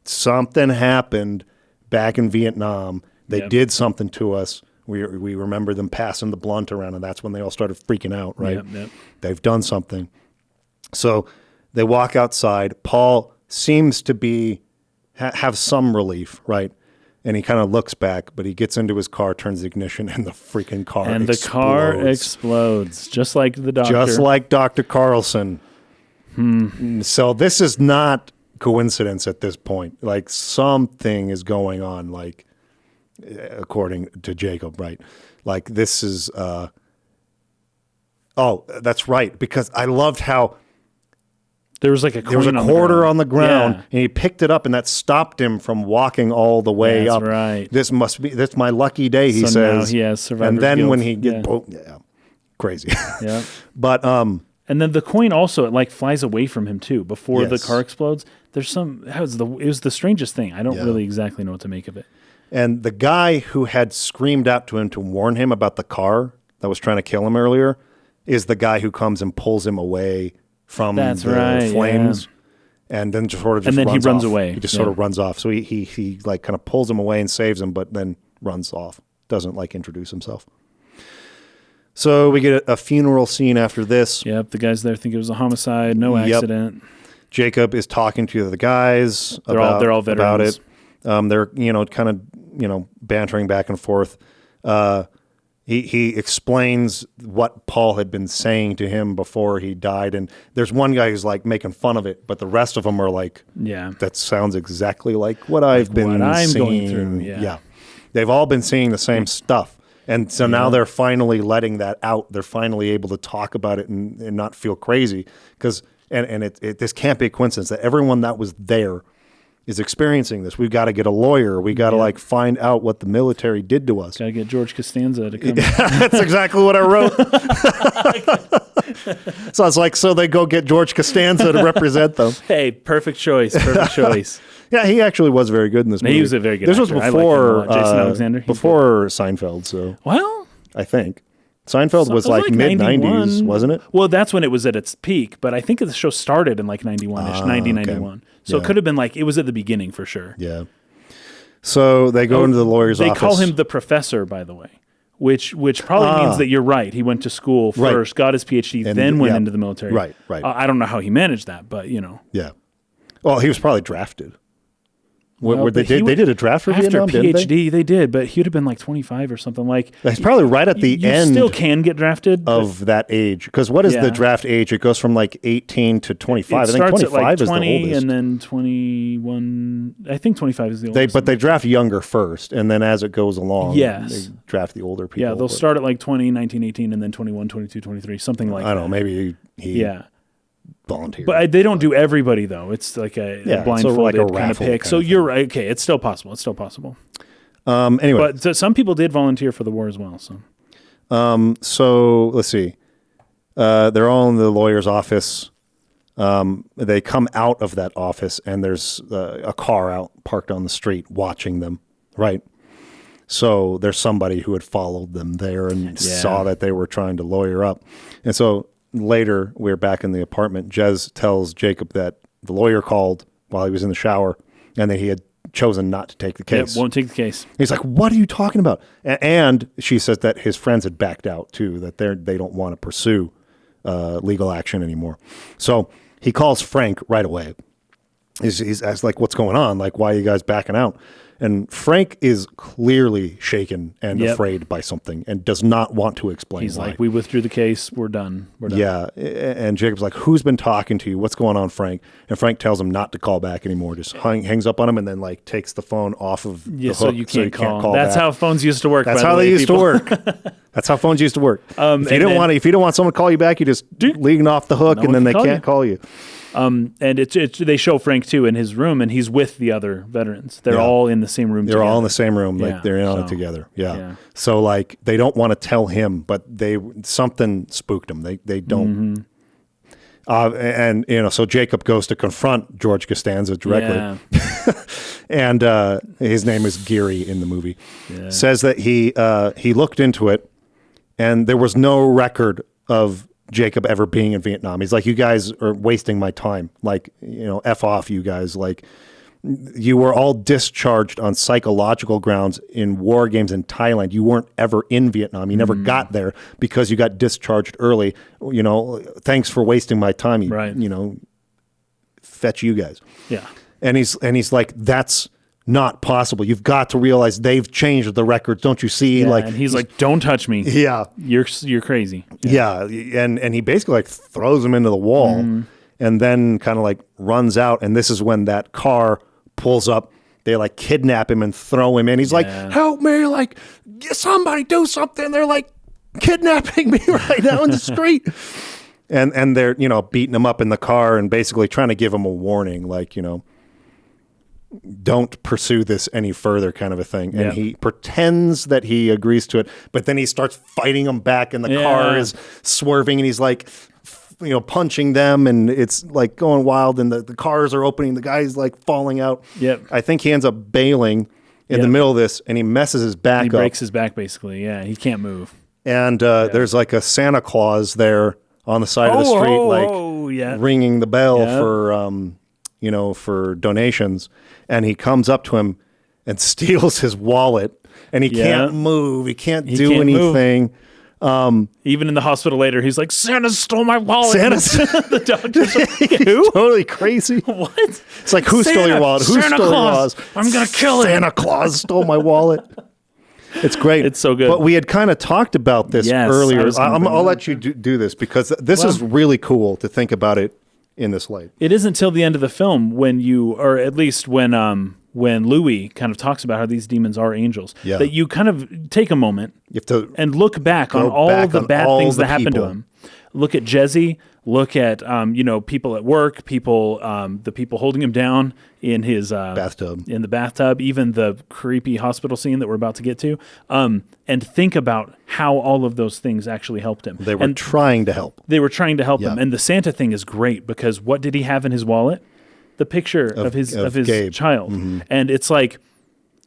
Something happened back in Vietnam. They did something to us. We remember them passing the blunt around, and that's when they all started freaking out, right? Yep. They've done something. So they walk outside. Paul seems to have some relief, right? And he kind of looks back, but he gets into his car, turns the ignition, and the freaking car explodes. And the car explodes, just like the doctor. Just like Dr. Carlson. So this is not coincidence at this point. Like something is going on, like according to Jacob, right? Like this is, that's right. Because I loved how there was like a quarter on the ground, and he picked it up, and that stopped him from walking all the way up. Right. That's my lucky day, he says. Now he has survivor's and then guilt. when he gets, crazy. Yeah. But and then the coin also it like flies away from him too before the Yes. car explodes. There's it was the strangest thing. I don't really exactly know what to make of it. And the guy who had screamed out to him to warn him about the car that was trying to kill him earlier is the guy who comes and pulls him away from the flames, and then just he runs away. He just sort of runs off. So he like kind of pulls him away and saves him, but then runs off. Doesn't like introduce himself. So we get a funeral scene after this. Yep, the guys there think it was a homicide, no accident. Jacob is talking to the guys. They're all veterans. About it. They're kind of bantering back and forth. He explains what Paul had been saying to him before he died, and there's one guy who's like making fun of it, but the rest of them are like, that sounds exactly like what I've been seeing. Going through. Yeah, they've all been seeing the same stuff, and so now they're finally letting that out. They're finally able to talk about it and not feel crazy, because this can't be a coincidence that everyone that was there is experiencing this. We've got to get a lawyer. We got to find out what the military did to us. Got to get George Costanza to come. That's exactly what I wrote. So it's like, so they go get George Costanza to represent them. Hey, perfect choice. Yeah, he actually was very good in this movie. He was a very good This actor. was before Jason Alexander. Before Seinfeld, so well, I think. Seinfeld was like mid-90s, wasn't it? Well, that's when it was at its peak, but I think the show started in like 91-ish, 91. So it could have been like, it was at the beginning for sure. Yeah. So they go into the lawyer's office. They call him the professor, by the way, which probably means that you're right. He went to school first, got his PhD, and then went into the military. Right. I don't know how he managed that, but Yeah. Well, he was probably drafted. Well, they did a draft for Vietnam, PhD, didn't they? They did, but he would have been like 25 or something. Like he's probably right at the end. You still can get drafted of that age, because what is the draft age? It goes from like 18 to 25. I think 25 like 20 is the oldest, and then 21. I think 25 is the oldest. But they draft younger first, and then as it goes along, they draft the older people. Yeah, they'll start at like 20, 19, 18, and then 21, 22, 23, something like that. I don't know. Maybe he volunteer. But they don't do everybody, though. It's like a blindfolded kind of pick. So you're right. Okay, it's still possible. Anyway. But some people did volunteer for the war as well. So let's see. They're all in the lawyer's office. They come out of that office, and there's a car out parked on the street watching them, right? So there's somebody who had followed them there and saw that they were trying to lawyer up. And so later, we're back in the apartment. Jez tells Jacob that the lawyer called while he was in the shower and that he had chosen not to take the case. Won't take the case. He's like, what are you talking about? And she says that his friends had backed out too, that they don't want to pursue legal action anymore. So he calls Frank right away. He's asked, like, what's going on? Like, why are you guys backing out? And Frank is clearly shaken and afraid by something and does not want to explain He's why. like, we withdrew the case. We're done. Yeah. And Jacob's like, who's been talking to you? What's going on, Frank? And Frank tells him not to call back anymore. Just hangs up on him and then like takes the phone off of the hook so you can't call. That's back. how phones used to work. That's by how the way, they used people. to work. That's how phones used to work. If you don't want someone to call you back, you just lean off the hook and then they can't call you. And they show Frank too in his room, and he's with the other veterans. They're all in the same room. They're all in the same room, like they're in on it together. Yeah. So like they don't want to tell him, but something spooked them. They don't. So Jacob goes to confront George Costanza directly, and his name is Geary in the movie. Yeah. Says that he looked into it, and there was no record of Jacob ever being in Vietnam. He's like, you guys are wasting my time. Like, F off, you guys. Like, you were all discharged on psychological grounds in war games in Thailand. You weren't ever in Vietnam. You never got there because you got discharged early. Thanks for wasting my time. Fetch you guys. Yeah. And he's like, that's not possible. You've got to realize they've changed the records. Don't you see? Yeah, and he's like, don't touch me. Yeah. You're crazy. Yeah. And he basically like throws him into the wall and then kind of like runs out. And this is when that car pulls up. They like kidnap him and throw him in. He's like, help me. Like, somebody do something. They're like kidnapping me right now in the street. And they're, beating him up in the car and basically trying to give him a warning. Like, don't pursue this any further kind of a thing. And he pretends that he agrees to it, but then he starts fighting them back and the car is swerving and he's like, punching them and it's like going wild and the cars are opening. The guy's like falling out. Yep. I think he ends up bailing in the middle of this and he messes his back up. He breaks his back basically. Yeah. He can't move. And there's like a Santa Claus there on the side of the street, ringing the bell for donations. And he comes up to him and steals his wallet and he can't move. He can't do anything. Even in the hospital later, he's like, Santa stole my wallet. The doctor's like, who? Totally crazy. What? It's like, who stole your wallet? Who Santa stole Claus. your wallet? I'm going to kill him. Santa Claus stole my wallet. It's great. It's so good. But we had kind of talked about this earlier. I'll let you do this because this is really cool to think about it in this light. It isn't till the end of the film when or at least when Louis kind of talks about how these demons are angels, that you kind of take a moment and look back on all the bad things that happened to him. Look at Jesse. Look at people at work, the people holding him down in his bathtub, even the creepy hospital scene that we're about to get to, and think about how all of those things actually helped him. They were trying to help. They were trying to help him, and the Santa thing is great because what did he have in his wallet? The picture of his Gabe. child, and it's like.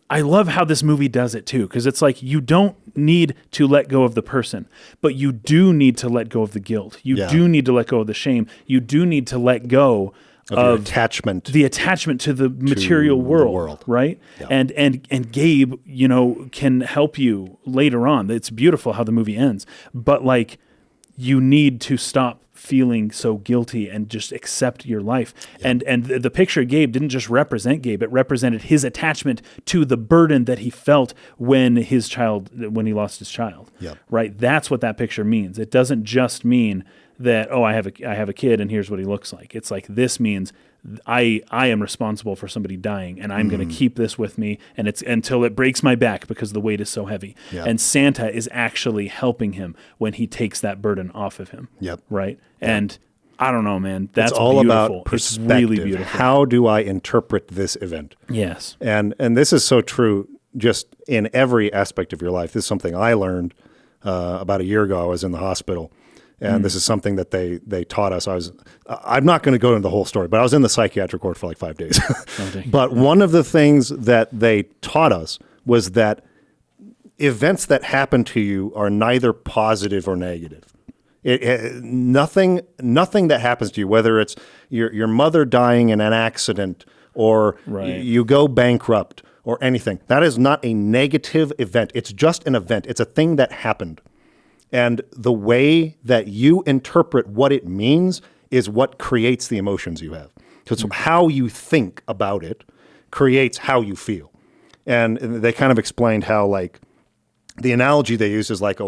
I love how this movie does it too, because it's like you don't need to let go of the person, but you do need to let go of the guilt. You do need to let go of the shame. You do need to let go of the attachment to the material world, right? Yeah. And Gabe, can help you later on. It's beautiful how the movie ends, but like you need to stop feeling so guilty and just accept your life. And the picture of Gabe didn't just represent Gabe, it represented his attachment to the burden that he felt when he lost his child. Right? That's what that picture means. It doesn't just mean that, I have a kid and here's what he looks like. It's like, this means I am responsible for somebody dying and I'm going to keep this with me and it's until it breaks my back because the weight is so heavy. And Santa is actually helping him when he takes that burden off of him. Right? And I don't know, man. That's all beautiful. about perspective. It's really beautiful. How do I interpret this event? Yes. And this is so true just in every aspect of your life. This is something I learned about a year ago. I was in the hospital. And this is something that they taught us. I'm not going to go into the whole story, but I was in the psychiatric ward for like 5 days. But one of the things that they taught us was that events that happen to you are neither positive or negative. Nothing that happens to you, whether it's your mother dying in an accident or you go bankrupt or anything, that is not a negative event. It's just an event. It's a thing that happened. And the way that you interpret what it means is what creates the emotions you have. So it's how you think about it creates how you feel. And they kind of explained how, like, the analogy they use is like a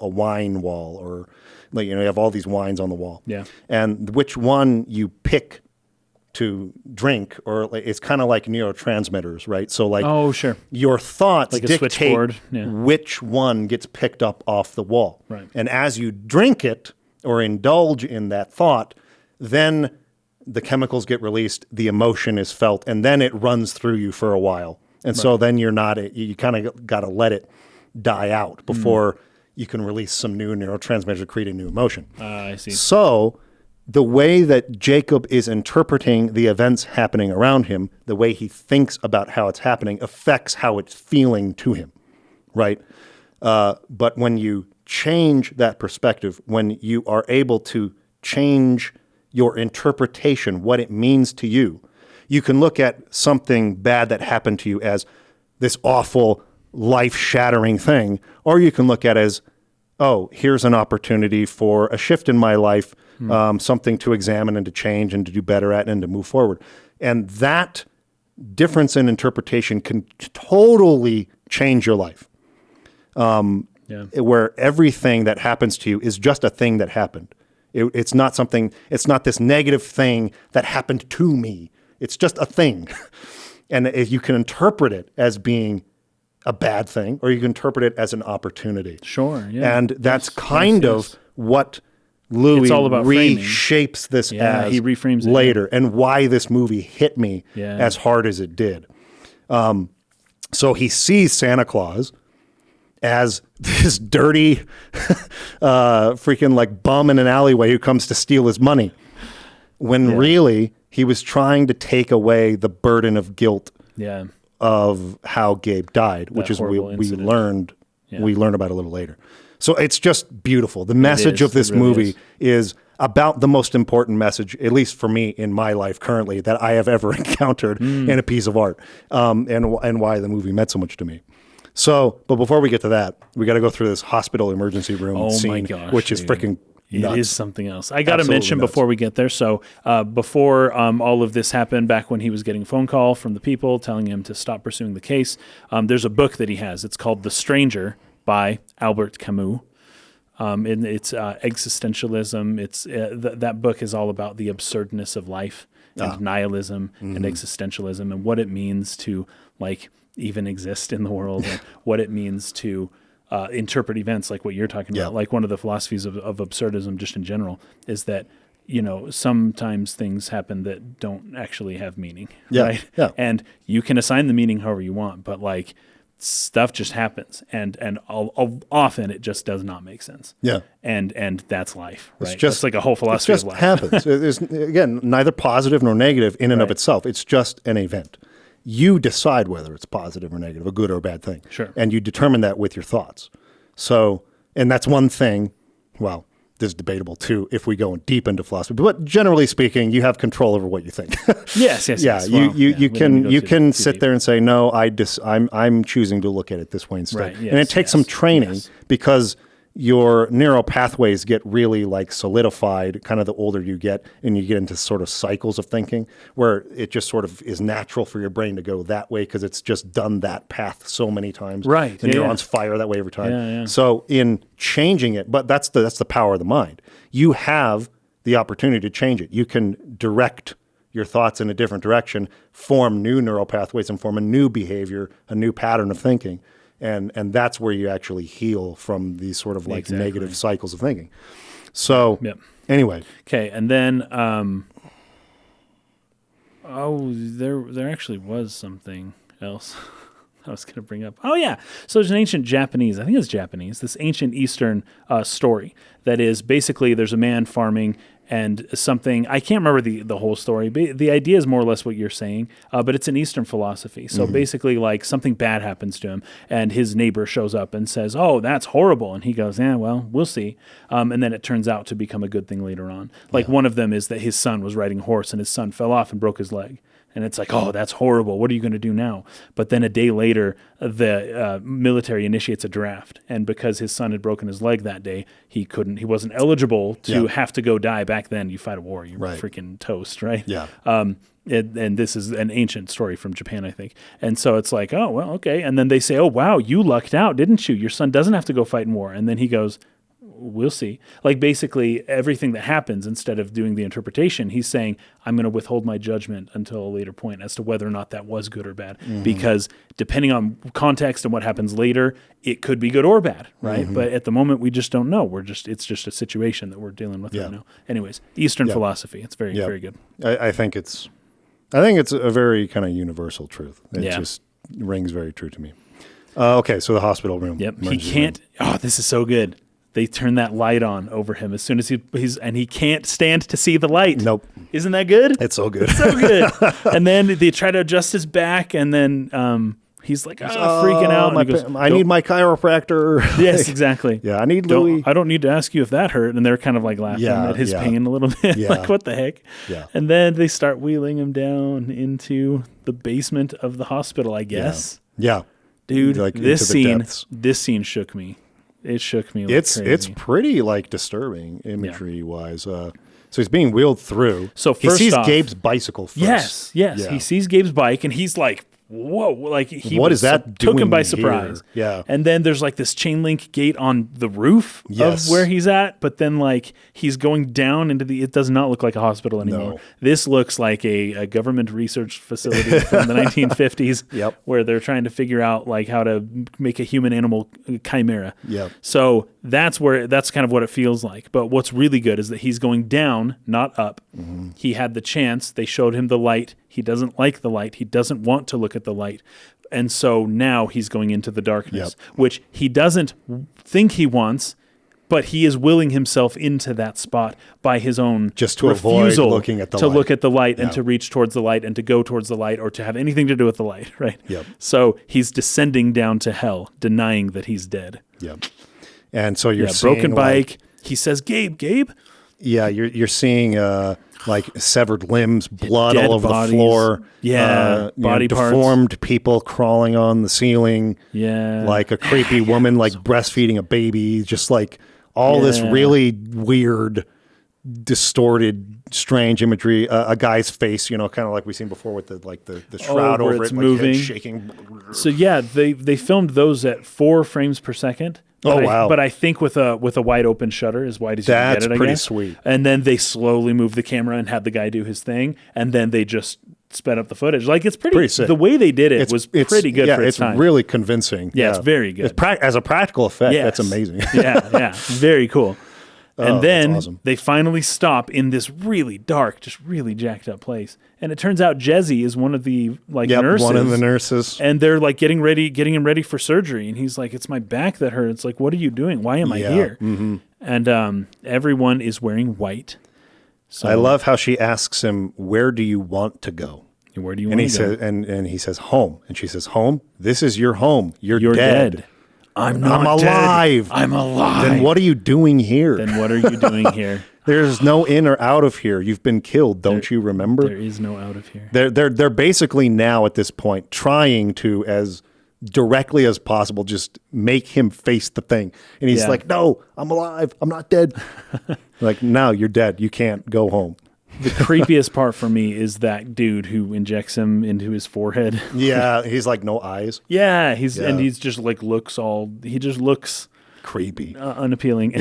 wine wall, or, like, you have all these wines on the wall. Yeah. And which one you pick to drink, or it's kind of like neurotransmitters, right? So, like, oh, sure, your thoughts like a dictate switchboard. Yeah. which one gets picked up off the wall. Right. And as you drink it or indulge in that thought, then the chemicals get released, the emotion is felt, and then it runs through you for a while. And so then you kind of got to let it die out before you can release some new neurotransmitters to create a new emotion. I see. So the way that Jacob is interpreting the events happening around him, the way he thinks about how it's happening, affects how it's feeling to him, right? But when you change that perspective, when you are able to change your interpretation, what it means to you, you can look at something bad that happened to you as this awful, life-shattering thing, or you can look at it as, oh, here's an opportunity for a shift in my life, something to examine and to change and to do better at and to move forward. And that difference in interpretation can totally change your life. Where everything that happens to you is just a thing that happened. It's not this negative thing that happened to me. It's just a thing. And if you can interpret it as being a bad thing, or you can interpret it as an opportunity. Sure, yeah. And that's kind of what Louis It's all about reshapes this as he reframes it later, and why this movie hit me Yeah. as hard as it did. So he sees Santa Claus as this dirty freaking like bum in an alleyway who comes to steal his money, when really he was trying to take away the burden of guilt of how Gabe died, which is we learned about a little later. So it's just beautiful. The message of this movie is about the most important message, at least for me in my life currently, that I have ever encountered in a piece of art, and why the movie meant so much to me. So, but before we get to that, we got to go through this hospital emergency room scene, which is freaking nuts. It is something else. I got to mention before we get there. So before all of this happened, back when he was getting a phone call from the people telling him to stop pursuing the case, there's a book that he has. It's called The Stranger by Albert Camus. And it's existentialism. It's that book is all about the absurdness of life and nihilism and existentialism and what it means to like even exist in the world and what it means to interpret events like what you're talking about. Like one of the philosophies of absurdism just in general is that, you know, sometimes things happen that don't actually have meaning, right? Yeah. And you can assign the meaning however you want, but like stuff just happens and often it just does not make sense. Yeah. And that's life, right? It's like a whole philosophy of life. It just happens. There's, again, neither positive nor negative in and of itself. It's just an event. You decide whether it's positive or negative, a good or a bad thing. Sure. And you determine that with your thoughts. So, and that's one thing, well, this is debatable too if we go deep into philosophy, but generally speaking, you have control over what you think. Yes. Well, you can sit there and say, no, I'm choosing to look at it this way instead. Right, and it takes some training because your neural pathways get really like solidified kind of the older you get, and you get into sort of cycles of thinking where it just sort of is natural for your brain to go that way because it's just done that path so many times. Right. The neurons fire that way every time. So in changing it, but that's the power of the mind. You have the opportunity to change it. You can direct your thoughts in a different direction, form new neural pathways, and form a new behavior, a new pattern of thinking. And that's where you actually heal from these sort of like negative cycles of thinking. So anyway. Okay. And then, there actually was something else I was going to bring up. Oh yeah. So there's an ancient Japanese, this ancient Eastern story that is basically there's a man farming and something, I can't remember the whole story, but the idea is more or less what you're saying, but it's an Eastern philosophy. So basically, like, something bad happens to him, and his neighbor shows up and says, "Oh, that's horrible," and he goes, "Yeah, well, we'll see," and then it turns out to become a good thing later on. Like, one of them is that his son was riding a horse, and his son fell off and broke his leg. And it's like, oh, that's horrible. What are you going to do now? But then a day later, the military initiates a draft. And because his son had broken his leg that day, he wasn't eligible to have to go die. Back then, you fight a war, you're freaking toast, right? Yeah. And this is an ancient story from Japan, I think. And so it's like, oh, well, okay. And then they say, oh, wow, you lucked out, didn't you? Your son doesn't have to go fight in war. And then he goes, we'll see. Like, basically everything that happens, instead of doing the interpretation, he's saying, I'm going to withhold my judgment until a later point as to whether or not that was good or bad. Because depending on context and what happens later, it could be good or bad, right? But at the moment, we just don't know. It's just a situation that we're dealing with right now. Anyways, Eastern philosophy. It's very, very good. I think it's a very kind of universal truth. It just rings very true to me. Okay, so the hospital room. Yep. He can't. Oh, this is so good. They turn that light on over him as soon as he can't stand to see the light. Nope. Isn't that good? It's so good. It's so good. And then they try to adjust his back, and then he's like, freaking out. And he goes, I need my chiropractor. Yes, exactly. Yeah, I need Louis. I don't need to ask you if that hurt. And they're kind of like laughing at his pain a little bit. Yeah. Like, what the heck? Yeah. And then they start wheeling him down into the basement of the hospital, I guess. Yeah. Dude, like this scene shook me. It shook me. It's pretty like disturbing imagery wise. So he's being wheeled through. So he sees Gabe's bicycle first. Yes. Yeah. He sees Gabe's bike, and he's like, whoa, like what is that doing took him by surprise. Here? Yeah. And then there's like this chain link gate on the roof of where he's at, but then like he's going down into it does not look like a hospital anymore. No. This looks like a government research facility from the 1950s where they're trying to figure out like how to make a human animal chimera. Yep. So that's kind of what it feels like. But what's really good is that he's going down, not up. He had the chance. They showed him the light. He doesn't like the light. He doesn't want to look at the light. And so now he's going into the darkness, which he doesn't think he wants, but he is willing himself into that spot by his own just to refusal avoid looking at the to light. look at the light and to reach towards the light and to go towards the light or to have anything to do with the light, right? Yep. So he's descending down to hell, denying that he's dead. Yep. And so you're seeing broken bike. He says, Gabe. Yeah, you're seeing like severed limbs, blood Dead all over bodies. the floor. Body parts. Deformed people crawling on the ceiling. Yeah. Like a creepy woman like breastfeeding a baby. Just like all this really weird, distorted, strange imagery. A guy's face, kind of like we've seen before with the shroud over it, moving, like shaking. So they filmed those at 4 frames per second. But I think with a wide open shutter, as wide as you can get it, that's pretty sweet. And then they slowly moved the camera and had the guy do his thing, and then they just sped up the footage. Like it's pretty sick. The way they did it was pretty good for its time. It's really convincing. Yeah, it's very good. As a practical effect, that's amazing. yeah, very cool. And then awesome. They finally stop in this really dark, just really jacked up place. And it turns out Jesse is one of the nurses. One of the nurses. And they're like getting him ready for surgery. And he's like, it's my back that hurts. Like, what are you doing? Why am I here? Mm-hmm. And everyone is wearing white. So I love how she asks him, where do you want to go? Where do you want to go? And he says, home. And she says, home? This is your home. You're dead. I'm alive. Dead. I'm alive. Then what are you doing here? There's no in or out of here. You've been killed. Don't you remember? There is no out of here. They're basically now at this point trying to, as directly as possible, just make him face the thing. And he's like, no, I'm alive. I'm not dead. Like, no, you're dead. You can't go home. The creepiest part for me is that dude who injects him into his forehead. Yeah, he's like no eyes. Yeah, and he's just like he just looks creepy, unappealing,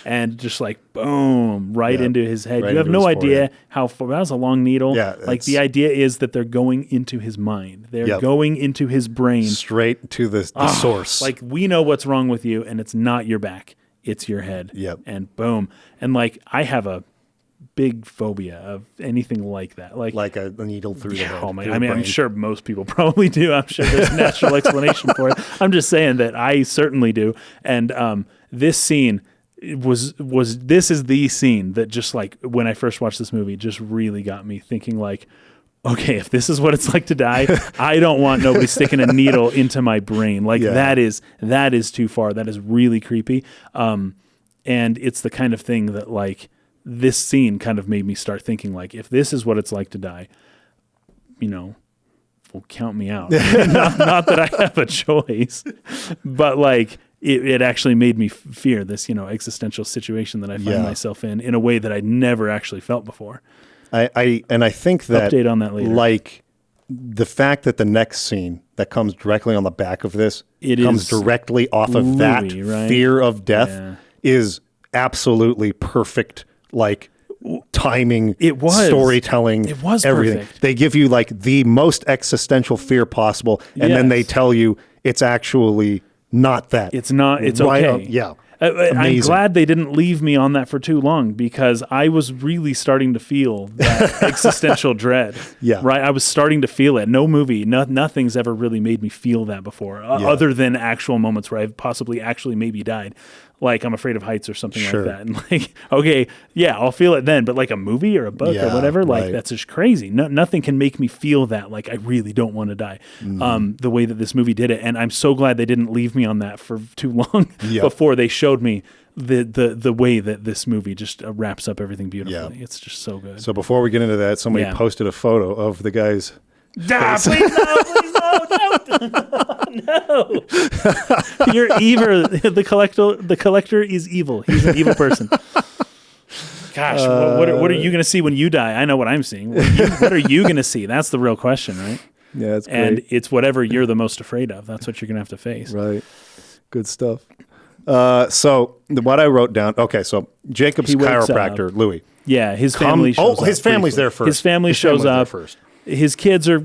and just like boom, right into his head. Right, you have no idea how far. That was a long needle. Yeah, like the idea is that they're going into his mind. They're going into his brain, straight to the source. Like, we know what's wrong with you, and it's not your back, it's your head. Yep. And boom, and like I have a big phobia of anything like that, like a needle through the head. Oh my! I mean, I'm sure most people probably do. I'm sure there's a natural explanation for it. I'm just saying that I certainly do. And this scene, this is the scene that just like when I first watched this movie just really got me thinking like, okay, if this is what it's like to die, I don't want nobody sticking a needle into my brain. Like that is too far. That is really creepy. And it's the kind of thing that like this scene kind of made me start thinking like, if this is what it's like to die, well, count me out. not that I have a choice, but like it actually made me fear this, existential situation that I find myself in a way that I never actually felt before. I think that update on that later. Like the fact that the next scene that comes directly on the back of this comes directly off of that right? fear of death is absolutely perfect. Like timing, storytelling, it was everything. Perfect. They give you like the most existential fear possible, and then they tell you it's actually not that. It's not. It's right okay. Yeah. I'm glad they didn't leave me on that for too long because I was really starting to feel that existential dread. Yeah. Right. I was starting to feel it. No movie, nothing's ever really made me feel that before, other than actual moments where I've possibly actually maybe died. Like I'm afraid of heights or something like that. And like, okay, yeah, I'll feel it then. But like a movie or a book or whatever, like that's just crazy. Nothing can make me feel that. Like I really don't want to die. The way that this movie did it. And I'm so glad they didn't leave me on that for too long before they showed me the way that this movie just wraps up everything beautifully. It's just so good. So before we get into that, somebody posted a photo of the guy's face. Please no. You're evil. The collector is evil. He's an evil person. Gosh, what are you going to see when you die? I know what I'm seeing. What are you going to see? That's the real question, right? Yeah, that's great. And it's whatever you're the most afraid of. That's what you're going to have to face. Right. Good stuff. So what I wrote down. Okay, so Jacob's chiropractor, Louis. Yeah, his family shows up. His family's there first. His family shows up first. His kids are,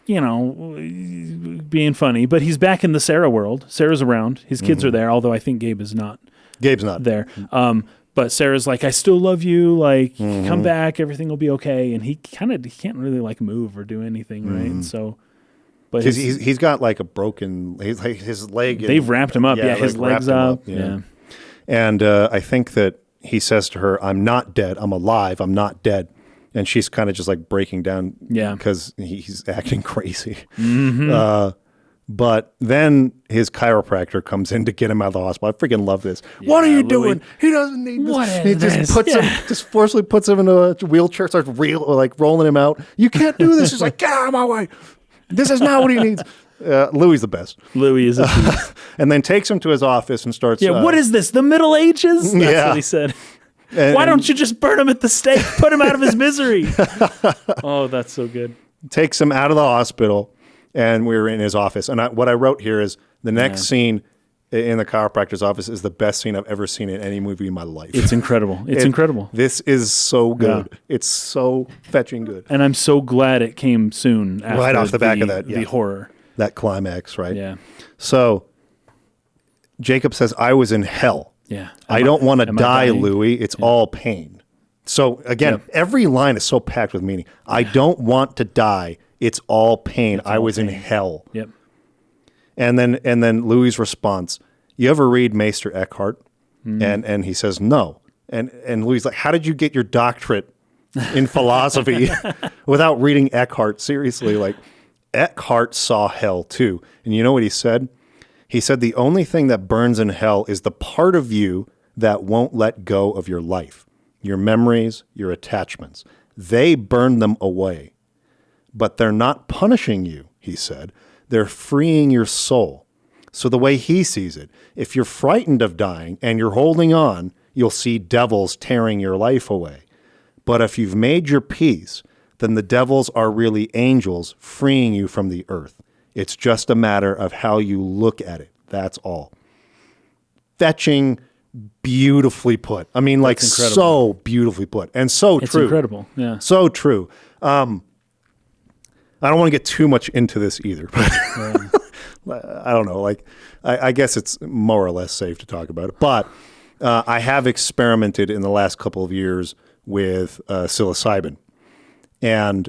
being funny, but he's back in the Sarah world. Sarah's around. His kids are there, although I think Gabe is not. Gabe's not there. But Sarah's like, I still love you. Like, come back. Everything will be okay. And he can't really like move or do anything, right? And so, but he's got like a broken his leg. They've wrapped him up. Yeah, his leg's up. Yeah. And I think that he says to her, "I'm not dead. I'm alive. I'm not dead." And she's kind of just like breaking down because he's acting crazy. But then his chiropractor comes in to get him out of the hospital. I freaking love this. What are you doing? He doesn't need this. He just puts him, just forcibly puts him in a wheelchair, starts rolling him out. You can't do this. He's like, get out of my way. This is not what he needs. Louis the best. Louis is a beast. And then takes him to his office and starts. Yeah, what is this? The Middle Ages? That's what he said. Why don't you just burn him at the stake? Put him out of his misery. Oh, that's so good. Takes him out of the hospital, and we're in his office. And what I wrote here is the next scene in the chiropractor's office is the best scene I've ever seen in any movie in my life. It's incredible. It's incredible. This is so good. Yeah. It's so fetching good. And I'm so glad it came soon after right off the back of that. The horror. That climax, right? Yeah. So Jacob says, I was in hell. Yeah. I don't want to die, Louis. It's all pain. So again, every line is so packed with meaning. I don't want to die. It's all pain. I was in hell. Yep. And then Louis' response, you ever read Meister Eckhart? And he says, no. And Louis' like, how did you get your doctorate in philosophy without reading Eckhart? Seriously, like Eckhart saw hell too. And you know what he said? He said the only thing that burns in hell is the part of you that won't let go of your life, your memories, your attachments. They burn them away. But they're not punishing you, he said. They're freeing your soul. So the way he sees it, if you're frightened of dying and you're holding on, you'll see devils tearing your life away. But if you've made your peace, then the devils are really angels freeing you from the earth. It's just a matter of how you look at it. That's all. Fetching, beautifully put. I mean, like so beautifully put and so true. It's incredible. Yeah. So true. I don't want to get too much into this either, but I don't know. Like, I guess it's more or less safe to talk about it. But I have experimented in the last couple of years with psilocybin. And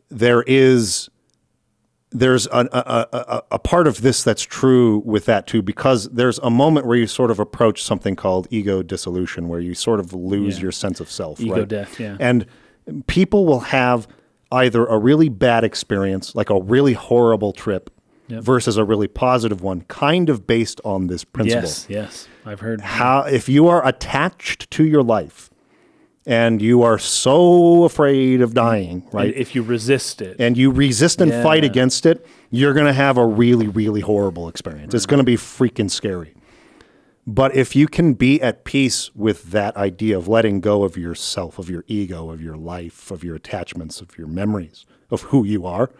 there is there's a part of this that's true with that too, because there's a moment where you sort of approach something called ego dissolution, where you sort of lose your sense of self. Ego right? death, yeah. And people will have either a really bad experience, like a really horrible trip, versus a really positive one, kind of based on this principle. Yes, I've heard. How, if you are attached to your life and you are so afraid of dying, right? And if you resist it. And you resist and fight against it, you're going to have a really, really horrible experience. It's going to be freaking scary. But if you can be at peace with that idea of letting go of yourself, of your ego, of your life, of your attachments, of your memories, of who you are,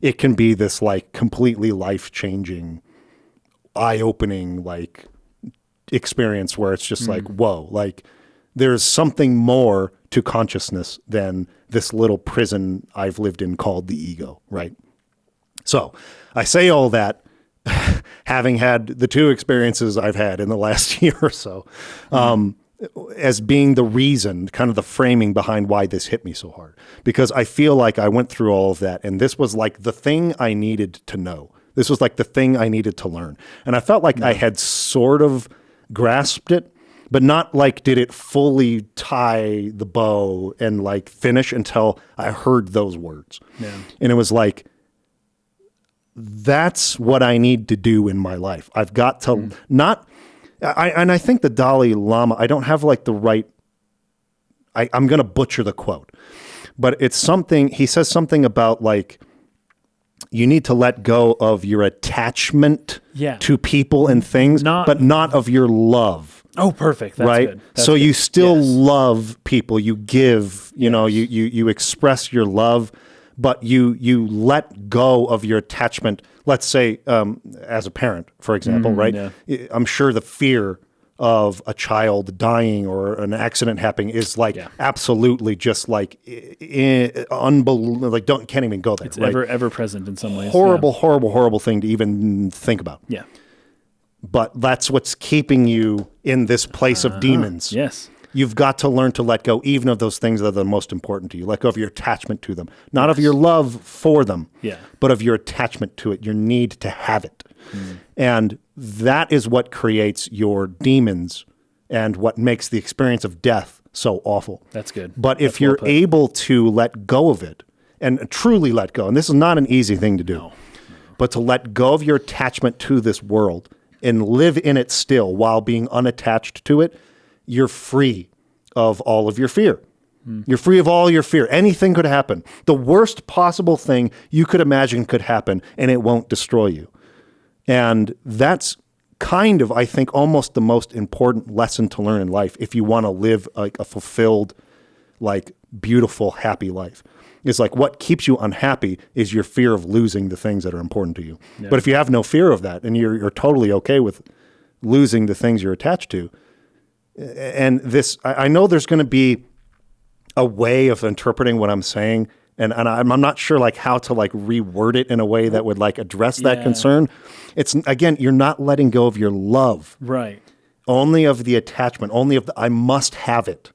it can be this like completely life-changing, eye-opening like experience where it's just like, whoa, like there's something more to consciousness than this little prison I've lived in called the ego, right? So I say all that having had the two experiences I've had in the last year or so, as being the reason, kind of the framing behind why this hit me so hard. Because I feel like I went through all of that, and this was like the thing I needed to know. This was like the thing I needed to learn. And I felt like I had sort of grasped it, but not like did it fully tie the bow and like finish until I heard those words. Yeah. And it was like, that's what I need to do in my life. I've got to and I think the Dalai Lama, I don't have like the right, I'm going to butcher the quote, but it's something, he says something about like, you need to let go of your attachment to people and things, but not of your love. Oh, perfect. That's right. Good. That's so good. You still love people. You give. You know. You express your love, but you let go of your attachment. Let's say, as a parent, for example, right? Yeah. I'm sure the fear of a child dying or an accident happening is like absolutely just like unbelievable. Like can't even go there. It's right? ever present in some ways. Horrible thing to even think about. Yeah. But that's what's keeping you in this place of demons. Yes. You've got to learn to let go even of those things that are the most important to you. Let go of your attachment to them. Not of your love for them, but of your attachment to it, your need to have it. And that is what creates your demons and what makes the experience of death so awful. That's good. But if you're able to let go of it and truly let go, and this is not an easy thing to do, but to let go of your attachment to this world and live in it still while being unattached to it, you're free of all of your fear. You're free of all your fear. Anything could happen. The worst possible thing you could imagine could happen, and it won't destroy you. And that's kind of, I think, almost the most important lesson to learn in life if you want to live like a fulfilled, like beautiful, happy life. It's like what keeps you unhappy is your fear of losing the things that are important to you. Yeah. But if you have no fear of that and you're totally okay with losing the things you're attached to, and this, I know there's going to be a way of interpreting what I'm saying, and I'm not sure like how to like reword it in a way that would like address that concern. It's, again, you're not letting go of your love. Right. Only of the attachment, only of the, I must have it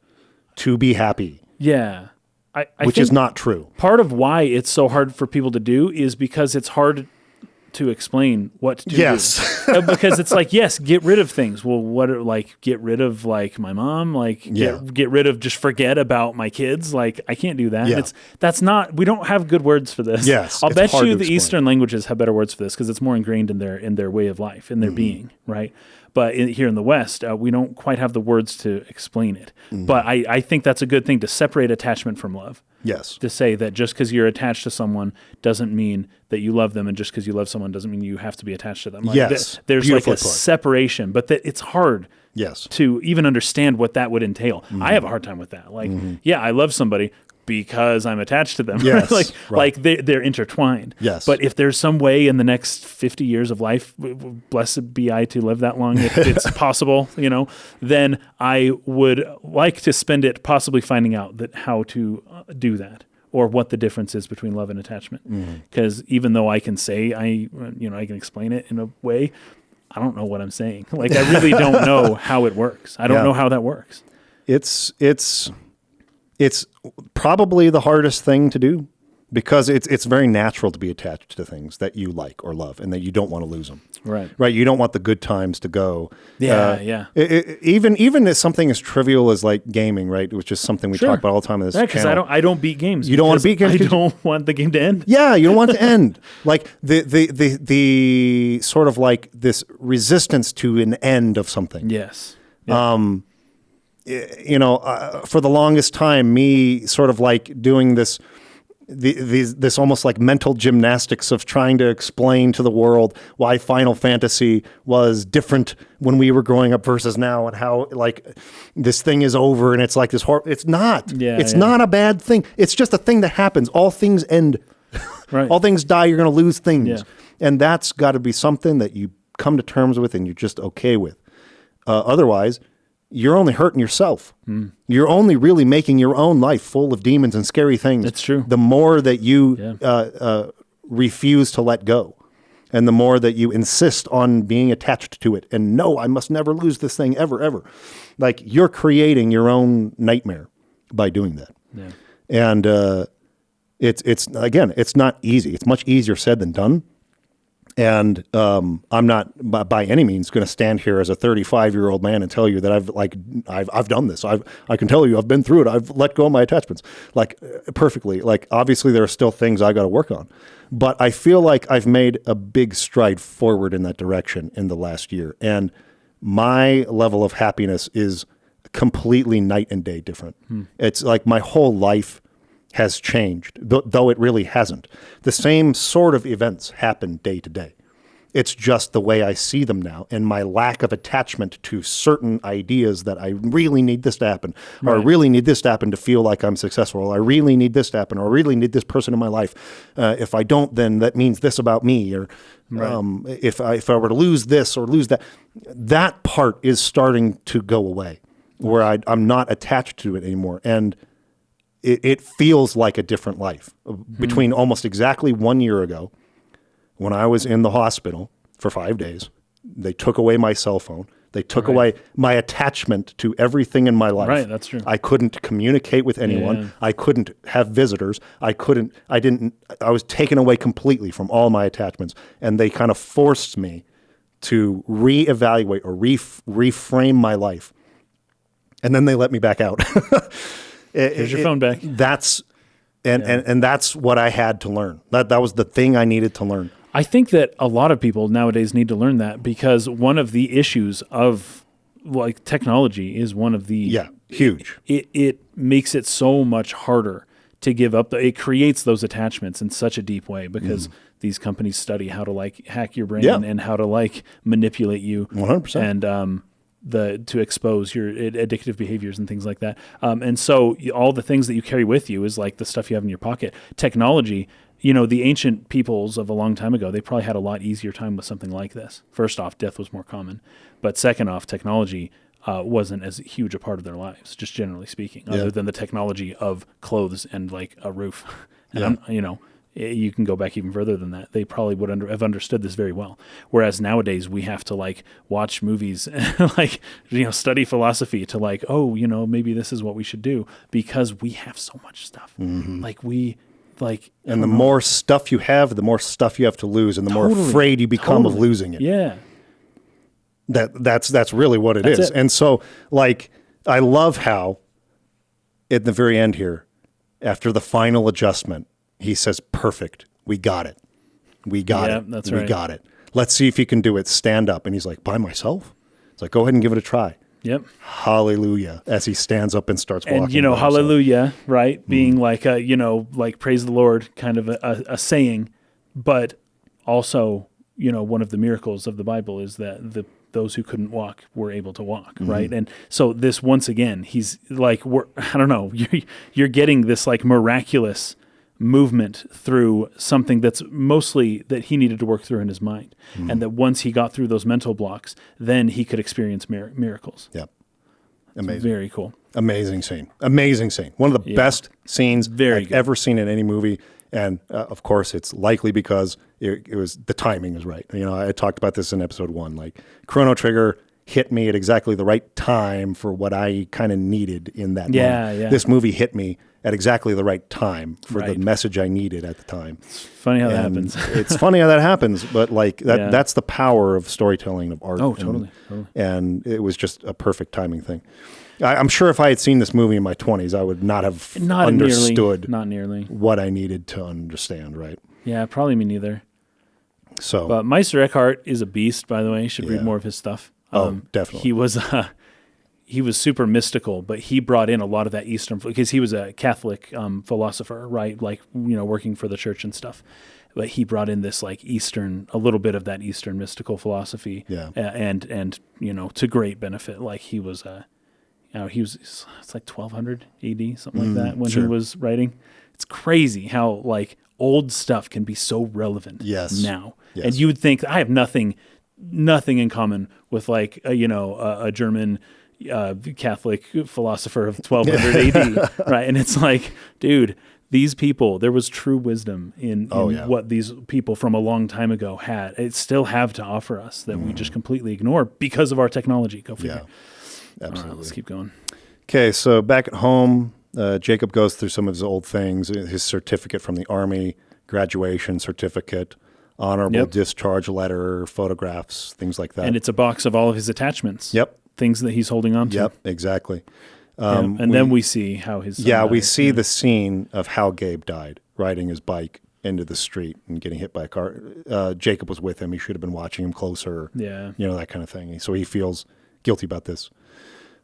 to be happy. Yeah. Which is not true. Part of why it's so hard for people to do is because it's hard to explain what to do. Because it's like, yes, get rid of things. Well, what are, like, get rid of like my mom, like get rid of, just forget about my kids. Like, I can't do that. Yeah. We don't have good words for this. Yes. I'll bet you the Eastern languages have better words for this because it's more ingrained in their way of life, in their being, right? But here in the West, we don't quite have the words to explain it. But I think that's a good thing, to separate attachment from love. Yes. To say that just because you're attached to someone doesn't mean that you love them, and just because you love someone doesn't mean you have to be attached to them. Like there's like a separation, but that it's hard to even understand what that would entail. I have a hard time with that. Like, I love somebody because I'm attached to them. Yes, like they're intertwined. Yes. But if there's some way in the next 50 years of life, blessed be I to live that long, if it's possible, then I would like to spend it possibly finding out how to do that, or what the difference is between love and attachment. Because even though I can say I can explain it in a way, I don't know what I'm saying. Like, I really don't know how it works. I don't know how that works. It's probably the hardest thing to do, because it's very natural to be attached to things that you like or love and that you don't want to lose them. Right. Right. You don't want the good times to go. Yeah. Even as something as trivial as like gaming, right? Which is something we talk about all the time in this because channel. I don't beat games. You don't want to beat games. I don't want the game to end. Yeah, you don't want it to end. Like the sort of like this resistance to an end of something. Yes. For the longest time, me sort of like doing this almost like mental gymnastics of trying to explain to the world why Final Fantasy was different when we were growing up versus now, and how like this thing is over and it's like this horror. It's not. It's not a bad thing. It's just a thing that happens. All things end. Right. All things die. You're going to lose things. Yeah. And that's got to be something that you come to terms with and you're just okay with. Otherwise, you're only hurting yourself. You're only really making your own life full of demons and scary things. That's true. The more that you refuse to let go, and the more that you insist on being attached to it, and no, I must never lose this thing ever, ever. Like, you're creating your own nightmare by doing that. Yeah. And it's not easy. It's much easier said than done. And I'm not by any means going to stand here as a 35-year-old man and tell you that I've done this. I can tell you I've been through it. I've let go of my attachments perfectly. Like, obviously there are still things I got to work on, but I feel like I've made a big stride forward in that direction in the last year. And my level of happiness is completely night and day different. It's like my whole life has changed, though it really hasn't. The same sort of events happen day to day. It's just the way I see them now, and my lack of attachment to certain ideas that I really need this to happen, or I really need this to happen to feel like I'm successful, or I really need this to happen, or I really need this person in my life. If I don't, then that means this about me, or if I were to lose this or lose that, that part is starting to go away, where I'm not attached to it anymore. And it feels like a different life. Between almost exactly 1 year ago, when I was in the hospital for 5 days, they took away my cell phone. They took away my attachment to everything in my life. Right, that's true. I couldn't communicate with anyone. Yeah. I couldn't have visitors. I was taken away completely from all my attachments. And they kind of forced me to reevaluate or reframe my life. And then they let me back out. Here's your phone back. That's what I had to learn. That was the thing I needed to learn. I think that a lot of people nowadays need to learn that, because one of the issues of like technology is one of the huge. It makes it so much harder to give up. It creates those attachments in such a deep way, because these companies study how to like hack your brain and how to like manipulate you 100%. and to expose your addictive behaviors and things like that. And so all the things that you carry with you is like the stuff you have in your pocket. Technology, the ancient peoples of a long time ago, they probably had a lot easier time with something like this. First off, death was more common. But second off, technology wasn't as huge a part of their lives, just generally speaking, other than the technology of clothes and like a roof. And, you can go back even further than that. They probably would have understood this very well. Whereas nowadays we have to like watch movies, like, study philosophy to like, maybe this is what we should do, because we have so much stuff. And the more stuff you have, the more stuff you have to lose, and the more afraid you become of losing it. Yeah. That's really what it is. And so, like, I love how at the very end here, after the final adjustment, he says, perfect. We got it. We got it. That's right. We got it. Let's see if you can do it. Stand up. And he's like, by myself? It's like, go ahead and give it a try. Yep. Hallelujah. As he stands up and starts walking. And, hallelujah, right? Being like, like praise the Lord, kind of a saying. But also, one of the miracles of the Bible is that those who couldn't walk were able to walk, right? And so this, once again, he's like, I don't know, you're getting this like miraculous movement through something that's mostly that he needed to work through in his mind. And that once he got through those mental blocks, then he could experience miracles. Yep. Amazing. Very cool. Amazing scene. Amazing scene. One of the best scenes I've ever seen in any movie. And of course, it's likely because it was the timing is right. I talked about this in episode 1. Like, Chrono Trigger hit me at exactly the right time for what I kind of needed in that moment. Yeah. This movie hit me at exactly the right time for the Right. message I needed at the time. Funny how that And happens. It's funny how that happens, but like Yeah. that's the power of storytelling, of art. Oh, totally. And it was just a perfect timing thing. I'm sure if I had seen this movie in my 20s, I would not have understood Not nearly. what I needed to understand, right? Yeah, probably me neither. So, But Meister Eckhart is a beast, by the way. You should read Yeah. more of his stuff. definitely. He was super mystical, but he brought in a lot of that Eastern, because he was a Catholic philosopher, right? Like, working for the church and stuff. But he brought in this like Eastern, a little bit of that Eastern mystical philosophy, Yeah. and to great benefit. Like he was, it's like 1200 AD, something like that, when he sure. was writing. It's crazy how like old stuff can be so relevant Yes. now. Yes. And you would think I have nothing in common with like a German Catholic philosopher of 1200 AD, right? And it's like, dude, these people, there was true wisdom in what these people from a long time ago had. It still have to offer us that we just completely ignore because of our technology. Go figure. Yeah, absolutely. All right, let's keep going. Okay, so back at home, Jacob goes through some of his old things, his certificate from the Army, graduation certificate, honorable Yep. discharge letter, photographs, things like that. And it's a box of all of his attachments. Yep. Things that he's holding on to. Yep, exactly. Yeah. And then we see how his son Yeah, we dies. see the scene of how Gabe died, riding his bike into the street and getting hit by a car. Jacob was with him. He should have been watching him closer. Yeah. That kind of thing. So he feels guilty about this.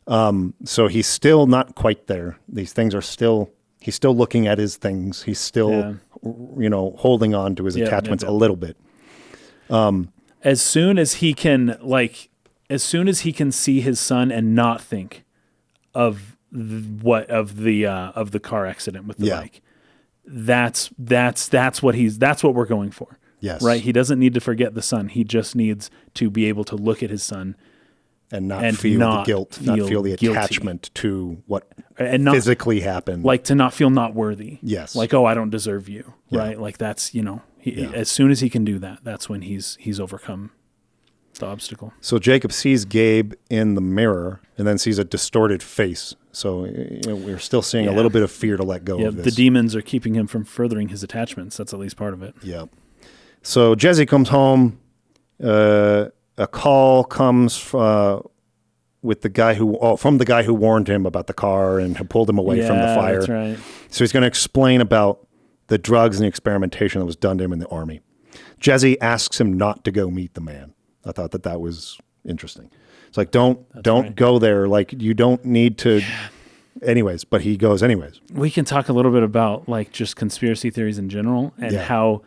So he's still not quite there. These things are still, he's still looking at his things. He's still, holding on to his attachments a little bit. As soon as he can see his son and not think of the car accident with the bike, that's what we're going for. Yes. Right. He doesn't need to forget the son. He just needs to be able to look at his son And not and feel not the guilt, not feel the guilty. attachment to what and not physically happened. like to not feel not worthy. Yes. Like, oh, I don't deserve you. Yeah. Right. Like that's, as soon as he can do that, that's when he's overcome the obstacle. So Jacob sees Gabe in the mirror and then sees a distorted face. So we're still seeing a little bit of fear to let go of this. The demons are keeping him from furthering his attachments. That's at least part of it. Yeah. So Jesse comes home. A call comes with the guy from the guy who warned him about the car and had pulled him away from the fire. That's right. So he's going to explain about the drugs and the experimentation that was done to him in the Army. Jesse asks him not to go meet the man. I thought that was interesting. It's like, don't go there. Like, you don't need to. Anyways, but he goes anyways. We can talk a little bit about like just conspiracy theories in general and how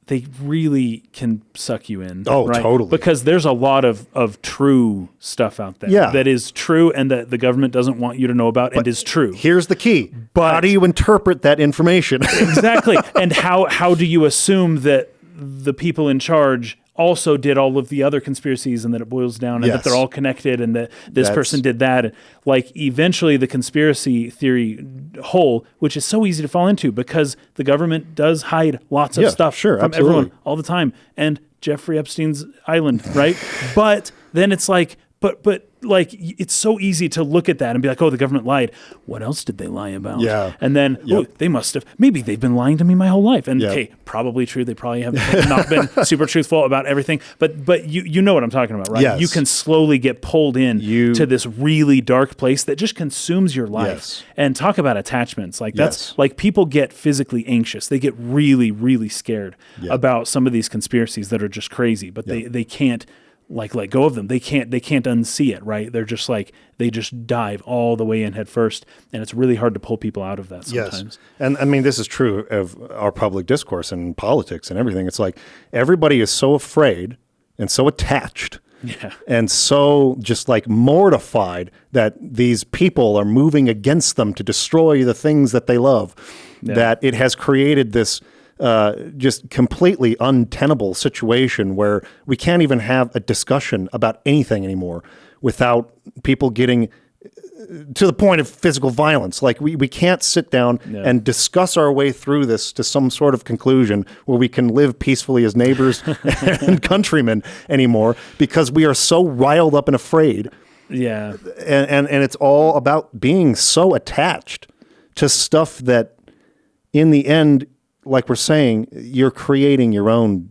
they really can suck you in. Oh, right? totally. Because there's a lot of true stuff out there that is true and that the government doesn't want you to know about and is true. Here's the key. But how do you interpret that information? Exactly. And how do you assume that the people in charge also did all of the other conspiracies and that it boils down and that they're all connected and that this person did that? Like eventually the conspiracy theory hole, which is so easy to fall into because the government does hide lots of stuff from everyone all the time. And Jeffrey Epstein's island, right? But then it's like, but like it's so easy to look at that and be like, oh, the government lied. What else did they lie about? Yeah. And then they must have. Maybe they've been lying to me my whole life. And okay, probably true. They probably have not been super truthful about everything. But you know what I'm talking about, right? Yes. You can slowly get pulled in to this really dark place that just consumes your life. Yes. And talk about attachments. Like that's like people get physically anxious. They get really, really scared about some of these conspiracies that are just crazy. But they can't like let go of them. They can't unsee it, right? They're just like, they just dive all the way in head first. And it's really hard to pull people out of that sometimes. Yes. And I mean, this is true of our public discourse and politics and everything. It's like everybody is so afraid and so attached and so just like mortified that these people are moving against them to destroy the things that they love, that it has created this just completely untenable situation where we can't even have a discussion about anything anymore without people getting to the point of physical violence. Like we can't sit down and discuss our way through this to some sort of conclusion where we can live peacefully as neighbors and countrymen anymore because we are so riled up and afraid. Yeah. And it's all about being so attached to stuff that in the end, like we're saying, you're creating your own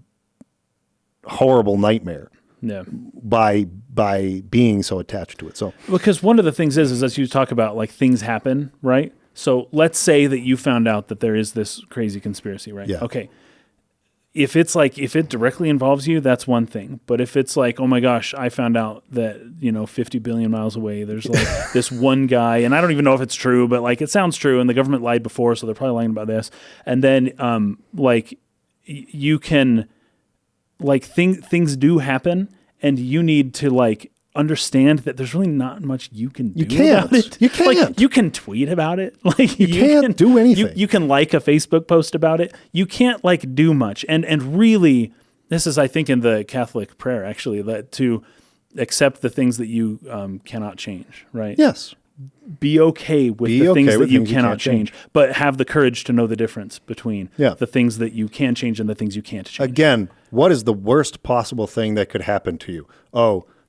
horrible nightmare Yeah. by being so attached to it. So Because one of the things is as you talk about like things happen, right? So let's say that you found out that there is this crazy conspiracy, right? Yeah. Okay. If it's like, if it directly involves you, that's one thing. But if it's like, oh my gosh, I found out that, 50 billion miles away, there's like this one guy, and I don't even know if it's true, but like it sounds true, and the government lied before, so they're probably lying about this. And then you can, like things do happen, and you need to like understand that there's really not much you can do about it. You can't. Like, you can tweet about it. Like you can't do anything. You can like a Facebook post about it. You can't like do much. And really, this is I think in the Catholic prayer actually, that to accept the things that you cannot change. Right. yes, Be okay with the things that you cannot change, but have the courage to know the difference between the things that you can change and the things you can't change. again, what is the worst possible thing that could happen to you?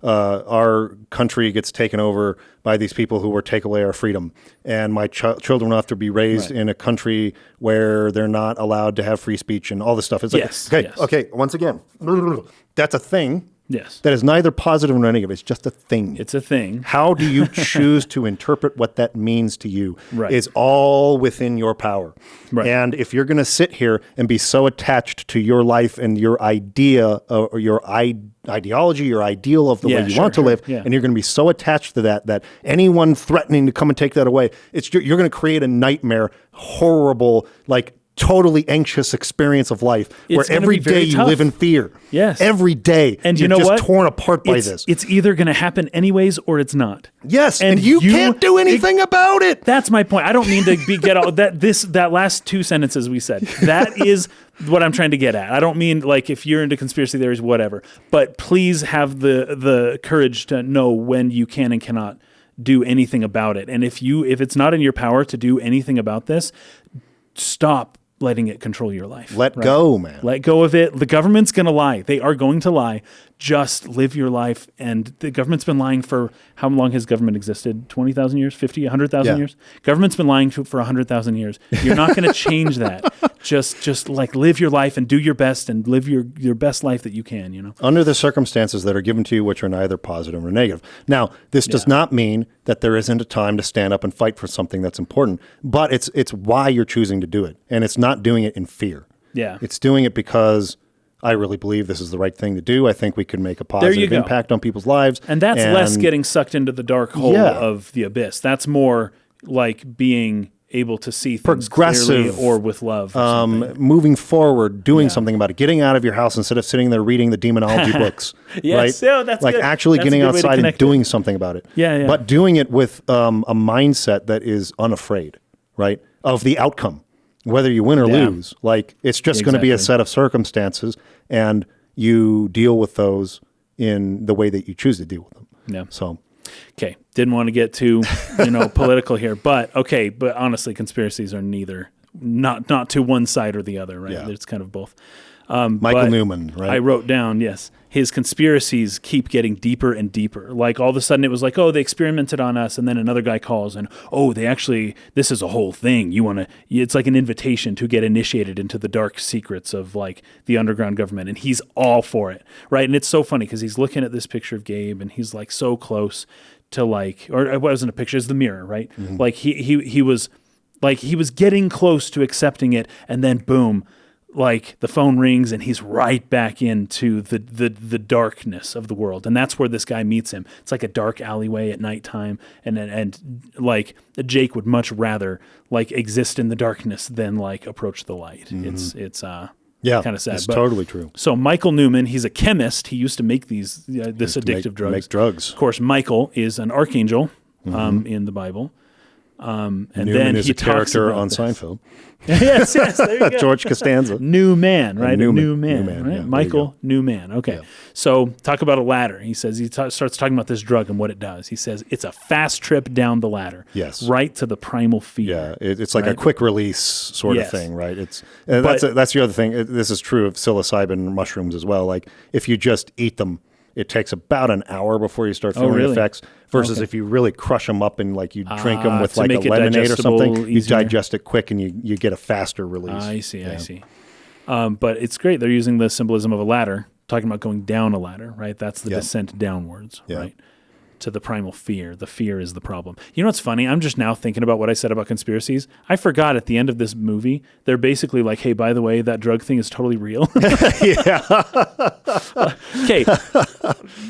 Our country gets taken over by these people who will take away our freedom, and my children will have to be raised in a country where they're not allowed to have free speech and all this stuff. It's like, okay, once again, that's a thing. Yes. That is neither positive nor negative. It's just a thing. It's a thing. How do you choose to interpret what that means to you is all within your power. Right. And if you're going to sit here and be so attached to your life and your idea or your ideology, your ideal of the way you want to live, and you're going to be so attached to that anyone threatening to come and take that away, you're going to create a nightmare, horrible, like totally anxious experience of life where every day you live in fear. Yes. Every day. And you're you know just what? torn apart by this. It's either going to happen anyways or it's not. Yes. And you can't do anything about it. That's my point. I don't mean to get all that last two sentences we said. That is what I'm trying to get at. I don't mean like if you're into conspiracy theories, whatever, but please have the courage to know when you can and cannot do anything about it. And if it's not in your power to do anything about this, stop letting it control your life. Let go, man. Let go of it. The government's going to lie. They are going to lie. Just live your life. And the government's been lying for, how long has government existed? 20,000 years? 50, 100,000 years? Government's been lying for 100,000 years. You're not going to change that. Just like live your life and do your best and live your best life that you can, Under the circumstances that are given to you, which are neither positive or negative. Now, this does not mean that there isn't a time to stand up and fight for something that's important, but it's why you're choosing to do it. And it's not doing it in fear. Yeah. It's doing it because I really believe this is the right thing to do. I think we can make a positive impact on people's lives. And that's less getting sucked into the dark hole of the abyss. That's more like being able to see things clearly or with love. Or moving forward, doing something about it, getting out of your house instead of sitting there reading the demonology books. Yes, right? That's like good. actually That's getting outside and doing something about it. Yeah. But doing it with a mindset that is unafraid, right, of the outcome. Whether you win or lose, like it's just going to be a set of circumstances, and you deal with those in the way that you choose to deal with them. Yeah. So, okay, didn't want to get too political here, but honestly, conspiracies are not to one side or the other, right? Yeah. It's kind of both. Michael Newman, right? I wrote down, his conspiracies keep getting deeper and deeper. Like all of a sudden it was like, oh, they experimented on us. And then another guy calls and, oh, this is a whole thing. It's like an invitation to get initiated into the dark secrets of like the underground government. And he's all for it. Right. And it's so funny because he's looking at this picture of Gabe and he's like so close to like, or it wasn't a picture, it's the mirror, right? Mm-hmm. Like he was getting close to accepting it. And then boom, like the phone rings and he's right back into the darkness of the world. And that's where this guy meets him. It's like a dark alleyway at nighttime. And like Jake would much rather like exist in the darkness than like approach the light. Mm-hmm. It's kind of sad. It's totally true. So Michael Newman, he's a chemist. He used to make this addictive drugs. Make drugs. Of course, Michael is an archangel in the Bible. And Newman then is he a character on this. Seinfeld. yes, there you go. George Costanza. New man, right? New man, man, right? yeah, Michael, new man. Okay. Yeah. So talk about a ladder. He says starts talking about this drug and what it does. He says it's a fast trip down the ladder. Yes. Right to the primal fear. Yeah, it's like a quick release sort of thing, right? That's the other thing. This is true of psilocybin mushrooms as well. Like if you just eat them it takes about an hour before you start feeling really? effects. Versus Okay. if you really crush them up and like you drink them with to like a make it lemonade or something, digestible you easier. digest it quick and you get a faster release. I see. But it's great. They're using the symbolism of a ladder, talking about going down a ladder, right? That's the descent downwards, right? To the primal fear. The fear is the problem. You know what's funny? I'm just now thinking about what I said about conspiracies. I forgot at the end of this movie, they're basically like, hey, by the way, that drug thing is totally real. Okay.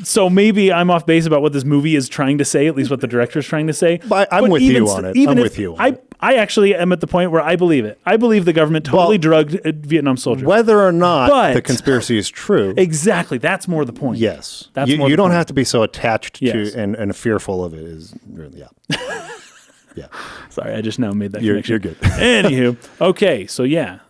So maybe I'm off base about what this movie is trying to say, at least what the director is trying to say. But I'm with you on it. I'm with you on it. I actually am at the point where I believe it. I believe the government totally drugged Vietnam soldiers. Whether or not the conspiracy is true. Exactly. That's more the point. Yes. That's you more don't point. have to be so attached Yes. to and fearful of it. Is really, yeah. Sorry, I just now made that You're connection. good. Anywho, okay, so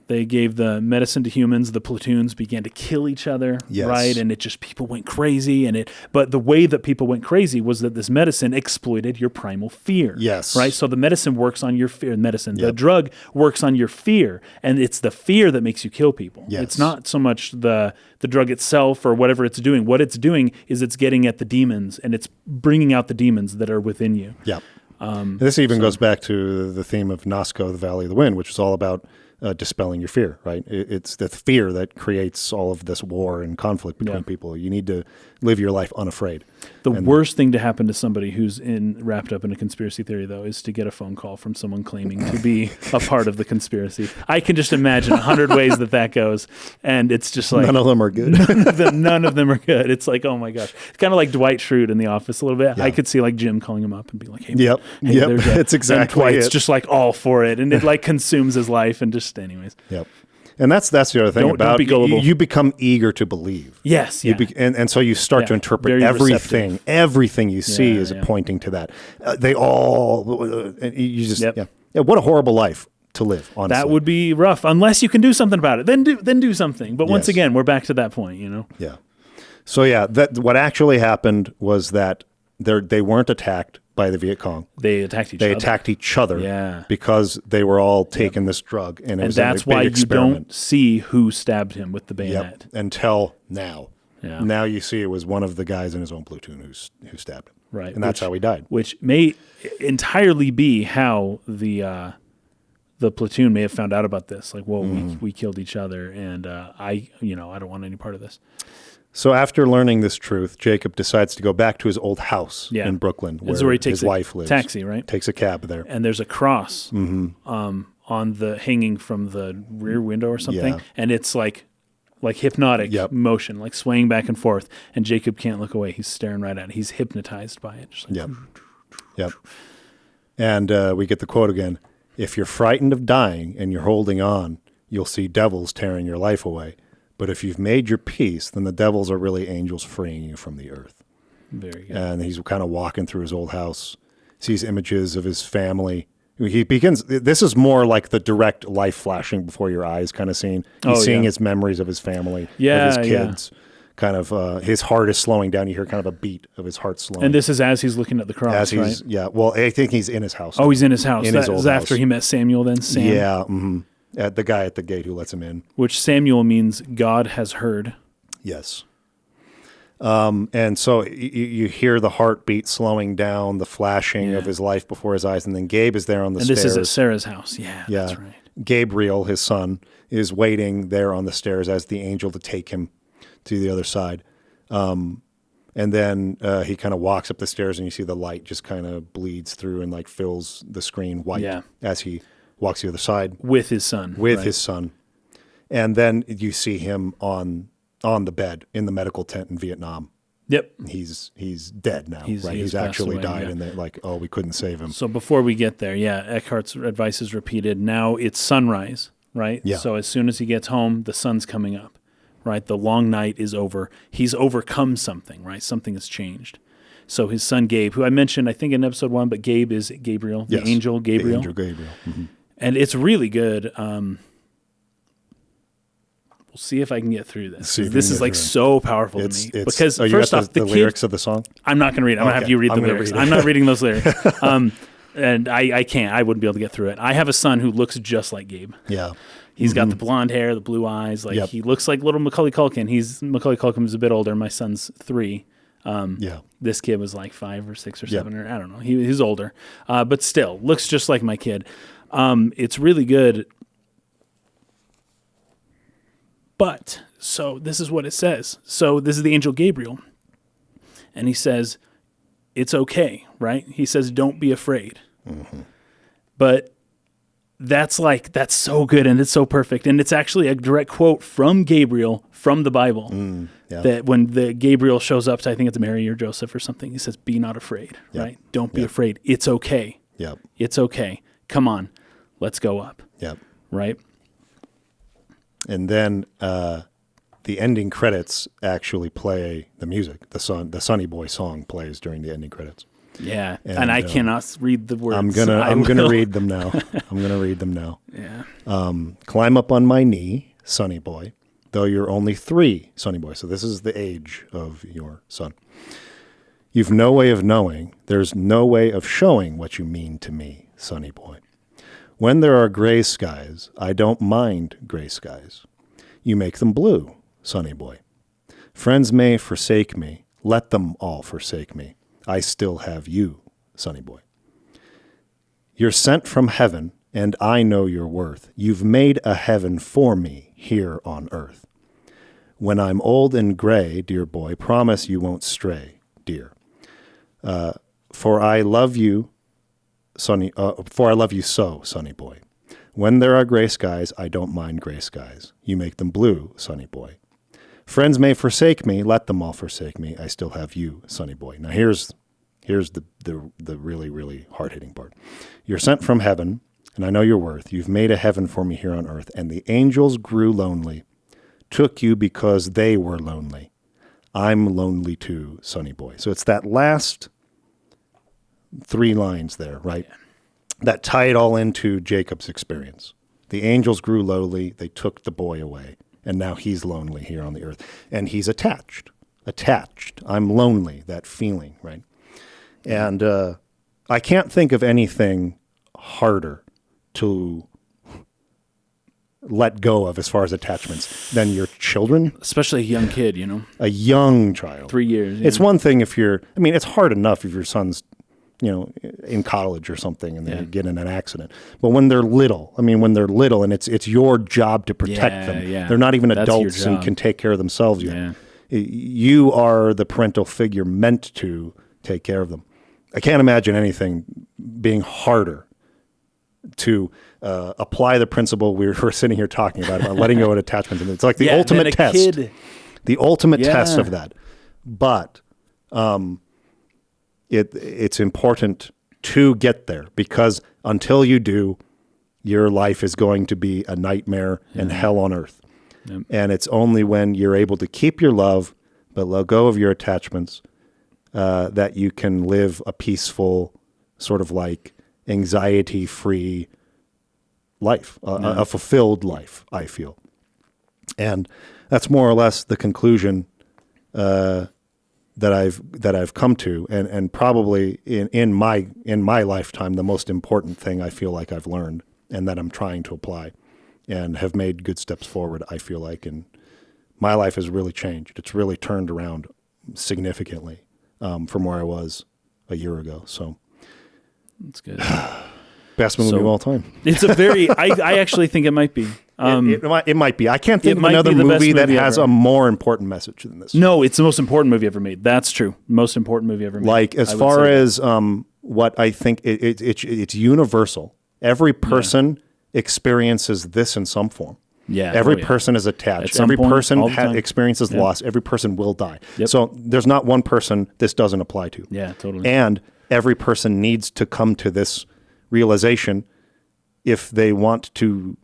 they gave the medicine to humans. The platoons began to kill each other, Yes. right? And it just people went crazy. But the way that people went crazy was that this medicine exploited your primal fear. Yes. right. So the medicine works on your fear. The drug works on your fear, and it's the fear that makes you kill people. Yes. It's not so much the drug itself or whatever it's doing. What it's doing is it's getting at the demons, and it's bringing out the demons that are within you. Yeah. This even goes back to the theme of Nazca, the Valley of the Wind, which is all about dispelling your fear, right? It's the fear that creates all of this war and conflict between people. You need to live your life unafraid. The worst thing to happen to somebody who's wrapped up in a conspiracy theory, though, is to get a phone call from someone claiming to be a part of the conspiracy. I can just imagine 100 ways that goes, and it's just like... None of them are good. None of them are good. It's like, oh my gosh. It's kind of like Dwight Schrute in The Office a little bit. Yeah. I could see like Jim calling him up and being like, hey, Yep. It's exactly and Dwight's it. just like all for it, and it like consumes his life, and just anyways. Yep. And that's the other thing Don't be gullible. you become eager to believe. Yes, yeah. And so you start to interpret Very everything. receptive. Everything you see is yeah. pointing to that. They all, you just, Yep. what a horrible life to live, honestly. That would be rough, unless you can do something about it. Then do something. But once Yes. again, we're back to that point, Yeah. So what actually happened was that they weren't attacked by the Viet Cong. They attacked each They other. attacked each other Yeah. because they were all taking this drug, and it And was that's a big why you experiment. don't see who stabbed him with the bayonet. Until now. Yeah. Now you see it was one of the guys in his own platoon who stabbed him. Right. And that's how he died. Which may entirely be how the platoon may have found out about this. Like, whoa, we killed each other, and I don't want any part of this. So after learning this truth, Jacob decides to go back to his old house in Brooklyn, That's where he takes his wife lives. Taxi, right? Takes a cab there. And there's a cross on the hanging from the rear window or something, Yeah. and it's like hypnotic motion, like swaying back and forth. And Jacob can't look away; he's staring right at it. He's hypnotized by it. Just like, Yep. And we get the quote again: "If you're frightened of dying and you're holding on, you'll see devils tearing your life away. But if you've made your peace, then the devils are really angels freeing you from the earth." Very good. And he's kind of walking through his old house, sees images of his family. He begins, this is more like the direct life flashing before your eyes kind of scene. He's seeing his memories of his family, of his kids. Kind of, his heart is slowing down. You hear kind of a beat of his heart slowing. And this is as he's looking at the cross, right? Yeah, well, I think he's in his house. Oh, he's in his house. In That his old is after house. he met Samuel then? Sam? Yeah, the guy at the gate who lets him in. Which Samuel means God has heard. Yes. And so you hear the heartbeat slowing down, the flashing of his life before his eyes, and then Gabe is there on the stairs. And this is at Sarah's house. Yeah, that's right. Gabriel, his son, is waiting there on the stairs as the angel to take him to the other side. And then he kind of walks up the stairs, and you see the light just kind of bleeds through and like fills the screen white as he walks the other side. With his son. His son. And then you see him on the bed in the medical tent in Vietnam. Yep. He's dead now, right? He's He's actually passed away, died, and they're like, oh, we couldn't save him. So before we get there, Eckhart's advice is repeated. Now it's sunrise, right? Yeah. So as soon as he gets home, the sun's coming up, right? The long night is over. He's overcome something, right? Something has changed. So his son Gabe, who I mentioned, I think in episode 1, but Gabe is Gabriel, the angel Gabriel. The angel Gabriel. Mm-hmm. And it's really good. We'll see if I can get through this. This is like so powerful to me. Because first off, the lyrics of the song? I'm not going to read it. I'm going to have you read the lyrics. I'm not reading those lyrics. And I can't. I wouldn't be able to get through it. I have a son who looks just like Gabe. Yeah. He's got the blonde hair, the blue eyes. Like he looks like little Macaulay Culkin. Macaulay Culkin's a bit older. My son's 3. This kid was like 5 or 6 or 7, or I don't know. He's older, but still looks just like my kid. It's really good. But so this is what it says. So this is the angel Gabriel, and he says, "It's okay," right? He says, "Don't be afraid." Mm-hmm. But that's so good, and it's so perfect, and it's actually a direct quote from Gabriel from the Bible. That when the Gabriel shows up to, I think it's Mary or Joseph or something, he says, "Be not afraid," right? Don't be afraid. It's okay. It's okay. Come on, let's go up. Right. And then the ending credits actually play the music. The Sonny Boy song plays during the ending credits. Yeah, and I cannot read the words. I'm gonna read them now. I'm gonna read them now. Yeah. Climb up on my knee, Sonny Boy, though you're only 3, Sonny Boy. So this is the age of your son. You've no way of knowing. There's no way of showing what you mean to me, Sonny Boy. When there are gray skies, I don't mind gray skies. You make them blue, Sonny Boy. Friends may forsake me. Let them all forsake me. I still have you, Sonny Boy. You're sent from heaven, and I know your worth. You've made a heaven for me here on earth. When I'm old and gray, dear boy, promise you won't stray, dear. For I love you, Sonny. For I love you so, Sonny Boy. When there are gray skies, I don't mind gray skies. You make them blue, Sonny Boy. Friends may forsake me, let them all forsake me. I still have you, Sonny Boy. Now here's the really, really hard-hitting part. You're sent from heaven, and I know your worth. You've made a heaven for me here on earth, and the angels grew lonely, took you because they were lonely. I'm lonely too, Sonny Boy. So it's that last 3 lines there, right? Yeah. That tie it all into Jacob's experience. The angels grew lowly, they took the boy away, and now he's lonely here on the earth. And he's attached. I'm lonely, that feeling, right? And I can't think of anything harder to let go of as far as attachments than your children. Especially a young kid, A young child. 3 years. It's one thing if it's hard enough if your son's in college or something and they get in an accident. But when they're little, and it's your job to protect them. Yeah. They're not even adults and can take care of themselves yet. Yeah. You are the parental figure meant to take care of them. I can't imagine anything being harder to apply the principle we're sitting here talking about letting go of attachments. It's like the ultimate test. Kid. The ultimate test of that. But it's important to get there, because until you do, your life is going to be a nightmare and hell on earth. Yep. And it's only when you're able to keep your love but let go of your attachments that you can live a peaceful, sort of like anxiety-free life, a fulfilled life, I feel. And that's more or less the conclusion that I've come to, and probably in my lifetime, the most important thing I feel like I've learned and that I'm trying to apply and have made good steps forward, I feel like. And my life has really changed. It's really turned around significantly from where I was a year ago. So that's good. Best movie of all time. It's a very, I actually think it might be. It might be. I can't think of another movie that has a more important message than this. No, it's the most important movie ever made. That's true. Most important movie ever made. Like, as far as what I think, it's universal. Every person experiences this in some form. Yeah. Every person is attached. Every person experiences loss. Every person will die. Yep. So there's not one person this doesn't apply to. Yeah, totally. And every person needs to come to this realization if they want to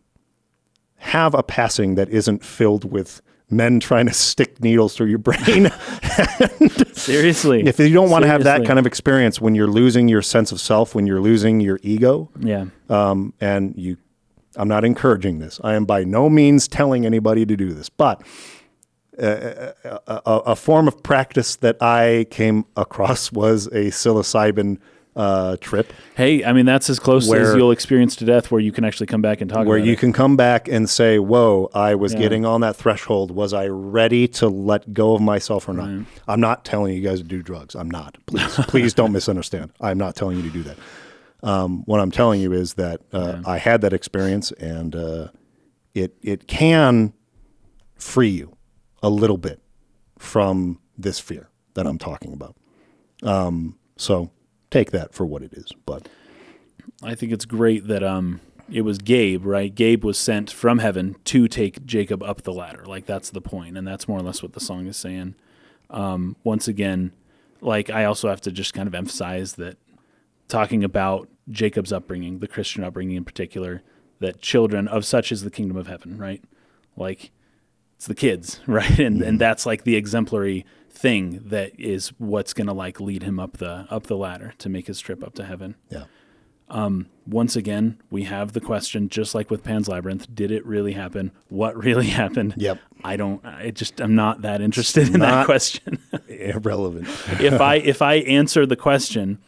have a passing that isn't filled with men trying to stick needles through your brain. Seriously. If you don't want to have that kind of experience when you're losing your sense of self, when you're losing your ego, I'm not encouraging this. I am by no means telling anybody to do this, but a form of practice that I came across was a psilocybin trip. Hey, I mean, that's as close Where- as you'll experience to death, where you can actually come back and talk Where about you it. can come back and say, whoa, I was getting on that threshold. Was I ready to let go of myself or not? Right. I'm not telling you guys to do drugs. I'm not. Please don't misunderstand. I'm not telling you to do that. What I'm telling you is that I had that experience, and it can free you a little bit from this fear that I'm talking about. So take that for what it is. But I think it's great that it was Gabe, right? Gabe was sent from heaven to take Jacob up the ladder. Like, that's the point, and that's more or less what the song is saying. Once again, like, I also have to just kind of emphasize that talking about Jacob's upbringing, the Christian upbringing in particular, that children of such is the kingdom of heaven, right? Like, it's the kids, right? And that's like the exemplary thing that is what's going to like lead him up the ladder to make his trip up to heaven. yeah. Once again, we have the question, just like with Pan's Labyrinth, did it really happen? What really happened? Yep. I'm not that interested in that question. Irrelevant. If I answer the question,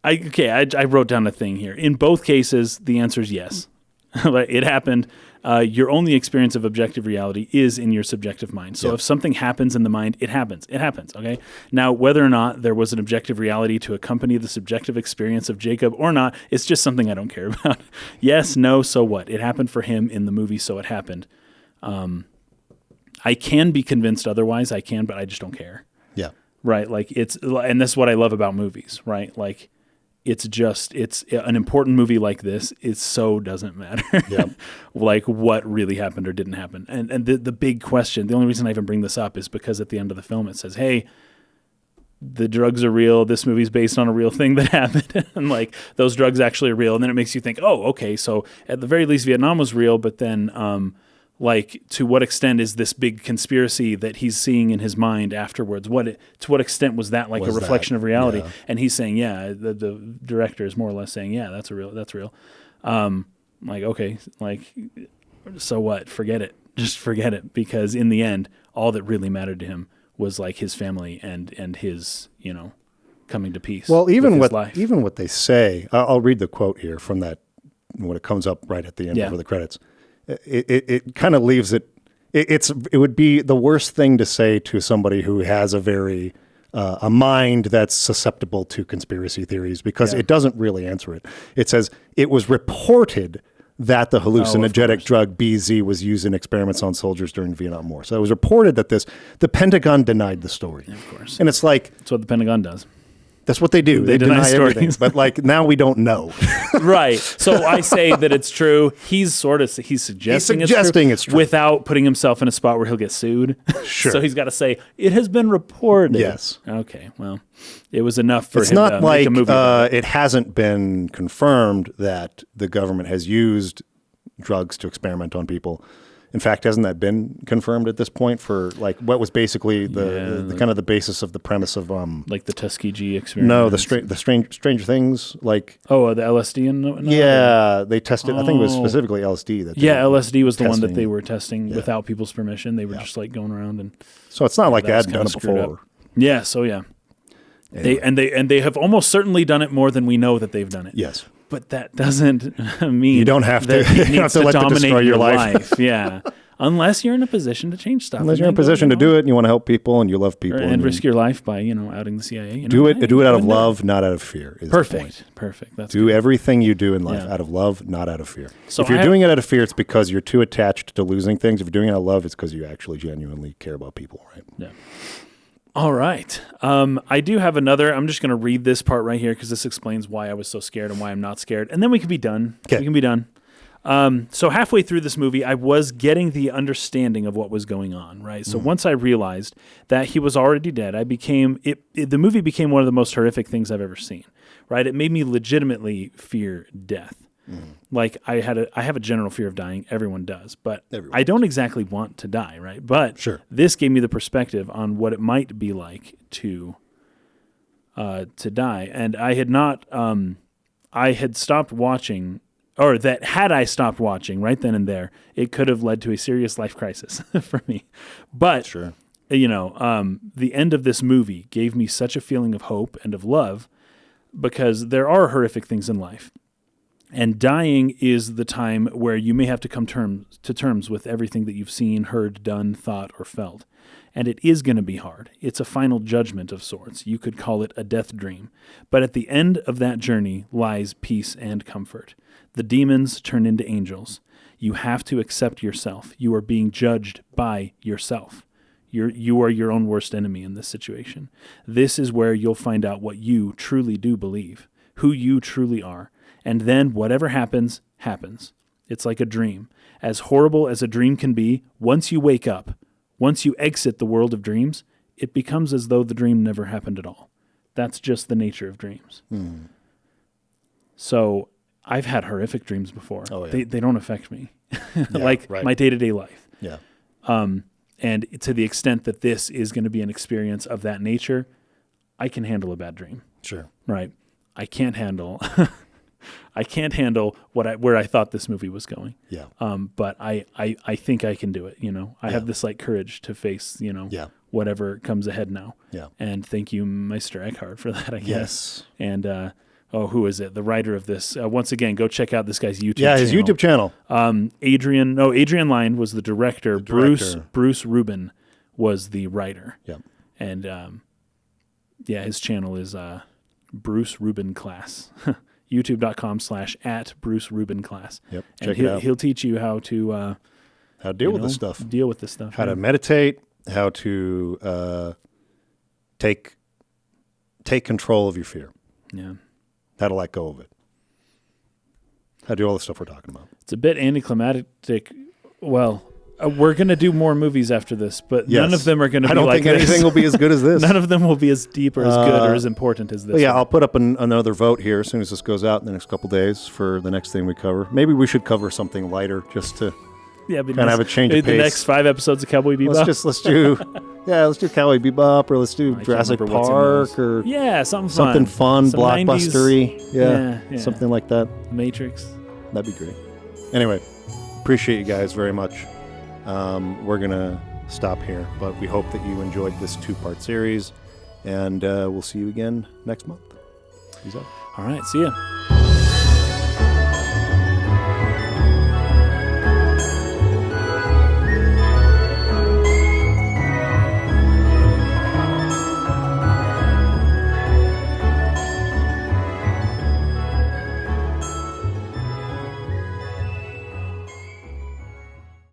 I wrote down a thing here. In both cases, the answer is yes. It happened. Your only experience of objective reality is in your subjective mind. So if something happens in the mind, it happens. It happens, okay? Now, whether or not there was an objective reality to accompany the subjective experience of Jacob or not, it's just something I don't care about. Yes, no, so what? It happened for him in the movie, so it happened. I can be convinced otherwise. I can, but I just don't care. Yeah. Right? Like, and that's what I love about movies, right? Like, it's an important movie like this. It so doesn't matter, like what really happened or didn't happen. And the big question, the only reason I even bring this up is because at the end of the film it says, hey, the drugs are real. This movie's based on a real thing that happened. And like those drugs actually are real. And then it makes you think, oh, okay. So at the very least Vietnam was real, but then like, to what extent is this big conspiracy that he's seeing in his mind afterwards? To what extent was that like a reflection of reality? Yeah. And he's saying, yeah, the director is more or less saying, yeah, that's real. Like, okay, like, so what? Forget it. Just forget it. Because in the end, all that really mattered to him was like his family and his, coming to peace. Well, even with his life. even what they say, I'll read the quote here from that when it comes up right at the end before the credits. It kind of leaves it. It would be the worst thing to say to somebody who has a mind that's susceptible to conspiracy theories, because it doesn't really answer it. It says it was reported that the hallucinogenic drug BZ was used in experiments on soldiers during the Vietnam War. So it was reported that the Pentagon denied the story. Of course. And it's like, that's what the Pentagon does. that's what they do. They deny everything. But like now we don't know. Right. So I say that it's true. He's suggesting it's true without putting himself in a spot where he'll get sued. Sure. So he's got to say it has been reported. Yes. Okay. Well, it was enough for it's him not to like make a movie. it hasn't been confirmed that the government has used drugs to experiment on people. In fact, hasn't that been confirmed at this point for like what was basically the kind of the basis of the premise of like the Tuskegee experiment? No, the Stranger Things, like the LSD and yeah, they tested. I think it was specifically LSD that LSD was the one that they were testing without people's permission. They were just like going around, and so it's not like they hadn't done it before. Yeah. So yeah, anyway. they have almost certainly done it more than we know that they've done it. Yes. But that doesn't mean you don't have to. It you don't have to let it destroy your life. Yeah, unless you're in a position to change stuff. Unless you're in a position to do it, and you want to help people, and you love people, and risk your life by outing the CIA. Do it out of love, not out of fear. Is Perfect. That's do good. Everything you do in life out of love, not out of fear. So if you're doing it out of fear, it's because you're too attached to losing things. If you're doing it out of love, it's because you actually genuinely care about people, right? Yeah. All right. I do have another. I'm just going to read this part right here because this explains why I was so scared and why I'm not scared. And then we can be done. Okay. We can be done. So halfway through this movie, I was getting the understanding of what was going on, right? So once I realized that he was already dead, the movie became one of the most horrific things I've ever seen, right? It made me legitimately fear death. Like I have a general fear of dying. Everyone does, but I don't exactly want to die, right? But this gave me the perspective on what it might be like to die. And I had not, I had stopped watching, or that had I stopped watching right then and there, it could have led to a serious life crisis for me. But the end of this movie gave me such a feeling of hope and of love because there are horrific things in life. And dying is the time where you may have to come to terms with everything that you've seen, heard, done, thought, or felt. And it is going to be hard. It's a final judgment of sorts. You could call it a death dream. But at the end of that journey lies peace and comfort. The demons turn into angels. You have to accept yourself. You are being judged by yourself. You are your own worst enemy in this situation. This is where you'll find out what you truly do believe, who you truly are. And then whatever happens, happens. It's like a dream. As horrible as a dream can be, once you wake up, once you exit the world of dreams, it becomes as though the dream never happened at all. That's just the nature of dreams. So I've had horrific dreams before. Oh, yeah. They don't affect me. Yeah, My day-to-day life. Yeah. And to the extent that this is going to be an experience of that nature, I can handle a bad dream. Sure. Right. I can't handle where I thought this movie was going. Yeah. But I think I can do it. I have this like courage to face, whatever comes ahead now. Yeah. And thank you, Meister Eckhart, for that, I guess. Yes. And, who is it? The writer of this. Once again, go check out this guy's YouTube channel. Yeah, his YouTube channel. Adrian Lyne was the director. Bruce Rubin was the writer. Yeah. And, his channel is Bruce Rubin Class. YouTube.com/@BruceRubinClass. Yep. And Check it out. He'll teach you how to deal with this stuff. Deal with this stuff. How to meditate, how to take control of your fear. Yeah. How to let go of it. How to do all the stuff we're talking about. It's a bit anticlimactic. Well, we're going to do more movies after this, but none of them are going to be like this. I don't think anything will be as good as this. None of them will be as deep or as good or as important as this. Yeah, I'll put up another vote here as soon as this goes out in the next couple days for the next thing we cover. Maybe we should cover something lighter just to kind of have a change of pace. The next 5 episodes of Cowboy Bebop. Let's do Cowboy Bebop, or let's do Jurassic Park, or something fun, some blockbustery. 90s, yeah, something like that. Matrix. That'd be great. Anyway, appreciate you guys very much. We're going to stop here, but we hope that you enjoyed this 2-part series, and we'll see you again next month. Peace out. All right, see ya.